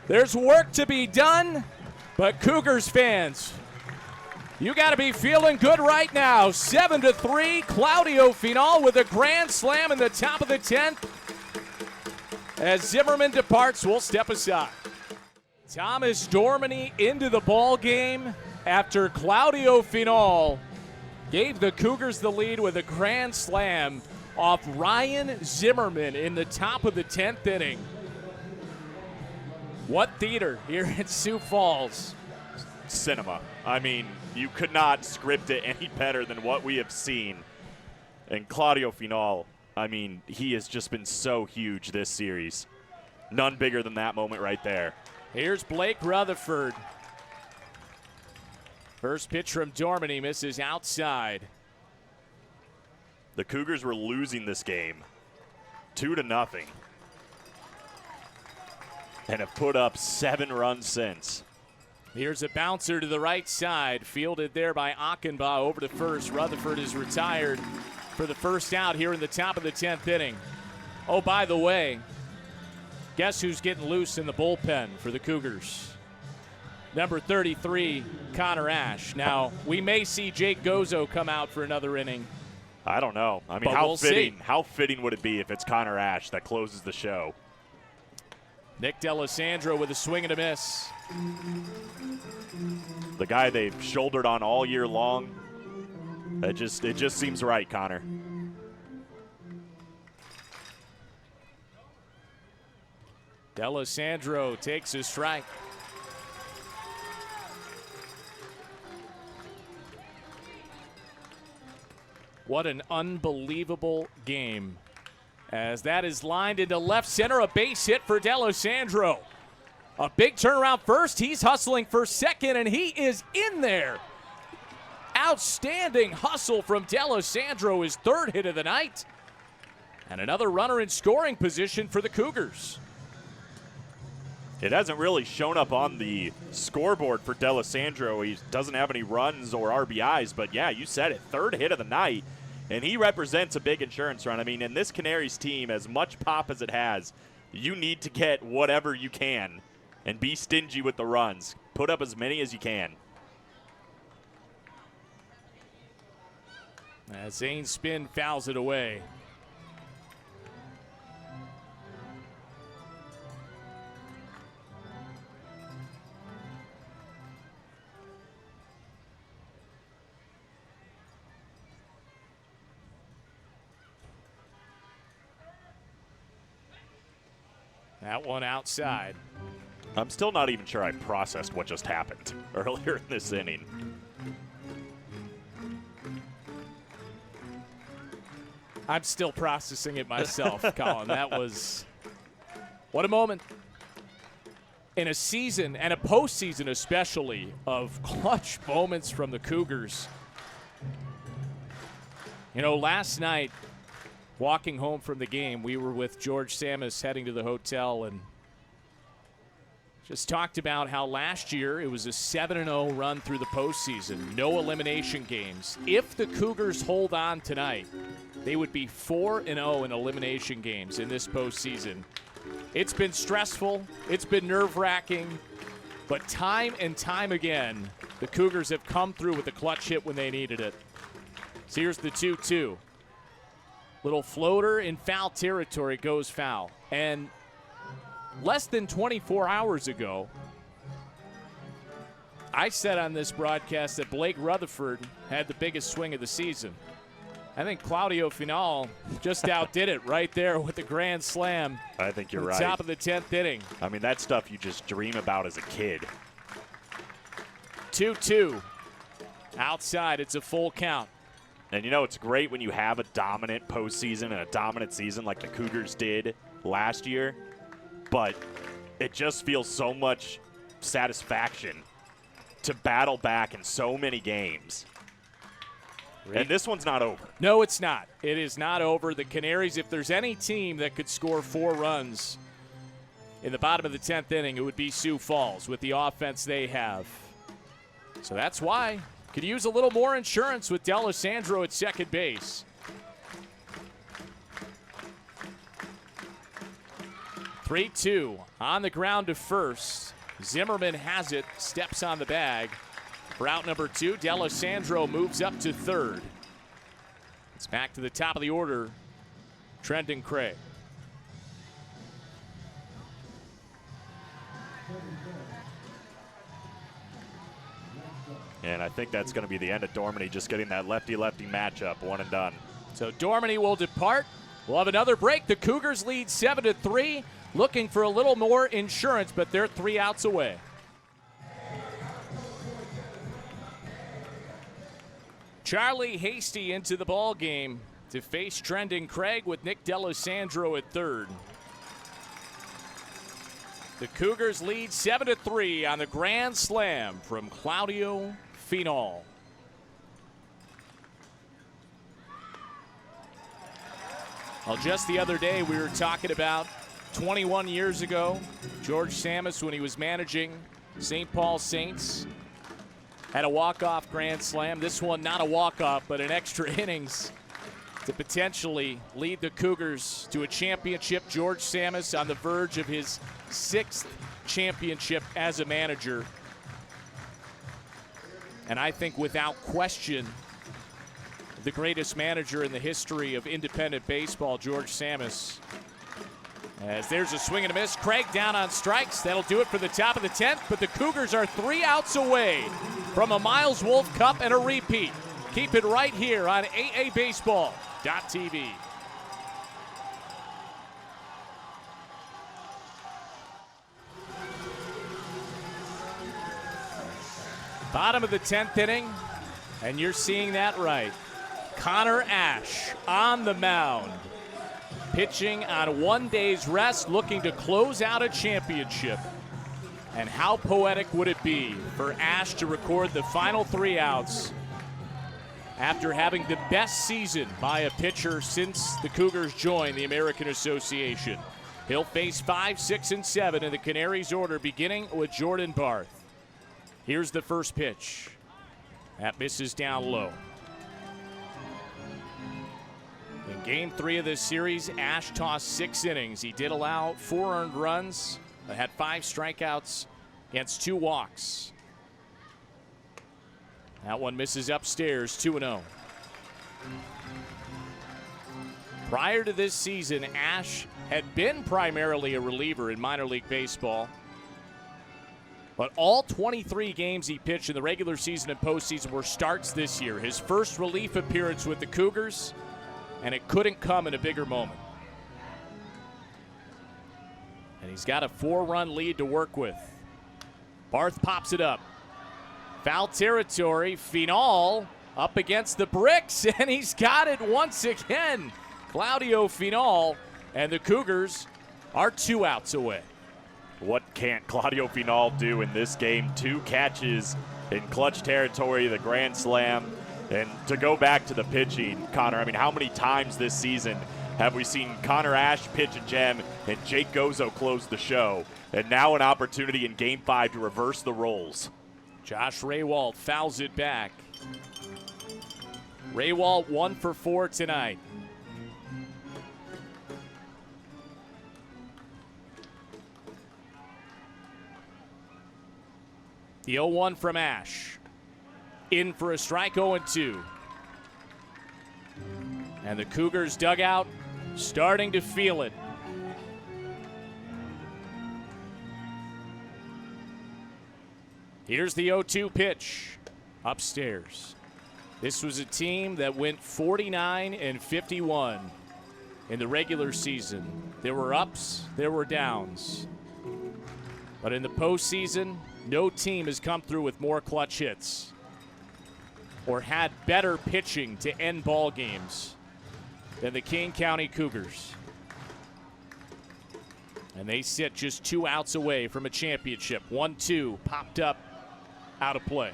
There's work to be done, but Cougars fans, you got to be feeling good right now. 7-3, Claudio Final with a grand slam in the top of the 10th. As Zimmerman departs, we'll step aside. Thomas Dormany into the ball game after Claudio Final gave the Cougars the lead with a grand slam off Ryan Zimmerman in the top of the 10th inning. What theater here at Sioux Falls. Cinema. I mean, you could not script it any better than what we have seen. And Claudio Final, I mean, he has just been so huge this series. None bigger than that moment right there. Here's Blake Rutherford. First pitch from Dormany misses outside. The Cougars were losing this game 2-0 and have put up 7 runs since. Here's a bouncer to the right side, fielded there by Achenbaugh over to first. Rutherford is retired for the first out here in the top of the 10th inning. Oh, by the way, guess who's getting loose in the bullpen for the Cougars? Number 33, Connor Ash. Now, we may see Jake Gozo come out for another inning. I don't know. I mean, how fitting would it be if it's Connor Ash that closes the show? Nick D'Alessandro with a swing and a miss. The guy they've shouldered on all year long. It just seems right, Connor. D'Alessandro takes a strike. What an unbelievable game. As that is lined into left center, a base hit for D'Alessandro. A big turnaround first. He's hustling for second, and he is in there. Outstanding hustle from D'Alessandro, his third hit of the night. And another runner in scoring position for the Cougars. It hasn't really shown up on the scoreboard for D'Alessandro. He doesn't have any runs or RBIs, but yeah, you said it, third hit of the night, and he represents a big insurance run. I mean, in this Canaries team, as much pop as it has, you need to get whatever you can and be stingy with the runs. Put up as many as you can. As Zane Spinn fouls it away. That one outside. I'm still not even sure I processed what just happened earlier in this inning. I'm still processing it myself, Colin. That was, what a moment. In a season, and a postseason especially, of clutch moments from the Cougars. You know, last night, walking home from the game, we were with George Samus heading to the hotel and just talked about how last year it was a 7-0 run through the postseason, no elimination games. If the Cougars hold on tonight, they would be 4-0 in elimination games in this postseason. It's been stressful, it's been nerve-wracking, but time and time again, the Cougars have come through with a clutch hit when they needed it. So here's the 2-2. Little floater in foul territory, goes foul. And less than 24 hours ago, I said on this broadcast that Blake Rutherford had the biggest swing of the season. I think Claudio Final just outdid it right there with the grand slam. I think you're at the right. Top of the 10th inning. I mean, that stuff you just dream about as a kid. 2-2. Outside, it's a full count. And you know, it's great when you have a dominant postseason and a dominant season like the Cougars did last year, but it just feels so much satisfaction to battle back in so many games. And this one's not over. No, it's not. It is not over. The Canaries, if there's any team that could score 4 runs in the bottom of the 10th inning, it would be Sioux Falls with the offense they have. So that's why. Could use a little more insurance with D'Alessandro at second base. 3-2 on the ground to first. Zimmerman has it, steps on the bag. For out number 2, D'Alessandro moves up to third. It's back to the top of the order, Trendon Craig. And I think that's going to be the end of Dormany, just getting that lefty-lefty matchup, one and done. So Dormany will depart. We'll have another break. The Cougars lead 7-3, looking for a little more insurance, but they're 3 outs away. Charlie Hasty into the ball game to face Trendon Craig with Nick D'Alessandro at third. The Cougars lead 7-3 on the grand slam from Claudio Final. Well, just the other day we were talking about 21 years ago, George Samus, when he was managing St. Paul Saints, had a walk-off grand slam. This one not a walk-off, but an extra innings to potentially lead the Cougars to a championship. George Samus on the verge of his 6th championship as a manager. And I think without question, the greatest manager in the history of independent baseball, George Samus. As there's a swing and a miss. Craig down on strikes. That'll do it for the top of the 10th, but the Cougars are 3 outs away from a Miles Wolff Cup and a repeat. Keep it right here on AABaseball.tv. Bottom of the 10th inning, and you're seeing that right. Connor Ash on the mound, pitching on 1 day's rest, looking to close out a championship. And how poetic would it be for Ash to record the final 3 outs after having the best season by a pitcher since the Cougars joined the American Association. He'll face 5, 6, and 7 in the Canaries order, beginning with Jordan Barth. Here's the first pitch. That misses down low. In game 3 of this series, Ash tossed 6 innings. He did allow 4 earned runs, but had 5 strikeouts against 2 walks. That one misses upstairs, 2-0. Prior to this season, Ash had been primarily a reliever in minor league baseball. But all 23 games he pitched in the regular season and postseason were starts this year. His first relief appearance with the Cougars, and it couldn't come in a bigger moment. And he's got a 4-run lead to work with. Barth pops it up. Foul territory. Final up against the bricks, and he's got it once again. Claudio Final, and the Cougars are 2 outs away. What can't Claudio Final do in this game? 2 catches in clutch territory, the grand slam. And to go back to the pitching, Connor, I mean, how many times this season have we seen Connor Ash pitch a gem and Jake Gozo close the show? And now an opportunity in Game 5 to reverse the roles. Josh Raywald fouls it back. Raywald 1 for 4 tonight. The 0-1 from Ash. In for a strike, 0-2. And the Cougars dugout starting to feel it. Here's the 0-2 pitch. Upstairs. This was a team that went 49-51 in the regular season. There were ups, there were downs. But in the postseason, no team has come through with more clutch hits or had better pitching to end ball games than the Kane County Cougars. And they sit just 2 outs away from a championship. 1-2 popped up out of play.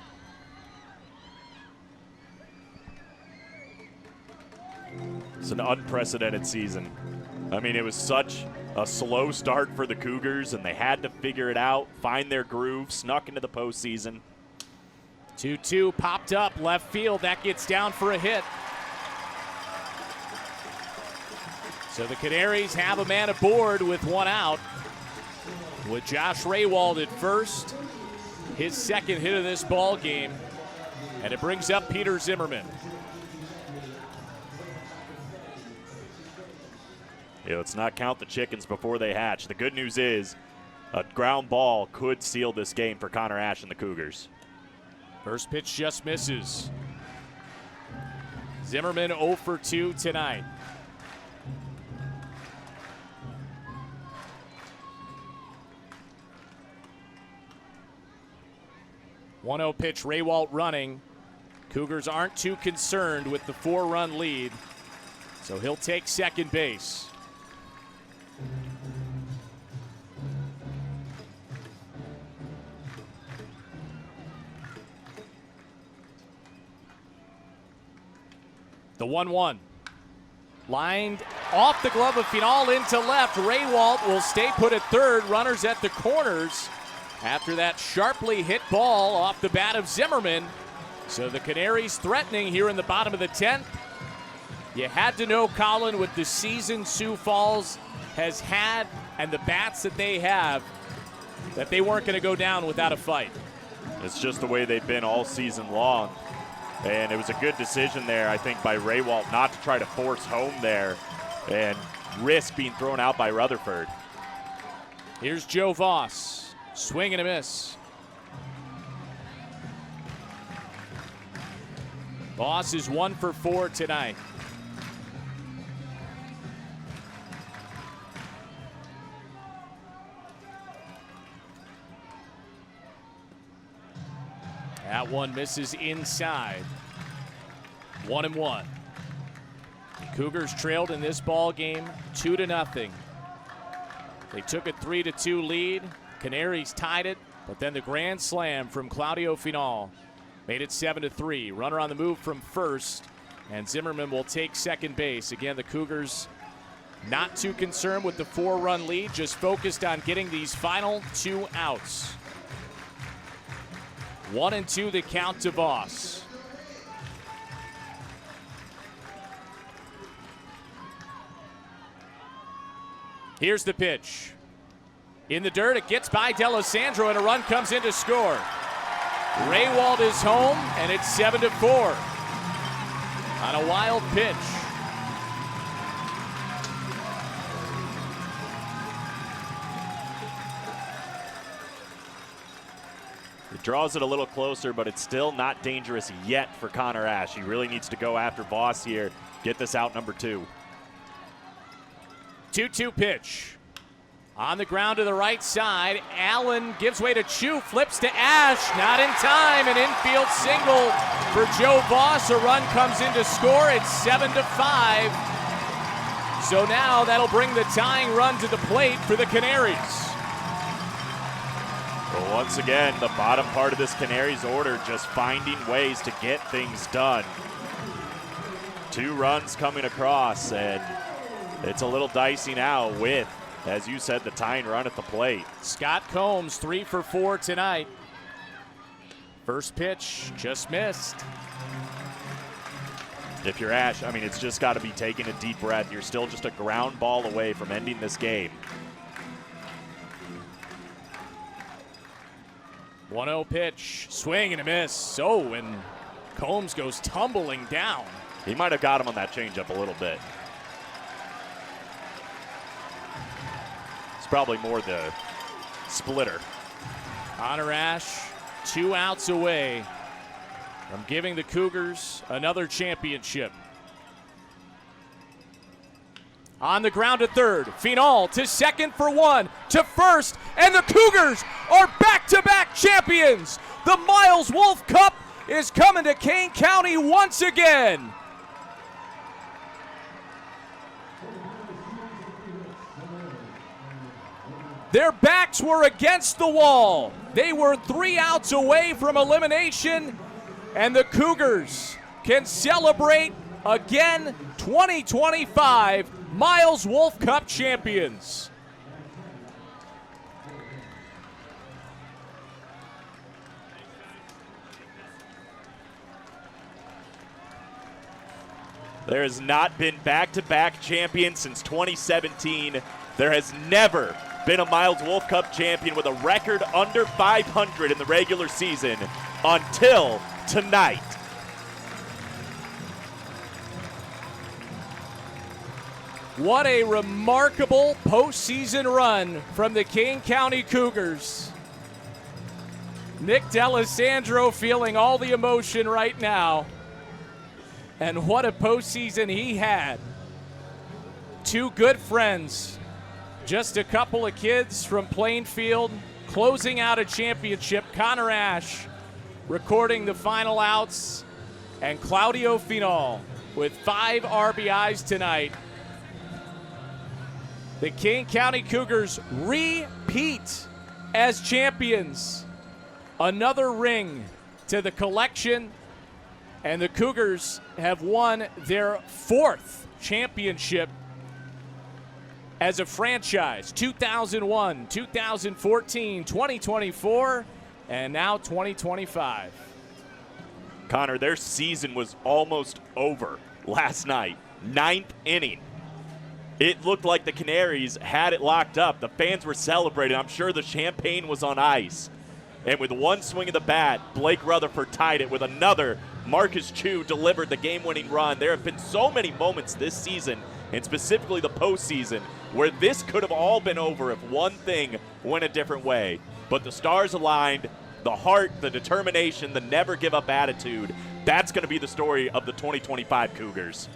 It's an unprecedented season. I mean, it was such a slow start for the Cougars, and they had to figure it out, find their groove, snuck into the postseason. 2-2 popped up left field. That gets down for a hit. So the Canaries have a man aboard with 1 out. With Josh Raywald at first, his second hit of this ball game, and it brings up Peter Zimmerman. Yeah, let's not count the chickens before they hatch. The good news is a ground ball could seal this game for Connor Ash and the Cougars. First pitch just misses. Zimmerman 0 for 2 tonight. One-0 pitch, Raywalt running. Cougars aren't too concerned with the 4-run lead, so he'll take second base. The 1-1. Lined off the glove of Final into left. Raywalt will stay put at third. Runners at the corners after that sharply hit ball off the bat of Zimmerman. So the Canaries threatening here in the bottom of the 10th. You had to know, Colin, with the season Sioux Falls has had and the bats that they have, that they weren't going to go down without a fight. It's just the way they've been all season long. And it was a good decision there, I think, by Raywalt not to try to force home there and risk being thrown out by Rutherford. Here's Joe Voss. Swing and a miss. Voss is 1 for 4 tonight. That one misses inside. 1-1. Cougars trailed in this ball game 2-0. They took a 3-2 lead. Canaries tied it, but then the grand slam from Claudio Final made it 7-3. Runner on the move from first, and Zimmerman will take second base. Again, the Cougars not too concerned with the 4-run lead, just focused on getting these final 2 outs. 1-2 the count to Voss. Here's the pitch. In the dirt, it gets by D'Alessandro, and a run comes in to score. Raywald is home, and it's 7-4 on a wild pitch. It draws it a little closer, but it's still not dangerous yet for Connor Ash. He really needs to go after Voss here, get this out number 2. 2-2 pitch. On the ground to the right side, Allen gives way to Chu, flips to Ash, not in time, an infield single for Joe Voss. A run comes in to score, it's 7-5. So now that'll bring the tying run to the plate for the Canaries. Well, once again, the bottom part of this Canaries order just finding ways to get things done. 2 runs coming across, and it's a little dicey now with, as you said, the tying run at the plate. Scott Combs 3 for 4 tonight. First pitch just missed. If you're Ash, I mean, it's just got to be taking a deep breath. You're still just a ground ball away from ending this game. 1-0 pitch, swing and a miss. Oh, and Combs goes tumbling down. He might have got him on that changeup a little bit. It's probably more the splitter. Connor Ash, 2 outs away from giving the Cougars another championship. On the ground at third, Final to second for one, to first, and the Cougars are back-to-back champions. The Miles Wolff Cup is coming to Kane County once again. Their backs were against the wall. They were 3 outs away from elimination, and the Cougars can celebrate again. 2025 Miles Wolff Cup champions. There has not been back-to-back champions since 2017. There has never been a Miles Wolff Cup champion with a record under 500 in the regular season until tonight. What a remarkable postseason run from the Kane County Cougars. Nick D'Alessandro feeling all the emotion right now. And what a postseason he had. 2 good friends, just a couple of kids from Plainfield, closing out a championship. Connor Ash recording the final outs, and Claudio Final with 5 RBIs tonight. The Kane County Cougars repeat as champions. Another ring to the collection, and the Cougars have won their 4th championship as a franchise. 2001, 2014, 2024, and now 2025. Connor, their season was almost over last night. 9th inning. It looked like the Canaries had it locked up. The fans were celebrating. I'm sure the champagne was on ice. And with one swing of the bat, Blake Rutherford tied it. With another, Marcus Chu delivered the game-winning run. There have been so many moments this season, and specifically the postseason, where this could have all been over if one thing went a different way. But the stars aligned, the heart, the determination, the never-give-up attitude. That's going to be the story of the 2025 Cougars.